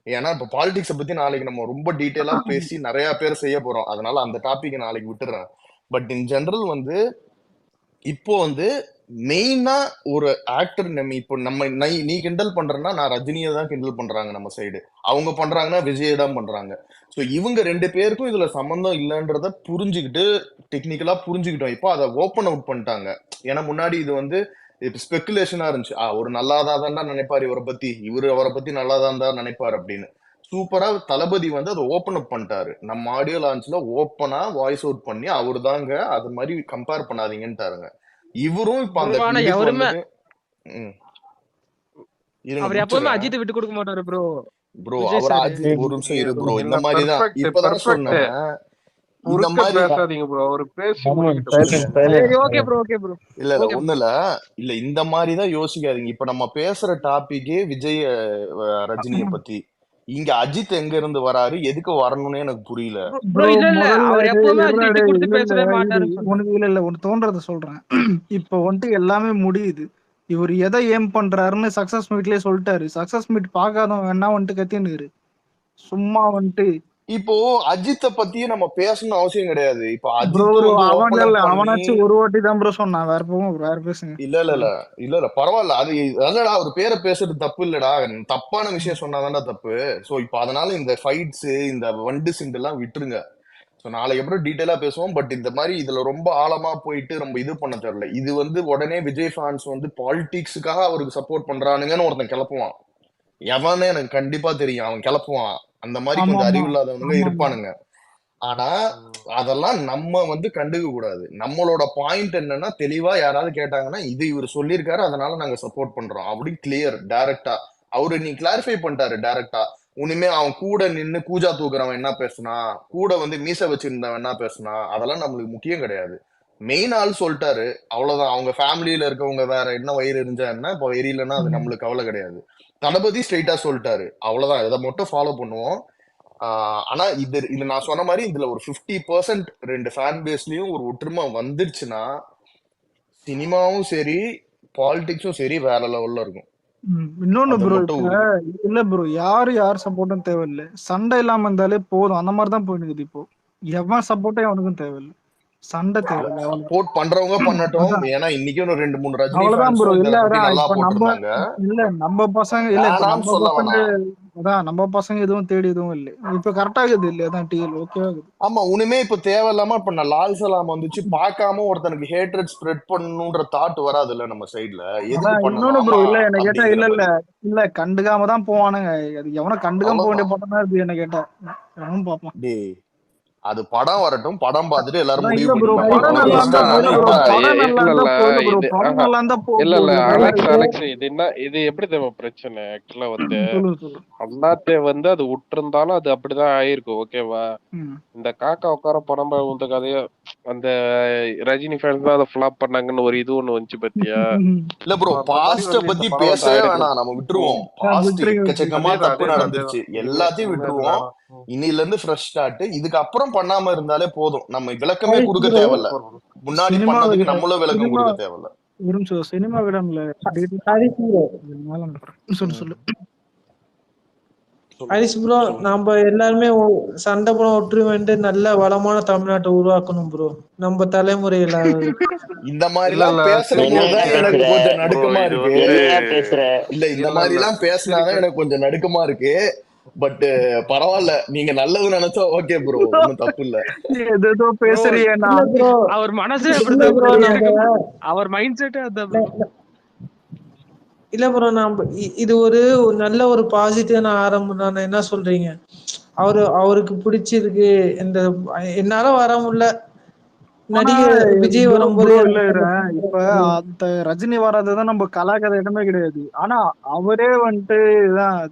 ஏன்னா இப்ப பாலிடிக்ஸ பத்தி நாளைக்கு நம்ம ரொம்ப டீட்டெயிலா பேசி நிறைய பேர் செய்ய போறோம். அதனால அந்த டாபிக் நாளைக்கு விட்டுறேன். பட் இன் ஜெனரல் வந்து இப்போ வந்து மெயினா ஒரு ஆக்டர் நம்ம இப்போ நீ கிண்டல் பண்றேன்னா நான் ரஜினியை தான் கிண்டல் பண்றாங்க நம்ம சைடு, அவங்க பண்றாங்கன்னா விஜயை தான் பண்றாங்க. ஸோ இவங்க 2 பேருக்கும் இதுல சம்பந்தம் இல்லைன்றத புரிஞ்சுக்கிட்டு டெக்னிக்கலா புரிஞ்சுக்கிட்டோம். இப்போ அதை ஓப்பன் அவுட் பண்ணிட்டாங்க. ஏன்னா முன்னாடி இது வந்து இப்போ ஸ்பெகுலேஷனா இருந்துச்சு. ஒரு நல்லாதான் தான் நினைப்பாரு இவரை பத்தி, அவரை பத்தி நல்லாதான் தான் நினைப்பாரு அப்படின்னு. சூப்பரா தளபதி வந்து அதை ஓப்பன் அப் பண்ணிட்டாரு. நம்ம ஆடியோ லான்ச்ல ஓப்பனா வாய்ஸ் அவுட் பண்ணி அவரு தாங்க அது மாதிரி கம்பேர் பண்ணாதீங்கன்ட்டாருங்க. இவரும் இப்ப அந்த அஜித் விட்டு கொடுக்க மாட்டாரு ப்ரோ. ப்ரோ அவர் அஜித் ஒரு நிமிஷம் இரு ப்ரோ. இந்த மாதிரிதான் இப்பதான் சொன்னேன். இந்த குறுக்க மாதிரி பேசாதீங்க ப்ரோ. அவரு பேசி ஆமா, முடிக்கட்டும் silent, ப்ரோ. silent. சரி ஓகே ப்ரோ ஓகே ப்ரோ இல்ல ஓகே ஒண்ணு இல்ல இந்த மாதிரிதான் யோசிக்காதீங்க. இப்ப நம்ம பேசுற டாபிக்கே விஜய் ரஜினிய பத்தி. இங்க அஜித் எங்க இருந்து வராரு, எதுக்கு வரணும்னு எனக்கு புரியல. ப்ரோ ப்ரோ இல்ல இல்ல முதல்ல அவர் எப்பவுமே இருடா விட்டு டேய், கொடுத்து இல்ல பேசவே இரு மாட்டாருன்னு சொன்னேன். உனக்கு இல்ல ஒன்னு தோன்றத சொல்றேன். இப்ப வந்துட்டு எல்லாமே முடியுது. இவர் எதை ஏம் பண்றாருன்னு சக்சஸ் மீட்லயே சொல்லிட்டாரு. சக்சஸ் மீட் பார்க்காதவன் வேணா வந்துட்டு கத்தின்னு சும்மா வந்துட்டு இப்போ அஜித்த பத்தியே நம்ம பேசணும் அவசியம் கிடையாது. இப்போ ப்ரோ அஜித்தும் வந்து அவன் ஓபன் இல்ல அப் பண்ணி அவனாச்சும் ஒரு வாட்டி தான் ப்ரோ சொன்னான். வேற போகும் வேற பேசுங்க. இல்ல பரவாயில்ல. அது அதடா அவர் பேரை பேசுறது தப்பு இல்லடா. தப்பான விஷயம் சொன்னாதான்டா தப்பு. சோ இப்போ அதனால இந்த ஃபைட்ஸ் இந்த வண்டு சிண்டு எல்லாம் விட்டுருங்க. ஸோ நாளைக்கு அப்புறம் டீட்டெயிலா பேசுவோம். பட் இந்த மாதிரி இதுல ரொம்ப ஆழமா போயிட்டு ரொம்ப இது பண்ண தெரியல. இது வந்து உடனே விஜய் ஃபேன்ஸ் வந்து பாலிடிக்ஸுக்காக அவருக்கு சப்போர்ட் பண்றானுங்கன்னு ஒருத்தன் கிளப்புவான். எவனே எனக்கு கண்டிப்பா தெரியும், அவன் கிளப்புவான். அந்த மாதிரி ஆமா கொஞ்சம் ஆமா அறிவில்லாதவனுங்க ஆமா ஆமா இருப்பானுங்க. ஆனா அதெல்லாம் நம்ம வந்து கண்டுக்க கூடாது. நம்மளோட பாயிண்ட் என்னன்னா, தெளிவா யாராவது கேட்டாங்கன்னா இது இவர் சொல்லியிருக்காரு அதனால நாங்க சப்போர்ட் பண்றோம் அப்படி கிளியர் டைரக்டா. அவரு நீ கிளாரிஃபை பண்ணிட்டாரு டைரக்டா. உனிமே அவன் கூட நின்னு கூஜா தூக்குறவன் என்ன பேசுனா, கூட வந்து மீச வச்சிருந்தவன் என்ன பேசுனா, அதெல்லாம் நம்மளுக்கு முக்கியம் கிடையாது. மெயின் ஆள் சொல்லிட்டாரு, அவ்வளவுதான். அவங்க ஃபேமிலியில இருக்கவங்க வேற என்ன வயிறு எரிஞ்சா என்ன, இப்போ எரியலன்னா அது நம்மளுக்கு கவலை கிடையாது. தளபதி ஸ்ட்ரெயிட்டா சொல்லிட்டாரு, அவ்வளவுதான். இதை மட்டும் ஃபாலோ பண்ணுவோம். ஆனா இது நான் சொன்ன மாதிரி இதுல ஒரு 50% ரெண்டு ஃபேன் பேஸ்லயும் ஒரு ஒற்றுமை வந்துருச்சுன்னா சினிமாவும் சரி பாலிடிக்ஸும் சரி வேற லெவல்ல இருக்கும். இன்னொன்னு அது ப்ரோ மட்டும் இப்ப இல்ல ப்ரோ யார் சப்போர்ட்டும் தேவையில்லை. சண்டை இல்லாம இருந்தாலே போதும். அந்த மாதிரி தான் போயிடுது இப்போ. எவன் சப்போர்ட்டே அவனுக்கும் தேவையில்லை. சண்டை தேவையில்லை. சப்போர்ட் பண்றவங்க பண்ணட்டும். ஏன்னா இன்னைக்கு ஒரு 2-3 ரஜினி அவ்வளவுதான் ப்ரோ. ஃபேன்ஸும் இல்ல இதை பத்தி அதான் நல்லா இப்ப போட்டிருந்தாங்க. நம்ம பசங்க இல்ல இப்ப வேணாம்னு நம்ம சொல்ல பசங்க வேணாம். அதான் நம்ம பசங்க எதுவும் தேடி எதுவும் இல்லை. இப்ப கரெக்டா இருக்குது இல்லையா? அதான் டிஎல் ஓகே ஆகுது. ஆமா உனிமே இப்ப தேவையில்லாம இப்ப நான் லால் சலாம் வந்துச்சு பார்க்காம ஒருத்தனுக்கு ஹேட்ரட் ஸ்ப்ரெட் பண்ணணும்ன்ற தாட் வராது இல்ல நம்ம சைடுல. எதுக்கு அதான் பண்ணணும் இன்னொன்னு ப்ரோ ஆமா இல்ல என்ன கேட்டா அப்படிங்கிற இல்ல மாதிரி. இல்ல கண்டுக்காம தான் போவானுங்க. அது எவனும் கண்டுக்காம போக வேண்டிய அவ்வளவுதான். படம் தான் இருக்கு என்ன கேட்டா. எவனும் பார்ப்பான். டேய் அது படம் வரட்டும், படம் பார்த்துட்டு எல்லாரும் அதான் முடிவு இல்ல ப்ரோ பண்ணிக்கலாம். படம் படத்தை நல்லா வேஸ்ட் இருந்தா ஆனாலும் இல்ல ப்ரோ இப்ப படம் நல்லா இருந்தா போதும் ப்ரோ. இது படம் நல்லா இருந்தா இல்ல போகுது. இது எப்படி தெரியுமா பிரச்சனை ஆக்சுவலா வந்து சொல்லுங்க. அண்ணாத்தே வந்து அது விட்டுருந்தாலும் அது அப்படிதான் ஆயிருக்கும். ஓகேவா? இந்த காக்கா உட்கார படம் இந்த கதைய அந்த ரஜினி ஃபேன்ஸ் தான் அதை ஃபிளாப் பண்ணாங்கன்னு ஒரு இது ஒண்ணு வந்துச்சு பத்தியா? இல்ல ப்ரோ பாஸ்ட பத்தி பேசவே வேணாம், நம்ம விட்டுருவோம். பாஸ்ட் எக்கச்சக்கமா தப்பு நடந்துருச்சு, எல்லாத்தையும் விட்டுருவோம். இன்னில இருந்து ஃப்ரெஷ் ஸ்டார்ட். இதுக்கு அப்புறம் பண்ணாம இருந்தாலே போதும். நம்ம விளக்கமே கொடுக்க தேவையில்ல. முன்னாடி பண்ணதுக்கு நம்மளும் விளக்கம் கொடுக்க தேவையில்ல. ஒரு நிமிஷம் சினிமா விடம்ல சொல்லு ஹரிஷ் ப்ரோ நம்ம எல்லாருமே சண்டை போன ஒற்றுமைட்டு நல்ல வளமான தமிழ்நாட்டை உருவாக்கணும் ப்ரோ. நம்ம தலைமுறையில இந்த மாதிரி எல்லாம் பேசுறதுதான் எனக்கு கொஞ்சம் நடுக்கமா இருக்கு. இல்ல இந்த மாதிரி எல்லாம் பேசினாதான் எனக்கு கொஞ்சம் நடுக்கமா இருக்கு. பட் பரவாயில்ல, நீங்க நல்லது நினைச்சா ஓகே ப்ரோ, ஒன்னும் தப்பு இல்ல. ஏதோ பேசுறியே. அவர் மனசே அப்படிதான், அவர் மைண்ட் செட்டே அதான். இல்ல ப்ரோ நம்ம இது ஒரு நல்ல ஒரு பாசிட்டிவான ஆரம்பம் தானே. என்ன சொல்றீங்க? அவருக்கு பிடிச்சிருக்கு. இந்த என்னால வர முடியல, நடிகர் விஜய் வரும்போது இப்ப அந்த ரஜினி வராதுதான் நம்ம கலாக்கதை இடமே கிடையாது. ஆனா அவரே வந்துட்டு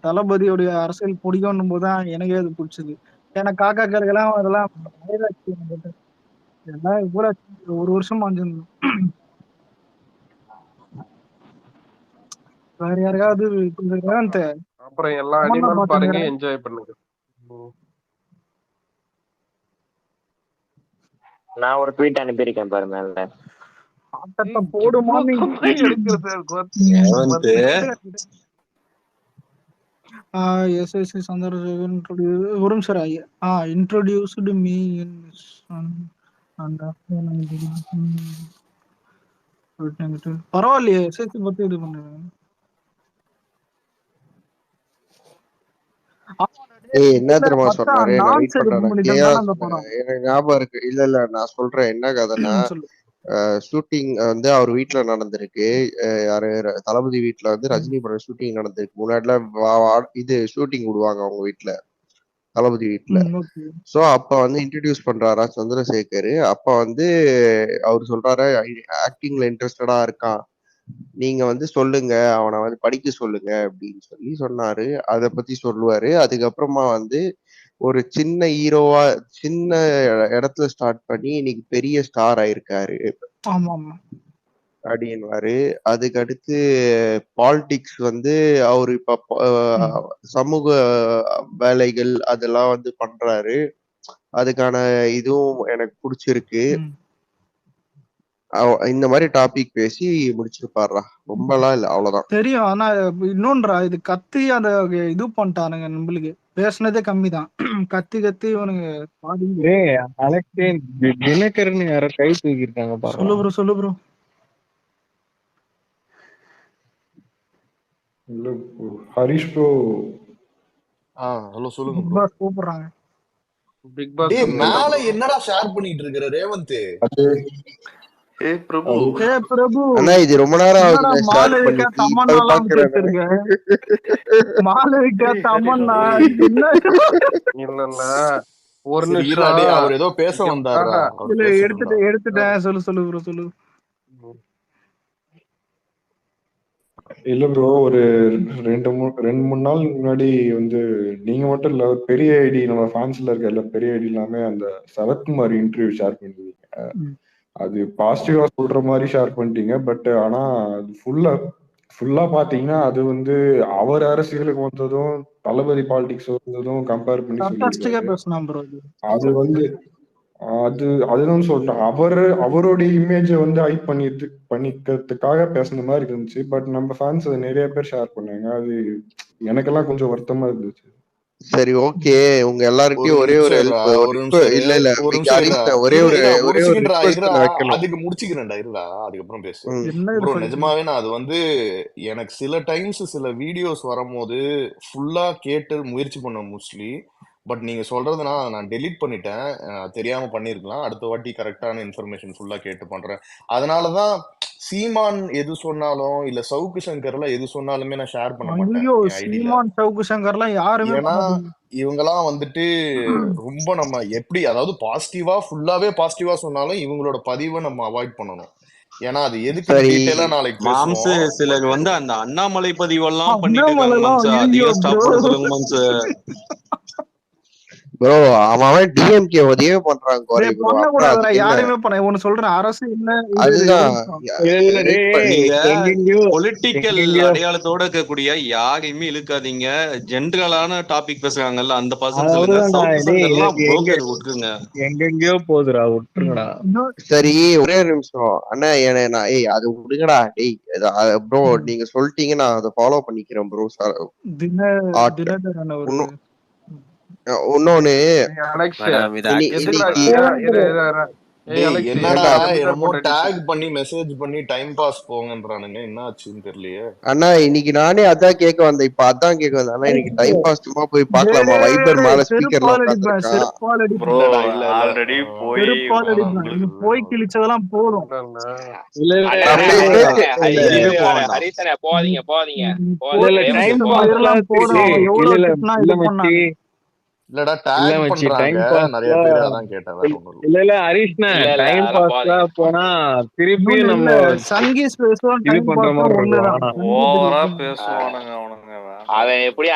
தளபதியோடைய அரசியல் பிடிக்கும் போதுதான் எனக்கே அது பிடிச்சது. ஏன்னா காக்காக்களுக்கெல்லாம் அதெல்லாம் கூட ஒரு வருஷம் வேற யாருக்காவது அப்புறம் எல்லா அனிமல் பாருங்க, என்ஜாய் பண்ணுங்க. நான் ஒரு ட்வீட் அனுப்பியிருக்கேன் பாரு மேல. போடுமா ஒரு நிமிஷம் இன்ட்ரோடியூஸ்டு மீ பரவாயில்லையே சேர்த்து பத்தி இது பண்ணுங்க. என்ன தெரியுமா சொன்னாரு? எனக்கு ஞாபகம் இருக்கு. இல்ல நான் சொல்றேன் என்ன கதைன்னா, ஷூட்டிங் வந்து அவர் வீட்டுல நடந்திருக்கு. யாரு தளபதி வீட்டுல வந்து ரஜினி படம் ஷூட்டிங் நடந்திருக்கு. முன்னாடிலாம் இது ஷூட்டிங் விடுவாங்க அவங்க வீட்டுல, தளபதி வீட்டுல. சோ அப்ப வந்து இன்ட்ரடியூஸ் பண்றாரா சந்திரசேகர். அப்ப வந்து அவர் சொல்றாரு ஆக்டிங்ல இன்ட்ரெஸ்டடா இருக்கான், நீங்க வந்து சொல்லுங்க, அவனை வந்து படிக்க சொல்லுங்க அப்படின்னு சொல்லி சொன்னாரு. அதை பத்தி சொல்லுவாரு. அதுக்கப்புறமா வந்து ஒரு சின்ன ஹீரோவா சின்ன இடத்துல ஸ்டார்ட் பண்ணி இன்னைக்கு பெரிய ஸ்டார் ஆயிருக்காரு ஆமா ஆமா அப்படின்வாரு. அதுக்கு அடுத்து பாலிடிக்ஸ் வந்து அவரு இப்ப சமூக வேலைகள் அதெல்லாம் வந்து பண்றாரு. அதுக்கான இதுவும் எனக்கு பிடிச்சிருக்கு. இந்த மாதிரி டாபிக் பேசி முடிச்சிருப்பாருடா. ரொம்பலாம் இல்ல, அவ்வளவுதான். தெரியும். ஆனா இன்னொன்றா, இது கத்தி அந்த இது பண்ணிட்டானுங்க. நம்மளுக்கு பேசுனதே கம்மி தான். கத்தி கத்தி இவனுங்க தினகரன் யாரோ கை தூக்கி இருக்காங்க பாரு. சொல்லு ப்ரோ சொல்லு ப்ரோ. இல்ல ஹரிஷ் ப்ரோ. ஹலோ சொல்லுங்க பிக் ப்ரோ. பாஸ் கூப்பிடுறாங்க. பிக் பாஸ் டேய் மேல என்னடா ஷேர் பண்ணிட்டு இருக்கற ரேவந்த்? ஏய் பிரபு. ஏய் பிரபு. அண்ணா இது ரொம்ப நேரம் ஆகுது ஷேர் பண்ணி. தமன்னாலாம் பேசிருங்க. மாளவிகா தமன்னா என்ன இல்ல ஒரு சரி, நிமிஷம் இருடா, டேய், அவர் ஏதோ பேச வந்தாருடா. அவர் இல்ல பேசணும்டா. எடுத்துட்டேன். சொல்லு ப்ரோ சொல்லு. இல்ல ப்ரோ, ஒரு 2-3 நாள் முன்னாடி வந்து நீங்க மட்டும் இல்ல, ஒரு பெரிய ஐடி நம்ம ஃபேன்ஸ்ல இருக்க எல்லா பெரிய ஐடி எல்லாமே அந்த சரத்குமார் இன்டர்வியூ ஷேர் பண்ணிருக்கீங்க. அது பாசிட்டிவா சொல்ற மாதிரி ஷேர் பண்ணிட்டீங்க. பட் ஆனா அது ஃபுல்லா பாத்தீங்கன்னா அது வந்து அவர் அரசியலுக்கு வந்ததும் தளபதி பாலிடிக்ஸ் வந்ததும் கம்பேர் பண்ணி சொல்லியிருக்காரு. அது வந்து அதுதான் சொல்றேன். அவருடைய இமேஜ வந்து ஹைப் பண்ணிக்கிறதுக்காக பேசுன மாதிரி இருந்துச்சு. பட் நம்ம ஃபேன்ஸ் அதை நிறைய பேர் ஷேர் பண்ணாங்க. அது எனக்கெல்லாம் கொஞ்சம் வருத்தமா இருந்துச்சு. சரி ஓகே, உங்க எல்லார்கிட்டயும் ஒரே ஒரு இல்ல ஒரே ஒரு அதுக்கு முடிச்சுக்கிறேன்டா. இருடா, அதுக்கப்புறம் பேசு ப்ரோ. நிஜமாவே நான் அது வந்து எனக்கு சில டைம்ஸ் சில வீடியோஸ் வரும்போது ஃபுல்லா கேட்டு முயற்சி பண்ண மோஸ்ட்லி. பட் நீங்க சொல்றதுனா நான் டெலீட் பண்ணிட்டேன். தெரியாம பண்ணிருக்கலாம். அடுத்த வாட்டி கரெக்டான இன்ஃபர்மேஷன் ஃபுல்லா கேட்டு பண்றேன். அதனாலதான் சீமான் எது சொன்னாலும் இல்ல சவுக்கு சங்கர்லாம் எது சொன்னாலுமே நான் ஷேர் பண்ண மாட்டேன். சீமான் சவுக்கு சங்கர்லாம் யாருமே ஏன்னா இவங்கெல்லாம் வந்துட்டு ரொம்ப நம்ம எப்படி, அதாவது ஃபுல்லாவே பாசிட்டிவா சொன்னாலும் இவங்களோட பதிவை நம்ம அவாய்ட் பண்ணணும். ஏன்னா அது எதுக்கு டீடைலா நாளைக்கு பேசுவோம். சிலர் வந்து அந்த அண்ணாமலை பதிவெல்லாம் பண்ணிட்டு இருக்காங்க. அதிகம் ஸ்டாப் பண்ண சொல்லுங்க மாம்ஸ். ப்ரோ அவன் டிஎம்கே உதவியே பண்றாங்க. யாருமே பண்ண ஒன்னு சொல்றேன். அரசு என்ன பொலிட்டிக்கல் அடையாளத்தோட இருக்கக்கூடிய யாரையுமே இழுக்காதீங்க. ஜென்ரலான டாபிக் பேசுறாங்கல்ல அந்த பர்சன் விட்டுருங்க. எங்கெங்கயோ போதுடா, விட்டுருங்கடா. சரி ஒரே நிமிஷம் அண்ணா, அது விடுங்கடா. ப்ரோ நீங்க சொல்லிட்டீங்க, நான் அதை ஃபாலோ பண்ணிக்கிறேன் ப்ரோ. இன்னொன்னு டேக் பண்ணி மெசேஜ் பண்ணி டைம் பாஸ் போங்கன்றானுங்க. என்ன ஆச்சுன்னு தெரியலையே. அண்ணா இன்னைக்கு நானே அதான் கேட்க வந்தேன். இப்ப அதான் கேட்க வந்தேன். ஆனா இன்னைக்கு டைம் பாஸ் சும்மா போய் பாக்கலாமா? வைபர் மேல ஸ்பீக்கர்ல ஆல்ரெடி போய் கிழிச்சதெல்லாம் போதும். இல்லடா டைம் பண்றாங்க நிறைய பேர். அதான் கேட்டேன். இல்ல ஹரிஷ்ணா, டைம் பாஸ்ல போனா திருப்பி நம்ம சங்கீஸ் இது பண்ற மாதிரி இருக்கும். ஓவரா பேசுவானுங்க அவனுங்க. அவன் எப்படி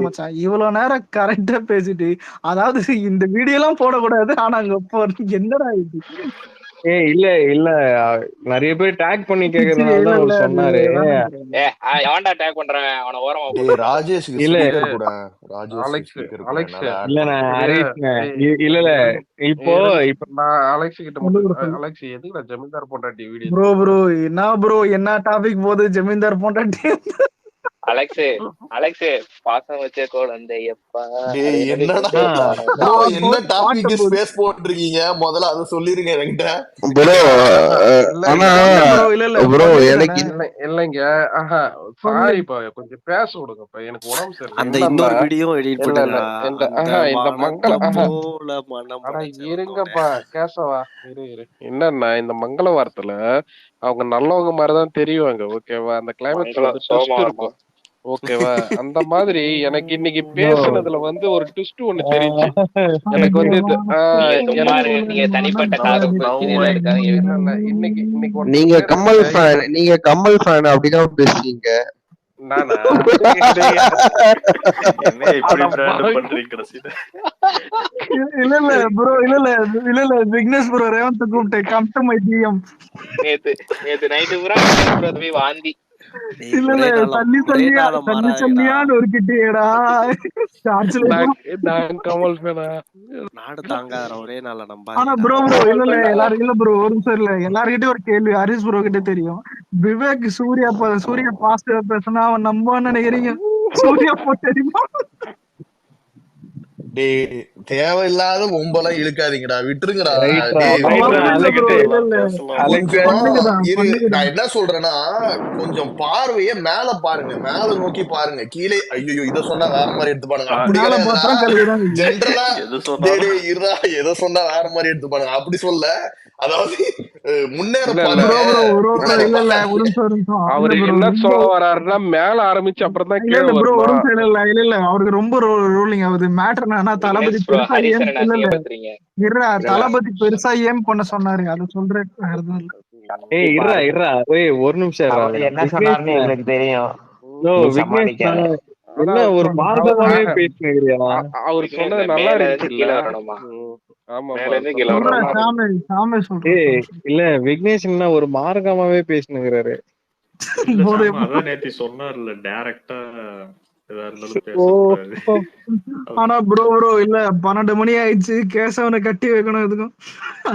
மச்சான் இவ்வளவு நேரம் கரெக்டா பேசிட்டு, அதாவது இந்த வீடியோ எல்லாம் போடக்கூடாது. ஆனா அங்க என்னடா இது? இல்ல நிறைய பேர் டேக் பண்ணி கேக்குறதுனால தான் அவர் சொன்னாரு. எவன்டா டேக் பண்றான் அவன ஓரமா போ. ராஜேஷ் இல்ல இப்போ நான் அலெக்ஸ் கிட்ட அலெக்ஸ் எதுக்குடா ஜமீன்தார் பொண்டாட்டி வீடியோ ப்ரோ என்ன டாபிக் போகுது? ஜமீன்தார் பொண்டாட்டி அலெக்ஸ் பாசம் வச்ச குழந்தையப்பா. என்ன டாபிக் ஸ்பேஸ் போட்டுருக்கீங்க? முதல்ல அத சொல்லிருங்க என்கிட்ட. இல்லைங்க. சாரிப்பா, கொஞ்சம் பேச விடுங்கப்பா. எனக்கு உடம்பு சரியில்லை. அந்த இன்னொரு வீடியோ எடிட் பண்ணுங்க. இந்த மங்கள இருங்கப்பா கேசவா இரு. என்னன்னா இந்த மங்கள வாரத்துல அவங்க நல்லவங்க மாதிரிதான் தெரியுவாங்க. ஓகேவா? அந்த கிளைமேக்ஸ் வந்து ட்விஸ்ட் இருக்கும். ஓகேவா? அந்த மாதிரி எனக்கு இன்னைக்கு பேசுனதுல வந்து ஒரு ட்விஸ்ட் ஒண்ணு தெரிஞ்சு எனக்கு வந்து நீங்க கமல் ஃபேன் அப்படிதான் பேசுறீங்க. நானா என்ன இப்படி பிராண்ட் பண்றீங்க கடைசியில? இல்ல ப்ரோ, இல்ல விக்னேஷ் ப்ரோ ரேவந்த் கூப்பிட்டேன் கம் டு மை டிஎம். நேத்து நைட்டு பூரா ப்ரோ போய் வாந்தி. இல்ல தண்ணியான்னு ஒரு கிட்டேடா கமல் பேனா நாடு தாங்காத ஒரே நாள நம்ப. ஆனா ப்ரோ இல்ல எல்லாரும் இல்ல ப்ரோ ஒரு நிமிஷம் இல்ல எல்லார்கிட்டயும் ஒரு கேள்வி ஹரிஷ் ப்ரோ கிட்ட தெரியும். விவேக் சூர்யா பாசிட்டிவா பேசினா அவன் நம்புவான்னு நினைக்கிறீங்க? சூர்யா தெரியுமா? தேவையில்லாத ஒம்பெல்லாம் இழுக்காதீங்கடா, விட்டுருங்கடா. நான் என்ன சொல்றேன்னா, கொஞ்சம் பார்வைய மேல பாருங்க, மேல நோக்கி பாருங்க. கீழே ஐயோ இத சொன்னா வேற மாதிரி எடுத்துப்பானுங்க, அப்படி கிடையாது. ஜென்ரலா இருடா எதை சொன்னா வேற மாதிரி எடுத்துப்பானுங்க, அப்படி சொல்ல. அதாவது முன்னேற அவருக்கு என்ன சொல்ல வர்றாருன்னா மேல ஆரம்பிச்சு அப்புறம் தான் கீழே இல்ல அவருக்கு ரொம்ப ரூலிங் ஆகுது. மேட்டர் என்னன்னா தளபதி பெருசா தளபதி பெருசா ஏம் பண்ண சொன்னாரு, அது சொல்றேன். ஒரு நிமிஷம் என்ன சொன்னாருன்னு எங்களுக்கு தெரியும். என்ன ஒரு மார்க்கமாவே பேசுறீங்க? அவரு சொன்னது நல்லா இருக்கு. இல்ல விக்னேஷ் என்ன ஒரு மார்க்கமாவே பேசுனுங்கிறாரு. நேத்து சொன்னார்ல டைரக்டா. ஆனா ப்ரோ இல்ல 12 மணி ஆயிடுச்சு, கேசவனை கட்டி வைக்கணும். எதுக்கும்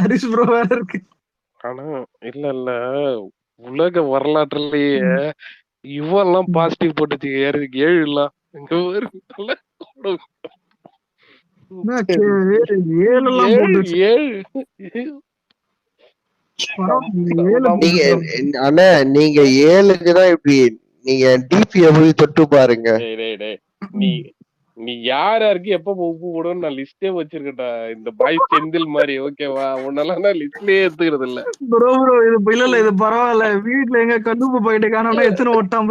ஹரிஷ் ப்ரோ வேற இருக்கு. ஆனா இல்ல உலக வரலாற்றுலயே இவெல்லாம் பாசிட்டிவ் போட்டு 7 இல்ல அண்ணா நீங்க 7க்குதான் இப்படி நீங்க டிபிய போய் தொட்டு பாருங்க. நீ யாருக்கு எப்ப உப்பு போடுன்னு நான் லிஸ்டே வச்சிருக்கேன்டா. இந்த பாய் செந்தில் மாதிரி ஓகேவா, உன்னெல்லாம் நான் லிஸ்ட்லயே எடுத்துக்கிறது இல்ல. ப்ரோ இது இல்ல இது பரவாயில்ல. வீட்டுல எங்க கண்ணுப்பு போயிட்டு காணோம்னா எத்தனை ஒட்டாம்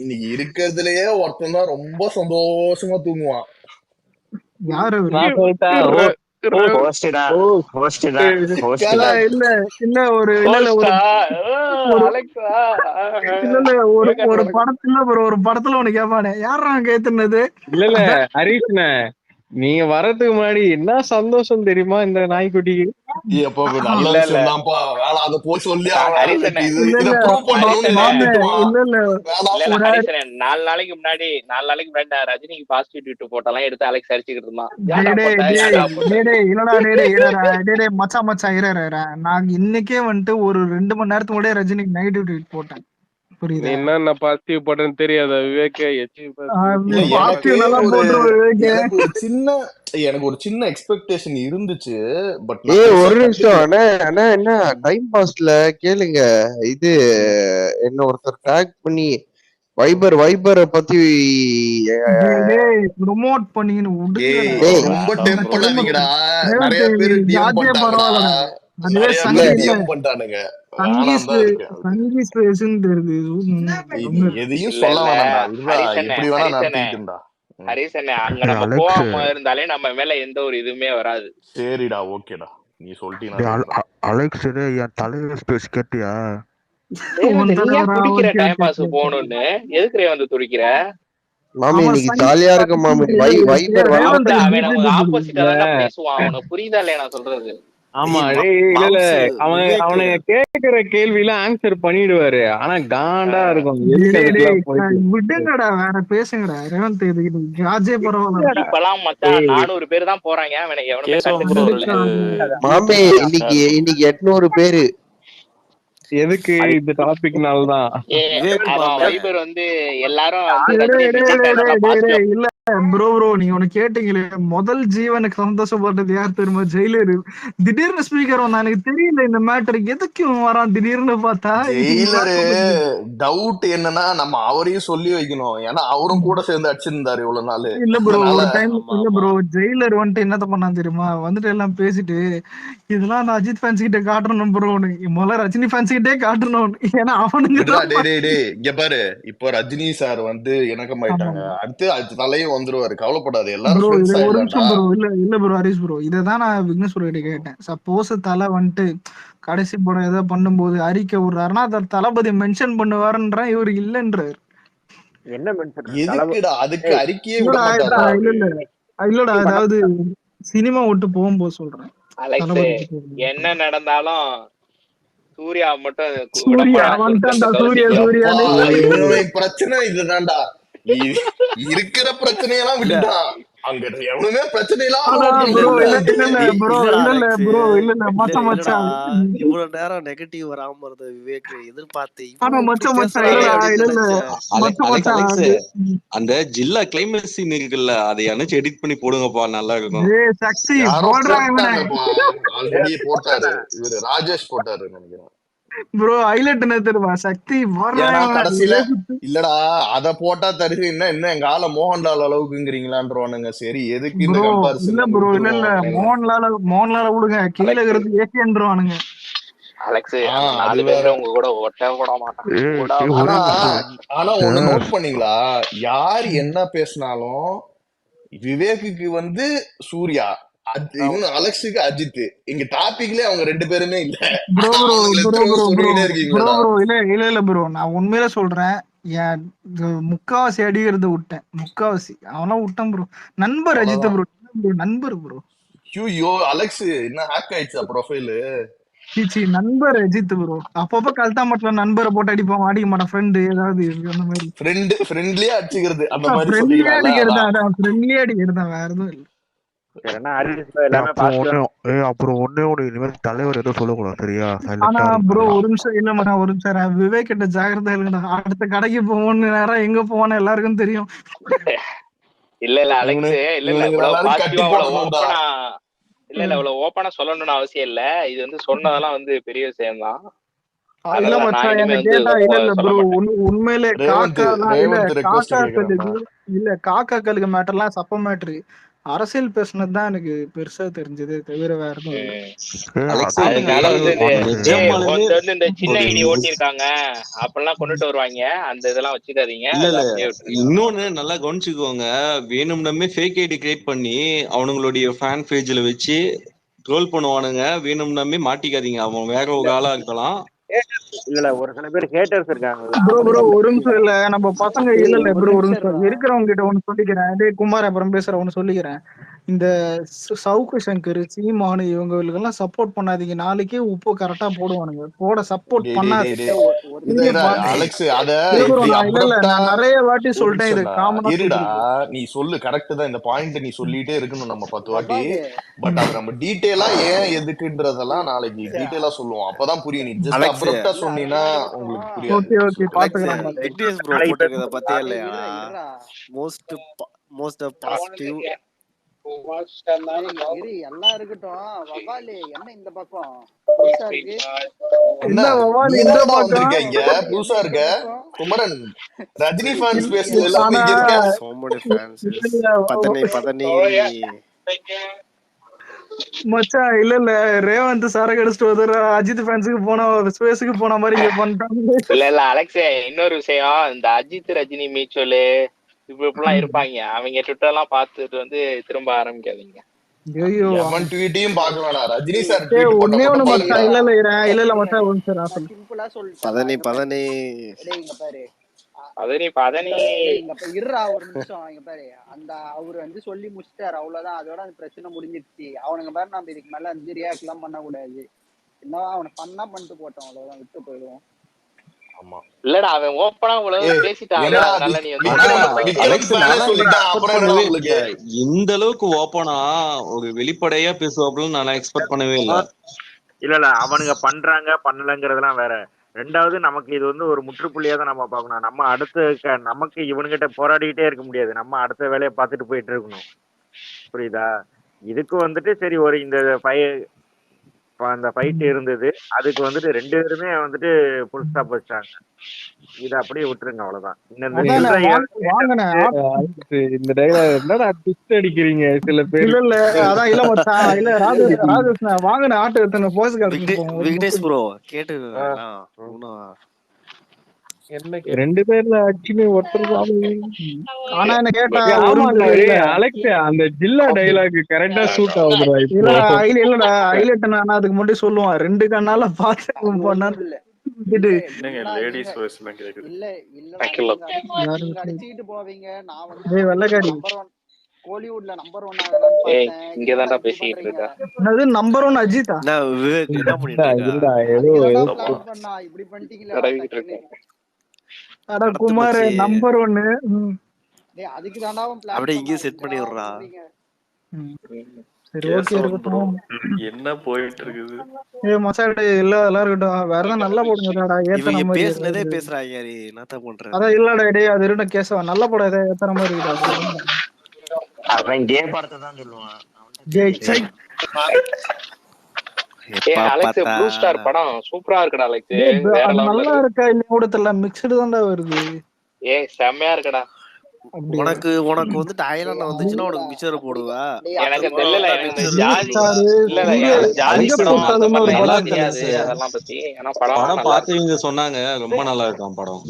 இன்னைக்கு இருக்கிறதுலயே ஒருத்தன் தான் ரொம்ப சந்தோஷமா தூங்குவான். யாரு? ஒரு படத்துல ஒண்ணு கேப்பானே, யாரா கேத்துனது? இல்ல ஹரிஷ்ண நீங்க வர்றதுக்கு முன்னாடி என்ன சந்தோஷம் தெரியுமா இந்த நாய்க்குட்டிக்கு? நாலு நாளைக்கு முன்னாடி ரஜினிக்கு பாசிட்டிவ் ட்வீட் போட்டெல்லாம் எடுத்து அலெக்ஸ் அடிச்சுக்கிட்டு இருந்தான். நான் இன்னைக்கே வந்துட்டு ஒரு 2 மணி நேரத்துக்கு முன்னாடியே ரஜினிக்கு நெகட்டிவ் ட்வீட் போட்டேன். என்ன பாசிட்டிவ் போட்டேன்னு தெரியாத விவேக்? எனக்கு ஒரு சின்ன எக்ஸ்பெக்டேஷன் இருந்துச்சு. பட் ஒரு நிமிஷம் அண்ணா என்ன டைம் பாஸ்ல கேளுங்க. இது என்ன ஒருத்தர் டேக் பண்ணி வைபரை பத்தி ப்ரோமோட் பண்ணின்னு ரொம்ப டெம்ப் பண்ணாதீங்கடா. நிறைய பேர் டிஎம் பண்ணிட்டாங்க. எதையும் சொல்ல இருந்தாலே நம்ம மேல எந்த ஒரு இதுவுமே வராது. சரிடா ஓகேடா, நீ சொல்லிட்டீங்க. அலெக்ஸ் என் தலைவர் ஸ்பேஸ் கேட்டியா? துடிக்கிற டைம் பாஸ் போகணும்னு எதுக்குறே வந்து துடிக்கிற? மாமி இன்னைக்கு ஜாலியா இருக்க மாமி. வைபர் ஆப்போசிட்டா பேசுவான். அவனுக்கு புரியுதா இல்லையா நான் சொல்றது? ஆமா இல்ல அவனை கேக்குற கேள்வியில ஆன்சர் பண்ணிடுவாரு. ஆனா காண்டா இருக்கும். விடுங்கடா வேற பேசுங்கடா. ரேவந்த் ராஜே பரவாயில்ல. இப்பெல்லாம் மச்சான் 400 பேர் தான் போறாங்க. மாமி இன்னைக்கு 800 பேரு. எதுக்கு? இந்த டாபிக்னாலதான். வைபர் வந்து எல்லாரும் இல்ல ப்ரோ நீங்க ஒண்ணு கேட்டீங்களே, முதல் ஜீவனுக்கு சந்தோஷப்பட்டது யார் தெரியுமா? ஜெயிலர். திடீர்னு ஸ்பீக்கர் வந்தா. எனக்கு தெரியல இந்த மேட்டர் எதுக்கும் வரான் திடீர்னு பார்த்தா. ஜெயிலரு டவுட் என்னன்னா நம்ம அவரையும் சொல்லி வைக்கணும். ஏன்னா அவரும் கூட சேர்ந்து அடிச்சிருந்தாரு இவ்வளவு நாள். இல்ல ப்ரோ ஒரு டைம் இல்ல ப்ரோ ஜெயிலர் வந்துட்டு என்னத்த பண்ணா தெரியுமா? வந்துட்டு எல்லாம் பேசிட்டு இதெல்லாம் நான் அஜித் ஃபேன்ஸ் கிட்ட காட்டணும் ப்ரோ, முதல்ல ரஜினி ஃபேன்ஸ் கிட்டே காட்டணும். ஏன்னா அவனுங்க இங்க பாரு, இப்போ ரஜினி சார் வந்து இணக்கமாயிட்டாங்க. அடுத்து தலையும் வந்துருவாரு, கவலைப்படாது. எல்லாரும் இல்ல ப்ரோ ஹரிஷ் ப்ரோ, இதான் நான் விக்னேஷ் ப்ரோ கிட்ட கேட்டேன். சப்போஸ் தலை வந்துட்டு கடைசி படம் ஏதோ பண்ணும்போது அறிக்கை விடுறாருன்னா அதை தளபதி மென்ஷன் பண்ணுவாருன்ற இவரு இல்லைன்றாரு. என்ன மென்ஷன்? எதுக்குடா அதுக்கு அறிக்கையே விட இல்லடா மாட்டாரா இல்லடா அதாவது சினிமா விட்டு போகும்போது சொல்றேன். அலெக்ஸ் தளபதி கிட்ட இருந்து. என்ன நடந்தாலும் சூர்யா மட்டும் சூர்யா வந்துட்டான்டா, சூர்யான்னு இவன் பிரச்சனை இதுதான்டா. இருக்கிற பிரச்சனையெல்லாம் விட்டுட்டான். அங்க எவனுமே பிரச்சனையெல்லாம் இவ்வளவு நேரம் நெகட்டிவ் வராம இருந்த விவேக் எதிர்பார்த்து அந்த ஜில்லா கிளைமேக்ஸ் சீன் இருக்குல்ல, அதை அனுச்சு எடிட் பண்ணி போடுங்கப்பா, நல்லா இருக்கும். ஆல்ரெடி போட்டாரு இவரு, ராஜேஷ் போட்டாரு நினைக்கிறேன். ப்ரோ ஹைலைட் என்ன தெரியுமா, சக்தி கடைசியில இல்லடா அத போட்டா தரிசு என்ன எங்க ஆள மோகன்லால் அளவுக்குங்கிறீங்களான்றவானுங்க. சரி எதுக்கு இந்த கம்பாரிசன்? இல்ல ப்ரோ இல்ல மோகன்லால விடுங்க, கீழே இருக்கிறது ஏசியன்றானுங்க. அலெக்ஸ் 4 பேர் உங்க கூட ஒட்ட கூட மாட்டாங்க. ஆனா ஒண்ணு நோட் பண்ணீங்களா, யார் என்ன பேசினாலும் விவேக்குக்கு வந்து சூர்யா, அலெக்ஸுக்கு அஜித், இங்க டாபிக்லயே அவங்க 2 பேருமே இல்ல. இல்ல ப்ரோ, நான் உண்மையில சொல்றேன், என் முக்காவாசி அடிக்கிறது விட்டேன், முக்காவாசி அவனா விட்டேன் ப்ரோ. நண்பர் அஜித் ப்ரோ, நண்பர் ப்ரோ. ஐயோ அலெக்ஸ் என்ன ஹேக் ஆயிடுச்சா ப்ரொஃபைல்? நண்பர் அஜித் ப்ரோ. அப்பப்ப கல்ட்டா மட்டும் நண்பரை போட்டு அடிப்போம், அடிக்க மாட்டேன், ஃப்ரெண்டு ஏதாவது அந்த மாதிரி ஃப்ரெண்ட்லியா அடிச்சுக்கிறது, அந்த மாதிரி ஃப்ரெண்ட்லியா அடிக்கிறது வேற எதுவும் இல்ல. அப்புறம் ஒண்ணே ஒண்ணு, இனிமேல் தலைவர் எதுவும் சொல்லக்கூடாது சரியா? ஆனா ப்ரோ ஒரு நிமிஷம் இல்ல மாட்டா, ஒரு நிமிஷம் விவேக் கிட்ட ஜாகிரதா இல்லடா. அடுத்த கடைக்கு போவோம்னு நேரம் எங்க போவான்னு எல்லாருக்கும் தெரியும். இல்ல அலெக்ஸ் இல்ல இவ்வளவு பாசிட்டிவா இவ்வளவு ஓப்பனா சொல்லணும்னு அவசியம் இல்ல. இது வந்து சொன்னதெல்லாம் வந்து பெரிய விஷயம் தான். உண்மையிலே காக்காக்களுக்கு மேட்டர்லாம் சப்ப மேட்ரு. அரசியல் பேசுனதுதான் எனக்கு பெருசா தெரிஞ்சதே தவிர வேற இந்த சின்ன ஐடி ஓட்டிருக்காங்க அப்பெல்லாம் கொண்டுட்டு வருவாங்க, அந்த இதெல்லாம் வச்சுக்காதீங்க. இன்னொன்னு நல்லா கவனிச்சுக்கோங்க, வேணும்னமே ஃபேக் ஐடி கிரியேட் பண்ணி அவனுங்களுடைய ஃபேன் பேஜ்ல வச்சு ட்ரோல் பண்ணுவானுங்க. வேணும்னமே மாட்டிக்காதீங்க, அவன் வேற ஒரு ஆளா இருக்கலாம். இல்ல ஒரு சில பேர் ஹேட்டர்ஸ் இருக்காங்க ப்ரோ. ஒரு நிமிஷம் இல்ல, நம்ம பசங்க இல்ல ப்ரோ, ஒரு நிமிஷம் இருக்கிறவங்க கிட்ட ஒண்ணு சொல்லிக்கிறேன். அதே குமார் அப்புறம் பேசுற ஒண்ணு சொல்லிக்கிறேன். இந்த சவுக்கு சங்கர், சீமானு இவங்களுக்கெல்லாம் சப்போர்ட் பண்ணாதீங்க. நாளைக்கே உப்பு கரெக்டா போடுவானுங்க. போட சப்போர்ட் பண்ணாதீங்க. நிறைய வாட்டி சொல்லிட்டேன், இது காமனா இருடா. நீ சொல்லு, கரெக்ட் தான், இந்த பாயிண்ட் நீ சொல்லிட்டே இருக்கணும் நம்ம 10 வாட்டி. பட் அது நம்ம டீடைலா ஏன் எதுக்குன்றதெல்லாம் நாளைக்கு டீடைலா சொல்லுவோம், அப்பதான் புரியும். நீ ஜஸ்ட் அப்ரப்டா சொன்னீனா உங்களுக்கு புரியாது. ஓகே பாத்துக்கலாம். வெங்கடேஷ் ப்ரோ போட்டுக்கிறத பத்தியே இல்லையா, மோஸ்ட் பாசிட்டிவ் எல்லாம் இருக்கட்டும். வவாலி என்ன இந்த பக்கம் புதுசா இருக்க குமரன், ரஜினி ஃபேன்ஸ் பேஸ்ல எல்லாமே இருக்க. மச்சான் இல்ல ரேவந்த் சரக்கு அடிச்சுட்டு வந்து அஜித் ஃபேன்ஸுக்கு போன ஸ்பேஸுக்கு போன மாதிரி இங்க பண்ணிட்டாங்க. இல்ல அலெக்ஸ், இன்னொரு விஷயம், இந்த அஜித் ரஜினி மீச்சோலு இப்படிலாம் இருப்பாங்க, அவங்க ட்விட்டர் எல்லாம் பார்த்துட்டு வந்து திரும்ப ஆரம்பிக்காதீங்க. எவன் ட்வீட்டையும் பார்க்க வேணாம், ரஜினி சார் ஒண்ணே ஒண்ணு மச்சான். இல்ல மச்சான் ஒரு நிமிஷம் சிம்பிளா சொல்லிட்டேன். பதனி இங்க பாரு, இங்க இருறா ஒரு நிமிஷம். இங்க பாரு, அந்த அவரு வந்து சொல்லி முடிச்சிட்டாரு, அவ்வளவுதான், அதோட அந்த பிரச்சனை முடிஞ்சிருச்சு. அவனுங்க பாரு, நம்ம இதுக்கு மேல வந்து ரியாக்ட் எல்லாம் பண்ண கூடாது. என்ன அவனை பண்ணா பண்ணிட்டு போட்டோம், அவ்வளவுதான், விட்டு போயிடுவோம். இல்லடா அவன் ஓப்பனா பேசிட்டான். இந்த அளவுக்கு ஓப்பனா ஒரு வெளிப்படையா பேசுவாப்புல நான் எக்ஸ்பெக்ட் பண்ணவே இல்லை. இல்ல அவனுங்க பண்றாங்க பண்ணலங்கிறதுலாம் வேற. ரெண்டாவது, நமக்கு இது வந்து ஒரு முற்றுப்புள்ளியா தான் நம்ம பார்க்கணும். நம்ம அடுத்த நமக்கு இவனுங்கிட்ட போராடிக்கிட்டே இருக்க முடியாது, நம்ம அடுத்த வேலையை பார்த்துட்டு போயிட்டு இருக்கணும். புரியுதா? இதுக்கு வந்துட்டு சரி ஒரு அந்த ஃபைட் இருந்தது, அதுக்கு வந்துட்டு 2 பேருமே வந்துட்டு ஃபுல் ஸ்டாப் வச்சாங்க. இத அப்படியே விட்டுருங்க, அவ்வளவுதான். இந்த டைலாக் என்னடா ட்விஸ்ட் அடிக்கிறீங்க சில பேர். இல்ல அதான் இல்ல மச்சான், இல்ல ராஜேஷ் வாங்கன ஆட்டோ எத்தனை போஸ் கார்டு விக்னேஷ் ப்ரோ கேட்டு என்ன 2 பேர்ல அடிச்சுன்னு ஒருத்தர் ஆனா என்ன கேட்டா ஆமாண்டா அலெக்ஸ் அந்த ஜில்லா டைலாக் கரெக்டா சூட் ஆகுதுடா இப்போ. இல்லடா இல்லடா ஹைலைட் நான் அதுக்கு முன்னாடி சொல்லுவான் 2 கண்ணால பார்த்து பண்ணான்னு லேடிஸ் வாய்ஸ்ல கேக்குது. இல்ல இல்லடா நீங்க அடிச்சிட்டு போவீங்க. நான் வந்து வெள்ளக்காடி நம்பர் 1 கோலிவுட்ல நம்பர் 1 ஆகலாம்னு பார்த்தேன். இங்க தான்டா பேசிட்டு இருக்கா. என்னது நம்பர் 1 அஜித்தா? நான் விவேக் என்ன பண்ணிட்டு இருடா இருக்கா? ஏதோ பிளான் பண்ணா இப்படி பண்ணிட்டீங்களா? தடவிட்டு இருக்கேன். அட குமார் நம்பர் 1. டேய் அதுக்கு தான்டா அவன் பிளான் அப்படியே இங்கே செட் பண்ணி விடுறா. சரி ஓகே இருக்கட்டும். என்ன போயிட்டு இருக்குது? மச்சான் இல்ல அதெல்லாம் இருக்கட்டும். வேற ஏதாவது நல்லா போடுங்கடா. ஏத்தற இவங்க மாதிரி பேசுனதே பேசுறாங்க. நீ என்னத்த பண்ற? அத இல்லடா டேய் அது இருந்த கேசவா நல்ல படம் ஏதோ ஏத்தற மாதிரி இருக்குடா. அவன் கே படத்தை தான் சொல்லுவான். டேய் சை அலெக்ஸ் ப்ளூ ஸ்டார் படம் சூப்பரா இருக்குடா அலெக்ஸ். வேற லெவல்ல நல்லா இருக்கா இல்ல கூட தெரியல மிக்ஸ்டு தான்டா வருது. செமையா இருக்குடா. உனக்கு வந்து ஐலாண்ட் வந்துச்சுன்னா உனக்கு மிச்சர் போடுவா. எனக்கு தெரியல எனக்கு ஜாதி இல்ல ஜாதி நல்லா தெரியாது அதெல்லாம் பத்தி. ஆனா படம் பாத்தீங்க சொன்னாங்க ரொம்ப நல்லா இருக்கும் படம்.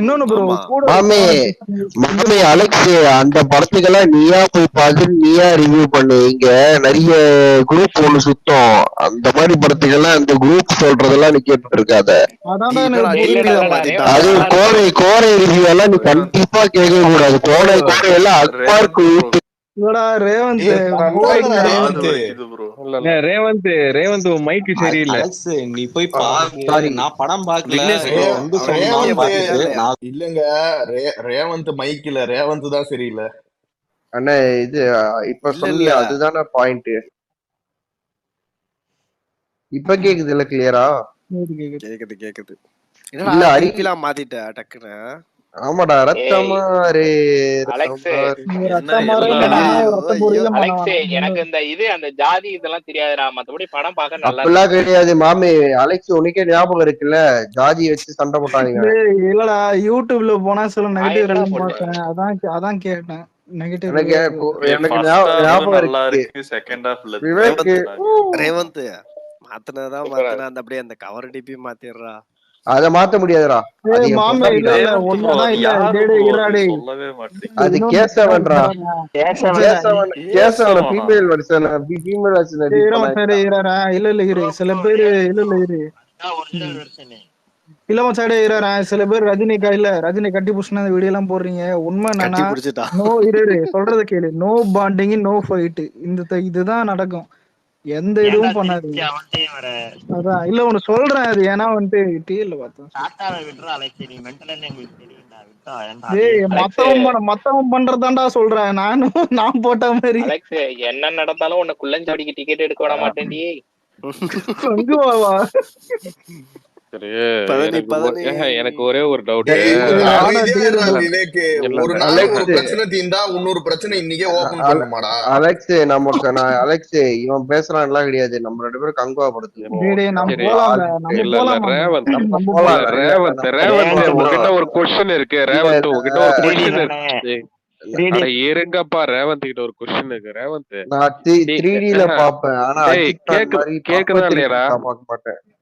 இன்னொன்னு ப்ரோ மாமே அலெக்ஸ் அந்த படத்துக்கெல்லாம் நீயா போய் பார்த்து நீயா ரிவ்யூ பண்ணு. இங்க நிறைய குரூப் ஒண்ணு சுத்தம். அந்த மாதிரி படத்துக்கெல்லாம் இந்த குரூப் சொல்றதெல்லாம் நீ கேட்டு இருக்காத. அது கோரை ரிவ்யூ எல்லாம் நீ கண்டிப்பா கேட்க கூடாது. கோரை எல்லாம் அக்பார்க்கு ரேவந்த் மைக் சரியில்லை. நீ போய் பாரு. நான் படம் பார்க்கல. இல்லங்க ரேவந்த் மைக் இல்ல ரேவந்த் தான் சரியில்லை. அண்ணா இது இப்ப சொன்னியா அதுதானே பாயிண்ட். இப்ப கேக்குது இல்ல கிளியரா? கேக்குது. இல்ல அறிவிலாம் மாத்திட்ட டக்குன்னு. ஆமாடா ரத்தமாரே அலெக்ஸ் எனக்கு இந்த இது அந்த ஜாதி இதெல்லாம் தெரியாதுடா. மத்தபடி படம் பார்க்க நல்லா அப்படிலாம் கிடையாது மாமி. அலெக்ஸ் உனக்கே ஞாபகம் இருக்குல்ல ஜாதி வச்சு சண்டை போட்டாங்க. இல்லடா யூடியூப்ல போனா சில நெகட்டிவ் ரிவ்யூ பார்த்தேன். அதான் கேட்டேன். நெகட்டிவ் எனக்கு ஞாபகம் இருக்கு. செகண்ட் ஹாஃப்ல ரேவந்த் மாத்தினதான் மாத்தினா அந்த அப்படியே அந்த கவர் டிபி மாத்திடுறா. அத மாத்த முடியாதுடா. அது கேசவன்டா. Kesavan female version female version இல்ல இரு சில பேர் இரு இல்ல மச்சாடே இறா சில பேர் ரஜினி கட்டி புடிச்சுனா அந்த வீடியோ எல்லாம் போடுறீங்க. உண்மை என்னன்னா நோ இரு சொல்றத கேளு. No bonding no fight. இதுதான் நடக்கும். எந்த இதுவும் பண்ணாது. அதான் இல்ல ஒண்ணு சொல்றேன். அது ஏன்னா வந்துட்டு டிவில பார்த்தேன். மத்தவன் பண்றதாண்டா சொல்றேன். நான் போட்ட மாதிரி அலெக்ஸ் என்ன நடந்தாலும் உன்னை குள்ளஞ்சாடிக்கு டிக்கெட் எடுக்க விட மாட்டேன்டி. எனக்கு ஒரே ஒரு டவுட். அலெக்ஸ் நமக்கு அலெக்ஸ் இவன் பேசுறான்லாம் கிடையாது. நம்ம 2 பேரும் கங்குவா உங்ககிட்ட ஒரு கொஸ்டின் இருக்கு. ரேவந்த் உங்ககிட்ட ஒரு கொஸ்டின் இருக்கு. இருங்கப்பா ரேவந்த் கிட்ட ஒரு கொஸ்டின் இருக்கு. ரேவந்த் நான் 3Dல பாப்பேன். ஆனா கேக்குதா இல்லையா?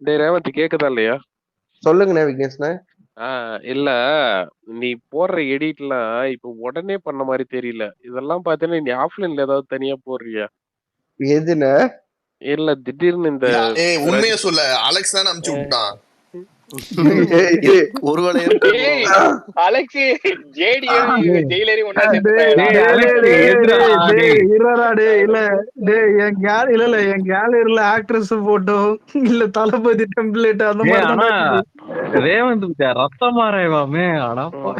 டேய் ரேவந்த் கேக்குதா இல்லையா? சொல்லுங்கண்ணே விக்னேஷ்ண்ணே. இல்ல நீ போடுற எடிட்லாம் இப்ப உடனே பண்ண மாதிரி தெரியல. இதெல்லாம் பாத்தீங்கன்னா நீ ஆஃப்லைன்ல ஏதாவது தனியா போடுறியா? எதுண்ணே? இல்ல திடீர்னு இந்த உண்மையை சொல்ல அலெக்ஸ் தான் அனுப்பிச்சு விட்டான். ஒருவேளை அலெக்ஸ் ஜேடி ஜெயிலரி இல்ல என் கேலரியில ஆக்ட்ரஸ் போட்டோ இல்ல தளபதி டெம்ப்ளேட் அந்த மாதிரி ரேவந்த் ரத்தமாரேவாமே. அடப்பா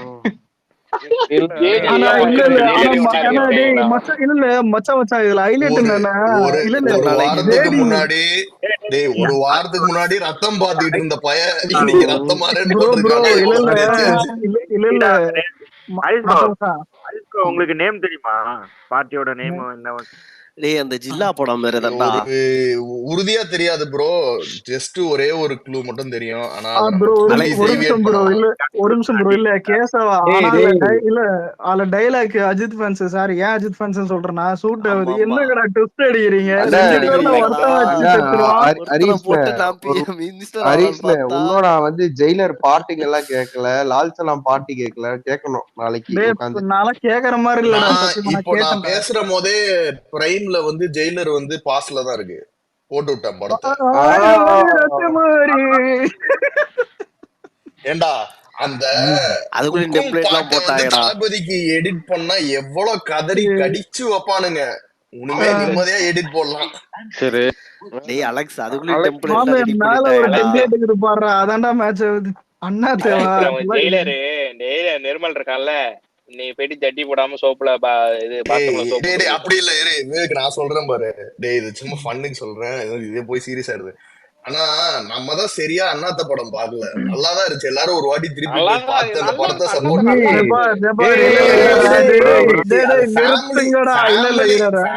ஒரு வாரத்துக்கு முன்னாடி ரத்தம் பாத்துட்டு இருந்த பையன் உங்களுக்கு நேம் தெரியுமா? பார்ட்டியோட நேம் என்ன? டேய் அந்த ஜில்லா படம் வேற தான்டா. ஒரு உறுதியா தெரியாது ப்ரோ, ஜஸ்ட் ஒரே ஒரு க்ளூ மட்டும் தெரியும். ஆனா ப்ரோ ஒரு நிமிஷம் ப்ரோ, இல்ல ஒரு நிமிஷம் ப்ரோ, இல்ல கேசவா. ஆனா இல்ல அதுல டைலாக் அஜித் ஃபேன்ஸ். சார் ஏன் அஜித் ஃபேன்ஸ் சொல்றேன்னா சூட் ஆகுது. என்னங்கடா ட்விஸ்ட் அடிக்கிறீங்க? ரெண்டு பேர்ல ஒருத்தன் வச்சு ஹரிஷ்ல உன்னோட வந்து ஜெயிலர் பாட்டுக்கு எல்லாம் கேட்கல, லால் சலாம் பாட்டு கேட்கல, கேட்கணும் நாளைக்கு உட்காந்து. நான் கேக்குற மாதிரி இல்லடா. இப்போ நான் பேசுற போதே பிரைம்ல வந்து ஜெயிலர் வந்து பாஸ்ல தான் இருக்கு, போட்டு விட்டேன் படத்தை. ஏண்டா அந்த தளபதிக்கு எடிட் பண்ணா எவ்வளவு கதறி கடிச்சு வைப்பானுங்க, உண்மையா நிம்மதியா எடிட் போடலாம். சரி டேய் அலெக்ஸ் அதுக்குள்ள டெம்ப்ளேட் ரெடி பண்ணிட்டாங்கடா. பாறா அதான்டா மேட்ச் ஆகுது. அண்ணா தேவா ஜெயிலர் நிர்மல் இருக்கான்ல, நீ போயிட்டு ஜட்டி போடாம சோப்புல இது பாத்ரூம்ல சோப்பு. டேய் அப்படி இல்ல, இரு நான் சொல்றேன் பாரு. டேய் இது சும்மா ஃபன்னுக்கு சொல்றேன், இதே போய் சீரியஸ் ஆயிடுது. ஆனா நம்ம தான் சரியா அண்ணாத்த படம் பாக்கல. நல்லாதான் இருந்துச்சு, எல்லாரும் ஒரு வாட்டி திருப்பி பார்த்து அந்த படத்தை சப்போர்ட்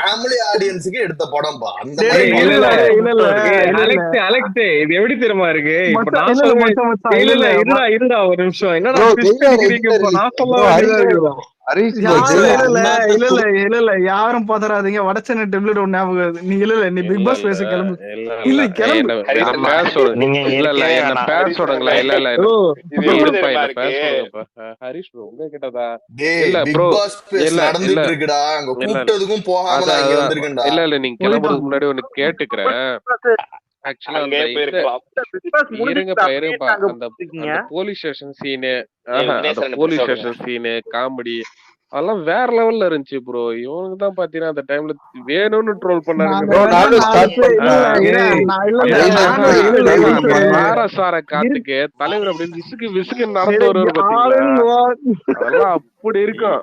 ஃபேமிலி ஆடியன்ஸுக்கு எடுத்த படம் பா. அந்த அலெக்ஸ் இது எப்படி தெரியுமா இருக்கு? இப்ப நான் சொல்றேன், இல்ல ஒரு நிமிஷம், என்னடா நான் சொல்ல யாரும் பதறாதீங்க. வடச்சென்னை டெம்ப்ளேட் ஒண்ணு ஞாபகம். நீ இல்ல நீ பிக் பாஸ் பேச கிளம்பு. இல்ல கிளம்பு. ஹரிஷ் ப்ரோ உங்க கிட்டதா இல்ல நீங்க கிளம்புறதுக்கு முன்னாடி ஒண்ணு கேட்டுக்கிறேன். Actually police station scene, police station scene comedy அதெல்லாம் வேற லெவல்ல இருந்துச்சு ப்ரோ. இவனுக்கு தான் பாத்தீங்கன்னா அந்த டைம்ல வேணும்னு ட்ரோல் பண்ணானுங்க. சார காத்துக்கு தலைவர் அப்படி விசுக்கு விசுக்கு நடந்து வருவாரு பாத்தீங்களா, அதெல்லாம் அப்படி இருக்கும்.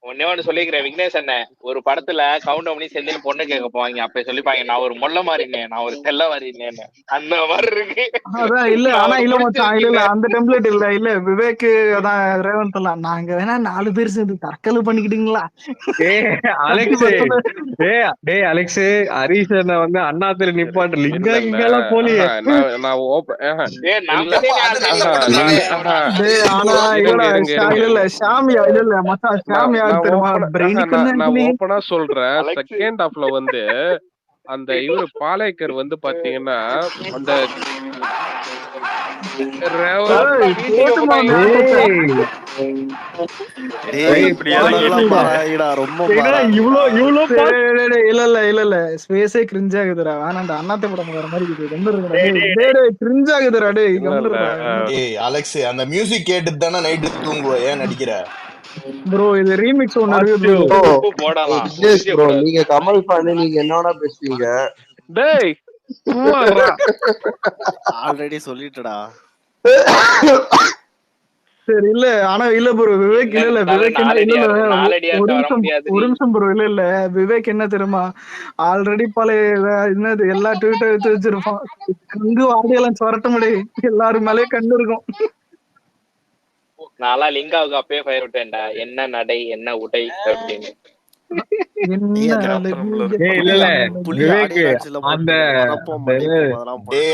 ஒன்னே ஒண்ணு சொல்லிக்கிறேன் விக்னேஷ் அண்ணன், ஒரு படத்துல கவுண்ட் பண்ணி செந்தில் பொண்ணு கேட்க போவாங்க, அப்ப சொல்லிப்பாங்க நான் ஒரு மொல்ல மாறினேன், நான் ஒரு தெல்ல மாறினேன், அந்த மாதிரி இருக்கு. அதான் இல்ல ஆனா இல்ல மச்சான், இல்ல அந்த டெம்ப்ளேட் இல்ல விவேக் அதான் ரேவந்த் எல்லாம் நாங்க வேணா 4 பேர் சேர்ந்து தற்கொலை பண்ணிக்கிட்டீங்களா? அலெக்ஸ் ஹரிஷ் வந்து அண்ணாத்துல நிப்பாட்டு லிங்கா இங்கெல்லாம் போலியே. சாமியா இல்ல மச்சான் சாமியா நான் ஓப்பனா சொல்றேன். செகண்ட் ஹாஃப்ல வந்து அந்த இவரு பாலேக்கர் வந்து பாத்தீங்கன்னா அந்த இல்ல ஸ்பேஸே கிரிஞ்ச் ஆகுதுடா. வேணாண்டா அண்ணாத்த படம் வர மாதிரி கிரிஞ்ச் ஆகுதுடா. டேய் அலெக்ஸ் அந்த மியூசிக் கேட்டுட்டு தானே நைட்டு தூங்குவ, ஏன் நடிக்கிற ப்ரோ? இது ரீமிக்ஸ் ஒன்னு இருக்கு ப்ரோ. நீங்க கமல் ஃபேன், நீங்க என்னோட பேசுவீங்க? டேய் ஆல்ரெடி சொல்லிட்டடா. சரி இல்ல ஆனா இல்ல ப்ரோ விவேக் இல்ல விவேக் ஒரு நிமிஷம் ப்ரோ. இல்ல விவேக் என்ன தெரியுமா, ஆல்ரெடி பழைய என்னது எல்லா ட்வீட்டர் எடுத்து வச்சிருப்பான். கங்கு ஆடியெல்லாம் சொரட்ட முடியும், எல்லாரும் மேலே கண்ணு இருக்கும். நாளா லிங்காவுக்கு அப்பயே ஃபயர் விட்டேன்டா, என்ன நடை என்ன உடை அப்படின்னு.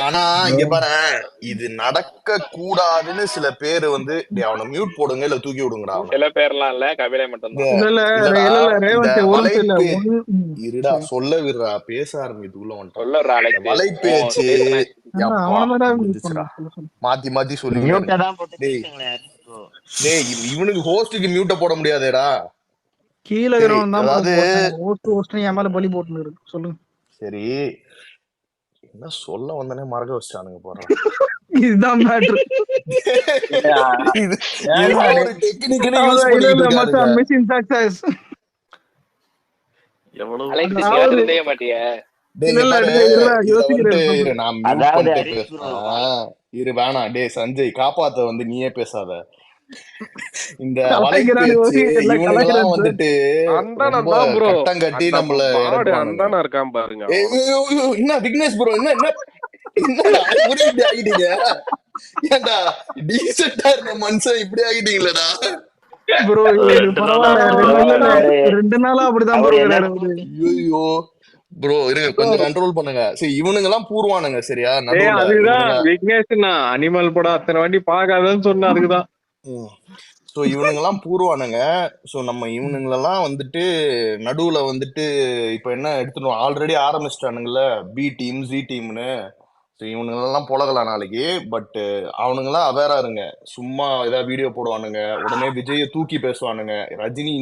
ஆனா இங்க பாரு, இது நடக்க கூடாதுன்னு சில பேரு வந்து அவனை மியூட் போடுங்க இல்ல தூக்கி விடுங்கடா. சில பேர்லாம் இல்ல, கபிலை மட்டும் இருடா சொல்ல விடுறா, பேச ஆரம்பித்துக்குள்ள வலைப்பேச்சு மாத்தி மாத்தி சொல்லி இவனுக்கு ஹோஸ்டுக்கு மியூட்ட போட முடியாதேடா. கீழ பலி போட்டு சொல்லுங்க. சரி என்ன சொல்ல வந்தனே மறக்க வச்சானுங்க போறேன். இதுதான் மேட்டர். ஒரு டெக்னிக்கலி யூஸ் பண்ணிட்டாங்க. Mission success. எவ்வளவு அலெக்ஸ் மாட்டியா? இரு வேணாம் டே சஞ்சய் காப்பாத்த வந்து நீயே பேசாத. இந்த வலைப்பேச்சு இவனுங்கெல்லாம் வந்துட்டு கட்டம் கட்டி நம்மள அந்தானா இருக்கான் பாருங்க. என்ன விக்னேஷ் ப்ரோ என்ன என்னடா புரிய இப்படி ஆகிட்டீங்க? ஏன்டா டீசெண்டா இருந்த மனுஷன் இப்படி ஆகிட்டீங்களடா? ப்ரோ ரெண்டு நாளா அப்படிதான் ப்ரோ இருக்காரு. ஐயோ ப்ரோ இருங்க கொஞ்சம் கண்ட்ரோல் பண்ணுங்க. சரி இவனுங்க எல்லாம் பூர்வானுங்க சரியா? நடுவுல அதுதான் விக்னேஷ் நான் அனிமல் படம் அத்தனை வாட்டி பாக்காதன்னு சொன்ன அதுக்குதான். ஸோ இவனுங்கெல்லாம் பூர்வானுங்க. ஸோ நம்ம இவனுங்களெல்லாம் வந்துட்டு நடுவுல வந்துட்டு இப்போ என்ன எடுத்துட்டோம், ஆல்ரெடி ஆரம்பிச்சிட்டானுங்கல்ல பி டீம் ஜி டீம்னு. ஸோ இவனுங்களெல்லாம் புலகலாம் நாளைக்கு. பட் அவனுங்கெல்லாம் அவேரா இருங்க. சும்மா ஏதாவது வீடியோ போடுவானுங்க, உடனே விஜயை தூக்கி பேசுவானுங்க. ரஜினி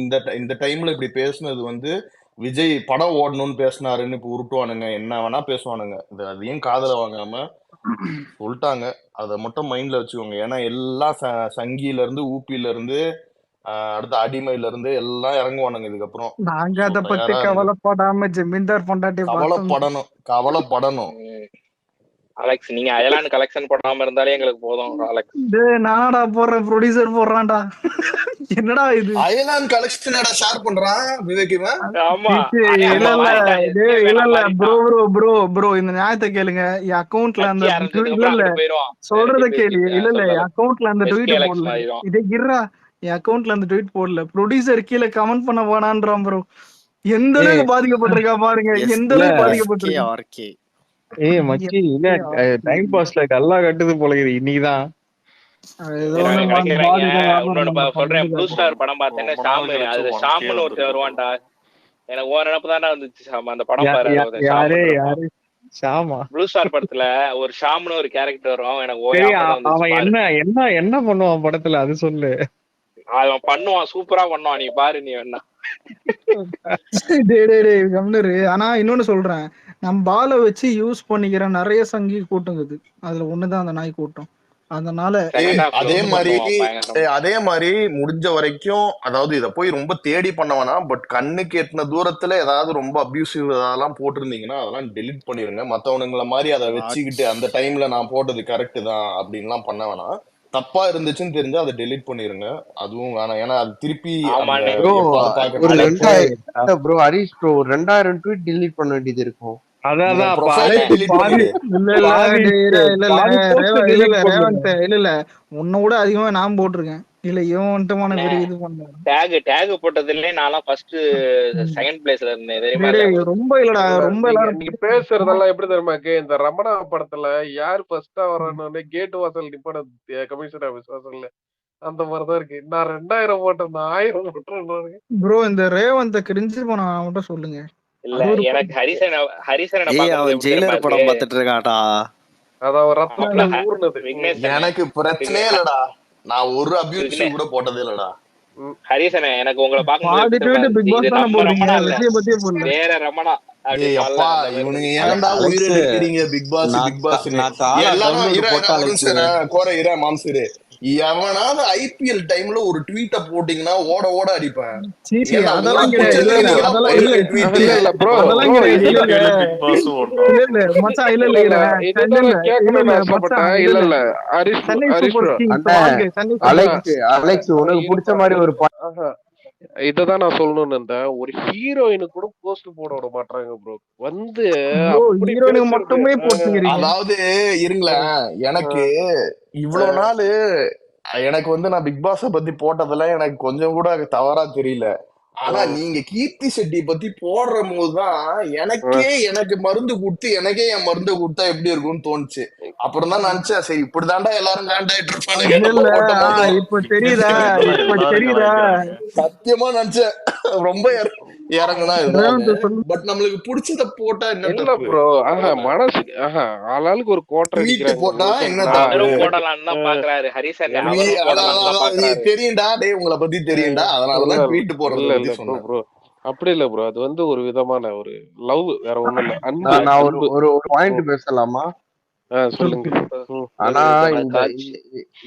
இந்த டைம்ல இப்படி பேசுனது வந்து விஜய் படம் ஓடணும்னு பேசினாருன்னு இப்போ உருட்டுவானுங்க, என்ன வேணா பேசுவானுங்க. அதையும் காதுல வாங்காம சொல்லிட்டாங்க, அதை மட்டும் மைண்ட்ல வச்சுக்கோங்க. ஏன்னா எல்லாம் சங்கில இருந்து ஊப்பில இருந்து அடுத்த அடிமையில இருந்து எல்லாம் இறங்குவானுங்க இதுக்கப்புறம். நாங்க அத பத்தி கவலைப்படாம ஜமீன்தார் பொண்டாட்டி கவலைப்படணும். அலெக்ஸ் நீங்க அயலான் கலெக்ஷன் போடாம இருந்தாலே எங்களுக்கு போதும். அலெக்ஸ் நானடா போடுறேன், ப்ரொடியூசர் போடுறான்டா. என்னடா இது அயலான் கலெக்ஷனடா ஷேர் பண்றான் விவேக்கிவா? ஆமா இல்ல ப்ரோ இந்த நியாயத்தை கேளுங்க. என் அக்கவுண்ட்ல அந்த சொல்றத கேளு. இல்ல என் அக்கவுண்ட்ல அந்த ட்வீட் போடல. இதே கிர்ரா என் அக்கவுண்ட்ல அந்த ட்வீட் போடல. ப்ரொடியூசர் கீழே கமெண்ட் பண்ண போனான்றான் ப்ரோ. எந்த அளவுக்கு பாதிக்கப்பட்டிருக்கா பாருங்க, எந்த அளவுக்கு பாதிக்கப்பட்டிருக்கா. மச்சி இல்ல டைம் பாஸ்ல கல்லா கட்டுது போல இது இன்னைக்குதான். சொல்றேன் ப்ளூ ஸ்டார் படம் பார்த்தேன்னா ஷாமு, அதுல ஷாமுன்னு ஒருத்தர் வருவான்டா. எனக்கு ஓ நினப்பு தானே வந்துச்சு ஷாம். அந்த படம் பாரு, ப்ளூ ஸ்டார் படத்துல ஒரு ஷாம்னு ஒரு கேரக்டர் வரும். எனக்கு அவன் என்ன பண்ணுவான் படத்துல அது சொல்லு. அவன் பண்ணுவான், சூப்பரா பண்ணுவான், நீ பாரு நீ வேணா. ஆனா இன்னொன்னு சொல்றேன், நம்ம பாலை வச்சு யூஸ் பண்ணிக்கிற நிறைய சங்கி கூட்டங்குது. அதுல ஒண்ணுதான் அந்த நாய் கூட்டம். அதனால அதே மாதிரி முடிஞ்ச வரைக்கும், அதாவது இத போய் ரொம்ப தேடி பண்ணவனா, பட் கண்ணுக்கு எட்டின தூரத்துல ஏதாவது ரொம்ப அபியூசிவ் அதெல்லாம் போட்டிருந்தீங்கன்னா அதெல்லாம் டெலிட் பண்ணிருங்க. மத்தவனுங்களை மாதிரி அதை வச்சுக்கிட்டு அந்த டைம்ல நான் போட்டது கரெக்ட் தான் அப்படின்லாம் பண்ண வேணாம். தப்பா இருந்துச்சுன்னு தெரிஞ்சா அதை டெலிட் பண்ணிருங்க. அதுவும் வேணாம், ஏன்னா அது திருப்பி bro Harish bro 2000 tweet delete பண்ண வேண்டியது இருக்கும். உன்ன கூட அதிகமா நான் போட்டிருக்கேன். இல்ல இவன் இது பண்ண டேக் போட்டதுல நான் ஃபர்ஸ்ட் செகண்ட் பிளேஸ்ல இருந்தேன் தெரியுமா? ரொம்ப இல்லடா, ரொம்ப எல்லாரும் நீ பேசுறதெல்லாம் எப்படி தெரியுமா? இந்த ரமணா படத்துல யார் ஃபர்ஸ்டா வரானே கேட் வாசல் நிப்பான கமிஷனர் ஆபீஸ் வாசல்ல, அந்த மாதிரிதான் இருக்கு. நான் 2000 போட்டேன், 1000 போட்டேன் ப்ரோ. இந்த ரேவந்த கிரிஞ்சு போன மட்டும் சொல்லுங்க. இல்ல எனக்கு ஹரிசன் ஜெயிலர் படம் பார்த்துட்டு இருக்காடா. எனக்கு பிரச்சனையே இல்லடா, நான் ஒரு அபியூஸ் கூட போட்டதே இல்லடா. ஹரிசனே எனக்கு உங்களை வேற ரமணா இவனுங்க ஏன்டா உயிர் எடுக்கிறீங்க? பிக் பாஸ் எல்லாரும் கோர இரா மாம்சரு. எவனாவது ஐபிஎல் டைம்ல ஒரு ட்வீட்ட போட்டீங்கன்னா ஓட ஓட அடிப்பேன். அலெக்ஸ் உனக்கு பிடிச்ச மாதிரி ஒரு இததான் நான் சொல்லணும்னு இருந்தேன். ஒரு ஹீரோயினு கூட போஸ்ட் போட விட மாட்டாங்க ப்ரோ. வந்து மட்டுமே போட்டுக்கிறீங்க. அதாவது இருங்களேன், எனக்கு இவ்வளவு நாள் எனக்கு வந்து நான் பிக் பாஸ பத்தி போட்டதெல்லாம் எனக்கு கொஞ்சம் கூட தவறா தெரியல. ஆனா நீங்க கீர்த்தி செட்டி பத்தி போடுற போதுதான் எனக்கு மருந்து கொடுத்து எனக்கே என் மருந்து கொடுத்தா எப்படி இருக்கும்னு தோணுச்சு. அப்புறம் தான் நினைச்சேன், சரி இப்படிதான்டா எல்லாரும் காண்டாயிட்டு இருப்பாங்க. சத்தியமா நினைச்சேன் ரொம்ப இறங்குனா. பட் நம்மளுக்கு பிடிச்சத போட்டா என்ன ப்ரோ? மனசு ஆளாளுக்கு ஒரு கோட்டை போட்டா என்ன தெரியும்டா, டேய் உங்களை பத்தி தெரியும்டா, அதனாலதான் ட்வீட் போடுறது ப்ரோ. அப்படி இல்ல ப்ரோ, அது வந்து ஒரு விதமான ஒரு லவ், வேற ஒண்ணும் இல்ல. நான் ஒரு பாயிண்ட் பேசலாமா? சொல்லுங்க. ஆனா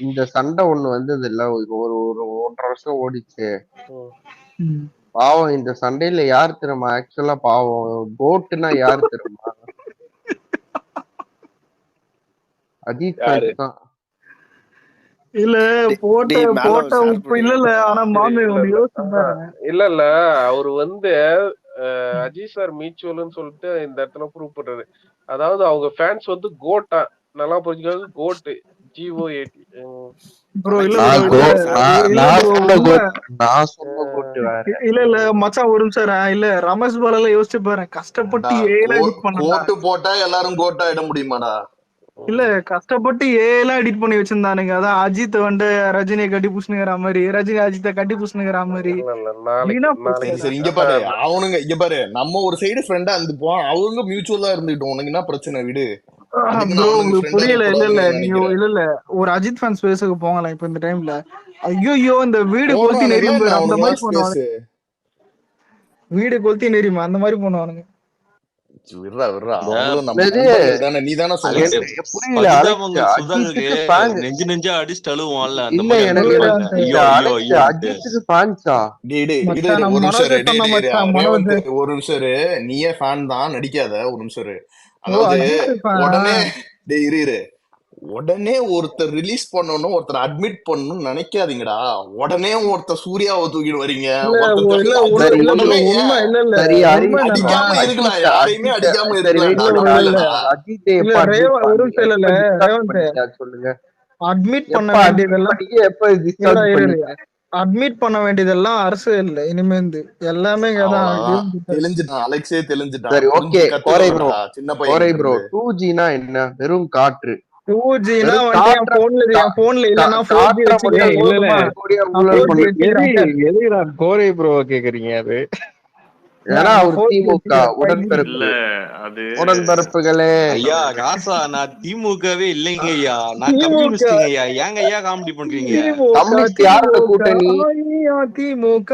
இந்த சண்டை ஒண்ணு வந்தது இல்ல, ஒரு 1.5 வருஷம் ஓடிச்சு. பாவம் இந்த சண்டையில யார் தெரியுமா ஆக்சுவலா பாவம் கோட்டுனா யார் தெரியுமா? அஜித் தான். இல்ல போட்ட உப்பு இல்ல. ஆனா மாமி இல்ல அவரு வந்து அஜித் சார் மீச்சுவல்னு சொல்லிட்டு இந்த இடத்துல ப்ரூவ் பண்றாரு. அதாவது அவங்க ஃபேன்ஸ் வந்து கோட்டா நல்லா புரிஞ்சுக்காது, கோட்டு GOAT. ப்ரோ இல்ல நான் ப்ரோ கோ- இல்ல நான் இல்ல நான் ப்ரோ சொன்ன உண்மை கோட் நான் சொன்ன கோட் வேற. இல்ல மச்சான் ஒரு நிமிஷம் இல்ல ரமேஷ் பாலால யோசிச்சு பாரு, கஷ்டப்பட்டு ஏலாம் எடிட் பண்ணா. கோட்டு போட்டா எல்லாரும் கோட்டா இட முடியுமாடா? இல்ல கஷ்டப்பட்டு ஏலாம் எடிட் பண்ணி வச்சிருந்தானுங்க. அதான் அஜித் வந்து ரஜினியை கட்டி பூசணுங்கிற மாதிரி, ரஜினி அஜித்தை கட்டி பூசணுங்கிற மாதிரி. இல்ல இல்ல நாளைக்கு வீணா சரி போச்சுடா. சரி, இங்க பாரு, அவனுங்க இங்க பாரு, நம்ம ஒரு சைடு ஃப்ரெண்டா இருந்துப்போம், அவங்க மியூச்சுவலா இருந்துக்கிட்டோம். உனக்கு என்ன பிரச்சனை? விடு. அதுக்கு ப்ரோ நான் அவனுக்கு உங்களுக்கு ஃப்ரெண்டா புரியல. இருக்க இல்ல கூடாதுன்னு நீங்க நினைக்கிறேன். இல்ல ஒரு அஜித் ஃபேன் ஸ்பேஸுக்கு போங்கலாம் இப்ப இந்த டைம்ல. ஐயோ இந்த வீடு கொளுத்தி போடுறானுங்களா நெறியும் என்ன பேர் அந்த அவனுங்களா மாதிரி பண்ணுவானுங்க. ஸ்பேஸ்? வீடு கொளுத்தி நெறியுமா அந்த மாதிரி பண்ணுவானுங்க. விட்றா விட்றா, இந்த அவங்களும் நம்ம என்னது? நண்பர்கள் தானே, நீ தானே சொன்ன. அலெக்ஸ் புரியல அலெக்ஸ். பரிதாபங்கள் சுதாகருக்கு அஜித்துக்கு ஃபேன் நெஞ்சு நெஞ்சா அடிச்சுட்டு அழுவான்ல, அந்த இல்ல மாதிரி எனக்கு அழுகுறாங்க. புரியல ஐயோ ஐயோ அலெக்ஸ், ஐயோன்ட்டு. அஜித்துக்கு ஃபேன்ஸா? டேய் டேய் இரு மச்சான் இரு நம்ம ஒரு நிமிஷம் மனோஜ் இரு. டேய் சொன்ன டேய் இரு. மச்சான் ரேவந்த் மனோஜ். ஒரு நிமிஷம் இரு. நீயே ஃபேன் தான், நடிக்காத. ஒரு நிமிஷம் இரு. ஓ அதாவது அஜித் உடனே ஃபேனா? டேய் இரு இரு. உடனே ஒருத்தர் ரிலீஸ் பண்ணணும், ஒருத்தர் அட்மிட் பண்ணணும்னு நினைக்காதீங்கடா. உடனே ஒருத்தர் சூர்யாவை தூக்கிட்டு வரீங்க, இல்ல ஒருத்தர் இல்ல தனுஷ். சரி இல்ல ப்ரோ உடனே உண்மை ஏன் இல்ல சரி உண்மை என்னன்னா அடிக்காம இருக்கலாம், அஜித் யாரையுமே அஜித் அடிக்காம சரி வெயிட் இருக்கலாம்டா. இல்ல பண்ணுங்க ப்ரோ இல்ல அலெக்ஸ். அஜித்தை இல்ல எப்ப அட்மிட் ஒரு பண்ணீங்க? நிமிஷம் இல்ல எப்ப டிஸ்சார்ஜ் ரேவந்த் பண்ணீங்க அது சொல்லுங்க. அட்மிட் பண்ண எப்ப அட்மிட் வேண்டியதெல்லாம் பண்ணீங்க, எப்ப டிஸ்சார்ஜ் பண்ணீங்க? அட்மிட் பண்ண வேண்டியதெல்லாம் அரசு இல்ல இனிமேந்து எல்லாமே தான் அவ்வளவுதான். தெளிஞ்சுட்டான் அலெக்ஸே, தெளிஞ்சுட்டான். சரி ஓகே. புரிஞ்சு கோரை ப்ரோ, கத்துக்கோங்கடா சின்ன கோரை பையன்கிட்ட ப்ரோ, இருந்து. 2Gனா என்ன? வெறும் காற்று. 2Gனா வெறும் வந்துட்டு என் காற்ற போன்ல இல்லன்னா 4G காற்ற வச்சுக்கிறேன் மட்டும் இல்ல போதுமா? கோடியா நான் ஊழல் 4G பண்ண. வச்சுக்கிறேன். எதுக்குடா கோரை ப்ரோ கேக்குறீங்க? அது ஏன்னா நான் அவர் 4G திமுக வச்சுக்கிறேன் 5G. உடன்பிறப்பு. அது உடன்பிறப்புகளே. ஐயா ராசா, நான் திமுகவே இல்லைங்க ஐயா, நான் திமுக கம்யூனிஸ்டுங்க ஐயா. ஏங்க ஐயா காமெடி பண்றீங்க? கம்யூனிஸ்ட் யாரோட கூட்டணி? திமுக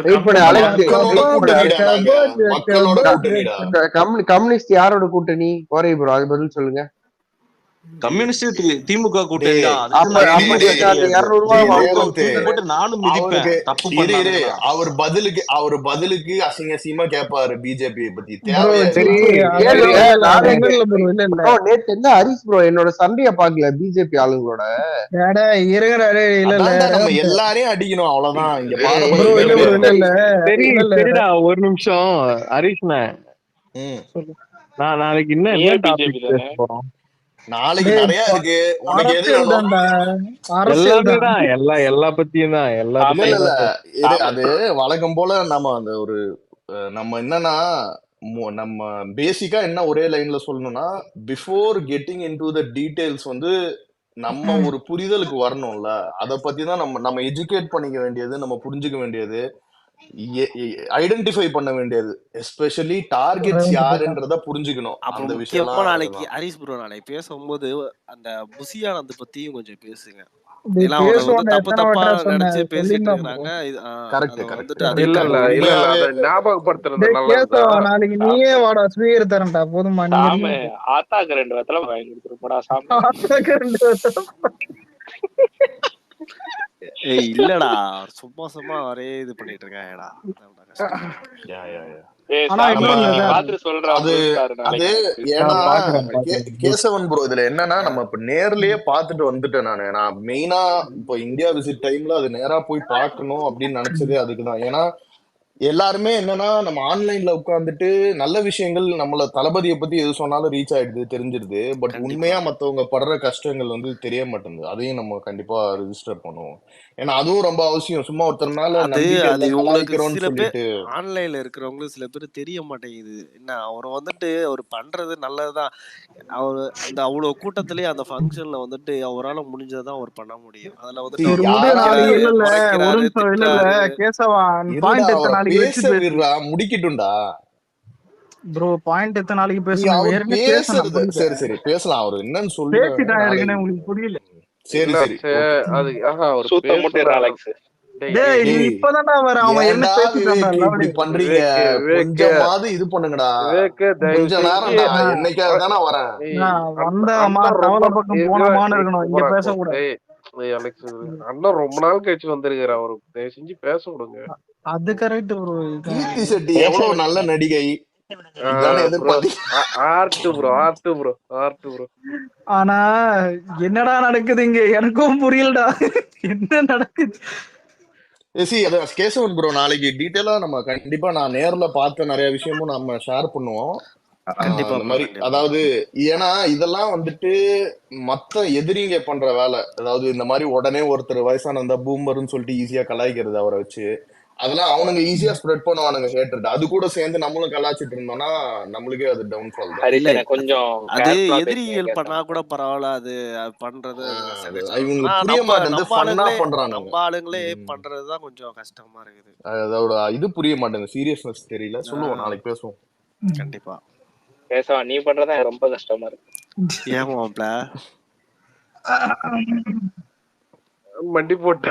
வெயிட் பண்ணு அலெக்ஸ், மக்களோட வெயிட் பண்ணு கூட்டணிடா, அலெக்ஸ். நாங்க மக்களோட கூட்டணிடா. கம்யூனிஸ்ட் யாரோட கூட்டணி? கோரை ப்ரோ அது பதில் சொல்லுங்க. கம்யூனிஸ்ட் திமுக கூட்டணி டேய் தான். அதுக்கு அப்ப நான் அப்ப மாற்றே நீங்க அந்த கிடையாது. 200 ரூபாய் டேய் வாங்குவோம். ரேவந்த், தூக்கி போட்டு நானும் மிதிப்பேன் அவருக்கு தப்பு இரு இரு. பண்ணானுங்கன்னா. அவர் பதிலுக்கு அசிங்க அசிங்கமா கேட்பாரு பிஜேபி பத்தி. ப்ரோ தேவையா சரி இதெல்லாம்? கேளுங்க. நானே இல்ல ப்ரோ இல்ல இல்ல ப்ரோ நேத்து என்ன ஹரிஸ் ப்ரோ என்னோட சண்டைய பாக்கல பிஜேபி ஆளுங்களோட. டேடா இருங்கடா டேய் இல்ல இல்ல அதான்டா, நம்ம ரேவந்த் எல்லாரையும் அடிக்கணும் அவ்வளவுதான். இங்க ப்ரோ பாரபட்சம் இல்ல கிடையாது. ப்ரோ இல்ல இல்ல சரி இல்ல இல்ல சரிடா, ஒரு நிமிஷம் ஹரிஷ்ண்ணே. ம். சொல்லு. நான் நாளைக்கு என்ன நீயே என்ன பிஜேபி டாபிக் பேச தானே? போறோம்? நாளைக்கு டேய் நிறைய இருக்கு. உனக்கு எது அரசியல் வேணும்? தான்டா அரசியல் எல்லாமே தான். தான், எல்லா பத்தியும் தான், எல்லா இல்ல தாமரை இல்ல பத்தியும் இல்ல தான் பேச. இரு. தாமரை அது வழக்கம் போல நம்ம அந்த ஒரு நம்ம என்னன்னா, நம்ம பேசிக்கா என்ன ஒரே லைன்ல சொல்லணும்னா, before getting into the details வந்து நம்ம ஒரு புரிதலுக்கு வரணும்ல. அதை பத்தி தான் நம்ம எஜுகேட் பண்ணிக்க வேண்டியது, நம்ம புரிஞ்சுக்க வேண்டியது, ஐடென்டிஃபை பண்ண வேண்டியது. எஸ்பெஷலி டார்கெட்ஸ் ரேவந்த் போயிட்டான். யாருன்றத புரிஞ்சுக்கணும். அப்புறம் அந்த முக்கியமா விஷயம்லாம் நாளைக்கு இதுதான். ஹரிஸ் ப்ரோ நாளைக்கு பேசும்போது அந்த புசியானந்த் பத்தியும் கொஞ்சம் பேசுங்க. டேய் ஏன்னா அவரை வந்து பேசுவோம் தப்பு எத்தனை தப்பா வாட்டா சொன்னேன் நினைச்சு பேசிட்டு சொல்லியிருந்தான் ப்ரோ. இருக்கிறாங்க. கரெக்ட் அதை கரெக்ட். வந்துட்டு இல்ல அதையும் இல்ல நம்ம இல்ல இல்ல உண்மையாவே அத ஞாபகப்படுத்துறது டேய் நல்லதுதான். கேசவா நாளைக்கு நீயே வாடா ஸ்வீயர் தரேன்டா போதுமா நீ சாமி எதுக்கு ஆத்தாக்கு 2 வெத்தலை வாங்கி கொடுத்துருப்படா சாமி. ஏய் இல்லடா, சும்மா சும்மா ஒரே இது பண்ணிட்டு இருக்காங்கடா. அதான்டா கஷ்டம். யா யா யா. ஏய் ஆனா சாமி நம்ம இன்னொன்னு பார்த்துட்டு சொல்றா அது ப்ளூ ஸ்டார் அது நாளைக்கு எனக்கு ஏன்னா நான் பாக்குறேன் கேசவன் ப்ரோ இதுல என்னன்னா, நம்ம இப்ப நேர்லயே பார்த்துட்டு வந்துட்டேன் நான் மெயினா இப்போ இந்தியா விசிட் டைம்ல அது நேரா போய் பார்க்கணும் அப்படின்னு நினைச்சதே அதுக்குதான். ஏன்னா எல்லாருமே என்னன்னா, நம்ம ஆன்லைன்ல உட்காந்துட்டு நல்ல விஷயங்கள் நம்மள தளபதியை பத்தி எது சொன்னாலும் ரீச் ஆயிடுது, தெரிஞ்சிடுது. பட் கண்டிப்பா உண்மையா மத்தவங்க படுற கஷ்டங்கள் வந்து தெரிய மாட்டேங்குது. அதையும் நம்ம கண்டிப்பா ரெஜிஸ்டர் பண்ணுவோம். ஏன்னா அதுவும் ரொம்ப அவசியம். சும்மா ஒருத்தர் மேல அது நம்பிக்கை அது இல்ல உங்களுக்கு கலாய்க்கிறோம்னு சில பேர் சொல்லிட்டு ஆன்லைன்ல இருக்கிறவங்களுக்கு சில பேர் தெரிய மாட்டேங்குது. என்ன அவர் வந்துட்டு அவர் பண்றது நல்லதுதான். அவர் அந்த அவ்வளவு கூட்டத்திலேயே அந்த ஃபங்க்ஷன்ல வந்துட்டு அவரால் முடிஞ்சதான் அவர் பண்ண முடியும். அதுல வந்துட்டு அவர் விடு நாளைக்கு இல்ல இல்ல ஒரு முறைக்கிறாரு, நிமிஷம் இல்ல இல்ல திட்டுறாரு. கேசவா இருடா, பாயிண்ட் எத்தனை அவரை நாளைக்கு பேச வச்சு பேசு விடுறா, முடிக்கட்டும்டா. ப்ரோ. பாயிண்ட் எத்தனை நாளைக்கு நீ பேசணும் அவர் ஏற்கனவே பேசணும் பேசுறது புரியுது சரி சரி பேசலாம். அவர் என்னன்னு சொல்லிட்டு பேசிட்டான் நாளைக்கு. ஏற்கனவே உங்களுக்கு புரியல. சரி இல்ல சரி ஓகே. அது அவர் சூத்த முட்டையர் பேசுனா அலெக்ஸ். டேய் டேய் டேய் நீ டேய் இப்பதான்டா வர அவன் ஏன்டா ஏற்கனவே பேசிட்டான்டா விவேக் இப்படி லவ்லி. பண்றீங்க? விவேக் கொஞ்சமாவது இது பண்ணுங்கடா. விவேக் தயவு கொஞ்ச செஞ்சு நேரம்டா, ஆ, என்னைக்காவது தானே வரேன். ஏய், வந்தமா அண்ணன் ரொம்ப தவளை பக்கம் போனமான்னு இருக்கணும், இங்க பேசக்கூடாது. டேய் அலெக்ஸ், அண்ணன் ரொம்ப நாள் கழிச்சு வந்திருக்காரு. அவருக்கு தயவு செஞ்சு பேச விடுங்க. அது கரெக்ட் ப்ரோ. கீர்த்தி செட்டி எவ்வளவு நல்ல நடிகை, இதானே எதிர்பார்த்தீங்க? Art bro. ஆனா என்னடா நடக்குது இங்க எனக்கும் புரியலடா. என்ன நடக்குது? அதான் கேசவன் ப்ரோ நாளைக்கு டீட்டெயிலா நம்ம கண்டிப்பா நான் நேர்ல பார்த்த நிறைய விஷயமும் நம்ம ஷேர் பண்ணுவோம். கண்டிப்பா அந்த மாதிரி அதாவது ஏன்னா இதெல்லாம் வந்துட்டு மத்த எதிரிங்க பண்ற வேலை. அதாவது இந்த மாதிரி உடனே ஒருத்தர் வயசான வந்தா பூமர்னு சொல்லிட்டு ஈஸியா கலாய்க்கிறது அவரை வச்சு. அதெல்லாம் அவனுங்க ஈஸியா ஸ்ப்ரெட் பண்ணுவானுங்க ஹேட்ரட். அது கூட சேர்ந்து நம்மளும் கலாச்சிட்டு இருந்தோம்னா நம்மளுக்கே அது டவுன்ஃபால் தான். கொஞ்சம் அது எதிரிகள் பண்ணா கூட பரவாயில்ல. அது பண்றது இவங்களுக்கு புரிய மாட்டேங்குது. ஃபன்னா பண்றானுங்க. நம்ம ஆளுங்களே பண்றதுதான் கொஞ்சம் கஷ்டமா இருக்குது. அதோட இது புரிய மாட்டேங்குது. சீரியஸ்னஸ் தெரியல. சொல்லுவோம், நாளைக்கு பேசுவோம். கண்டிப்பா பேசலாம். நீ பண்றதா ரொம்ப கஷ்டமா இருக்கு. ஏன் மாப்ள மண்டி போட்டு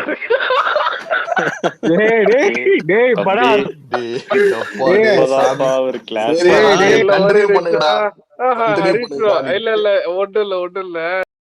இல்ல இல்ல ஒண்ணும் இல்ல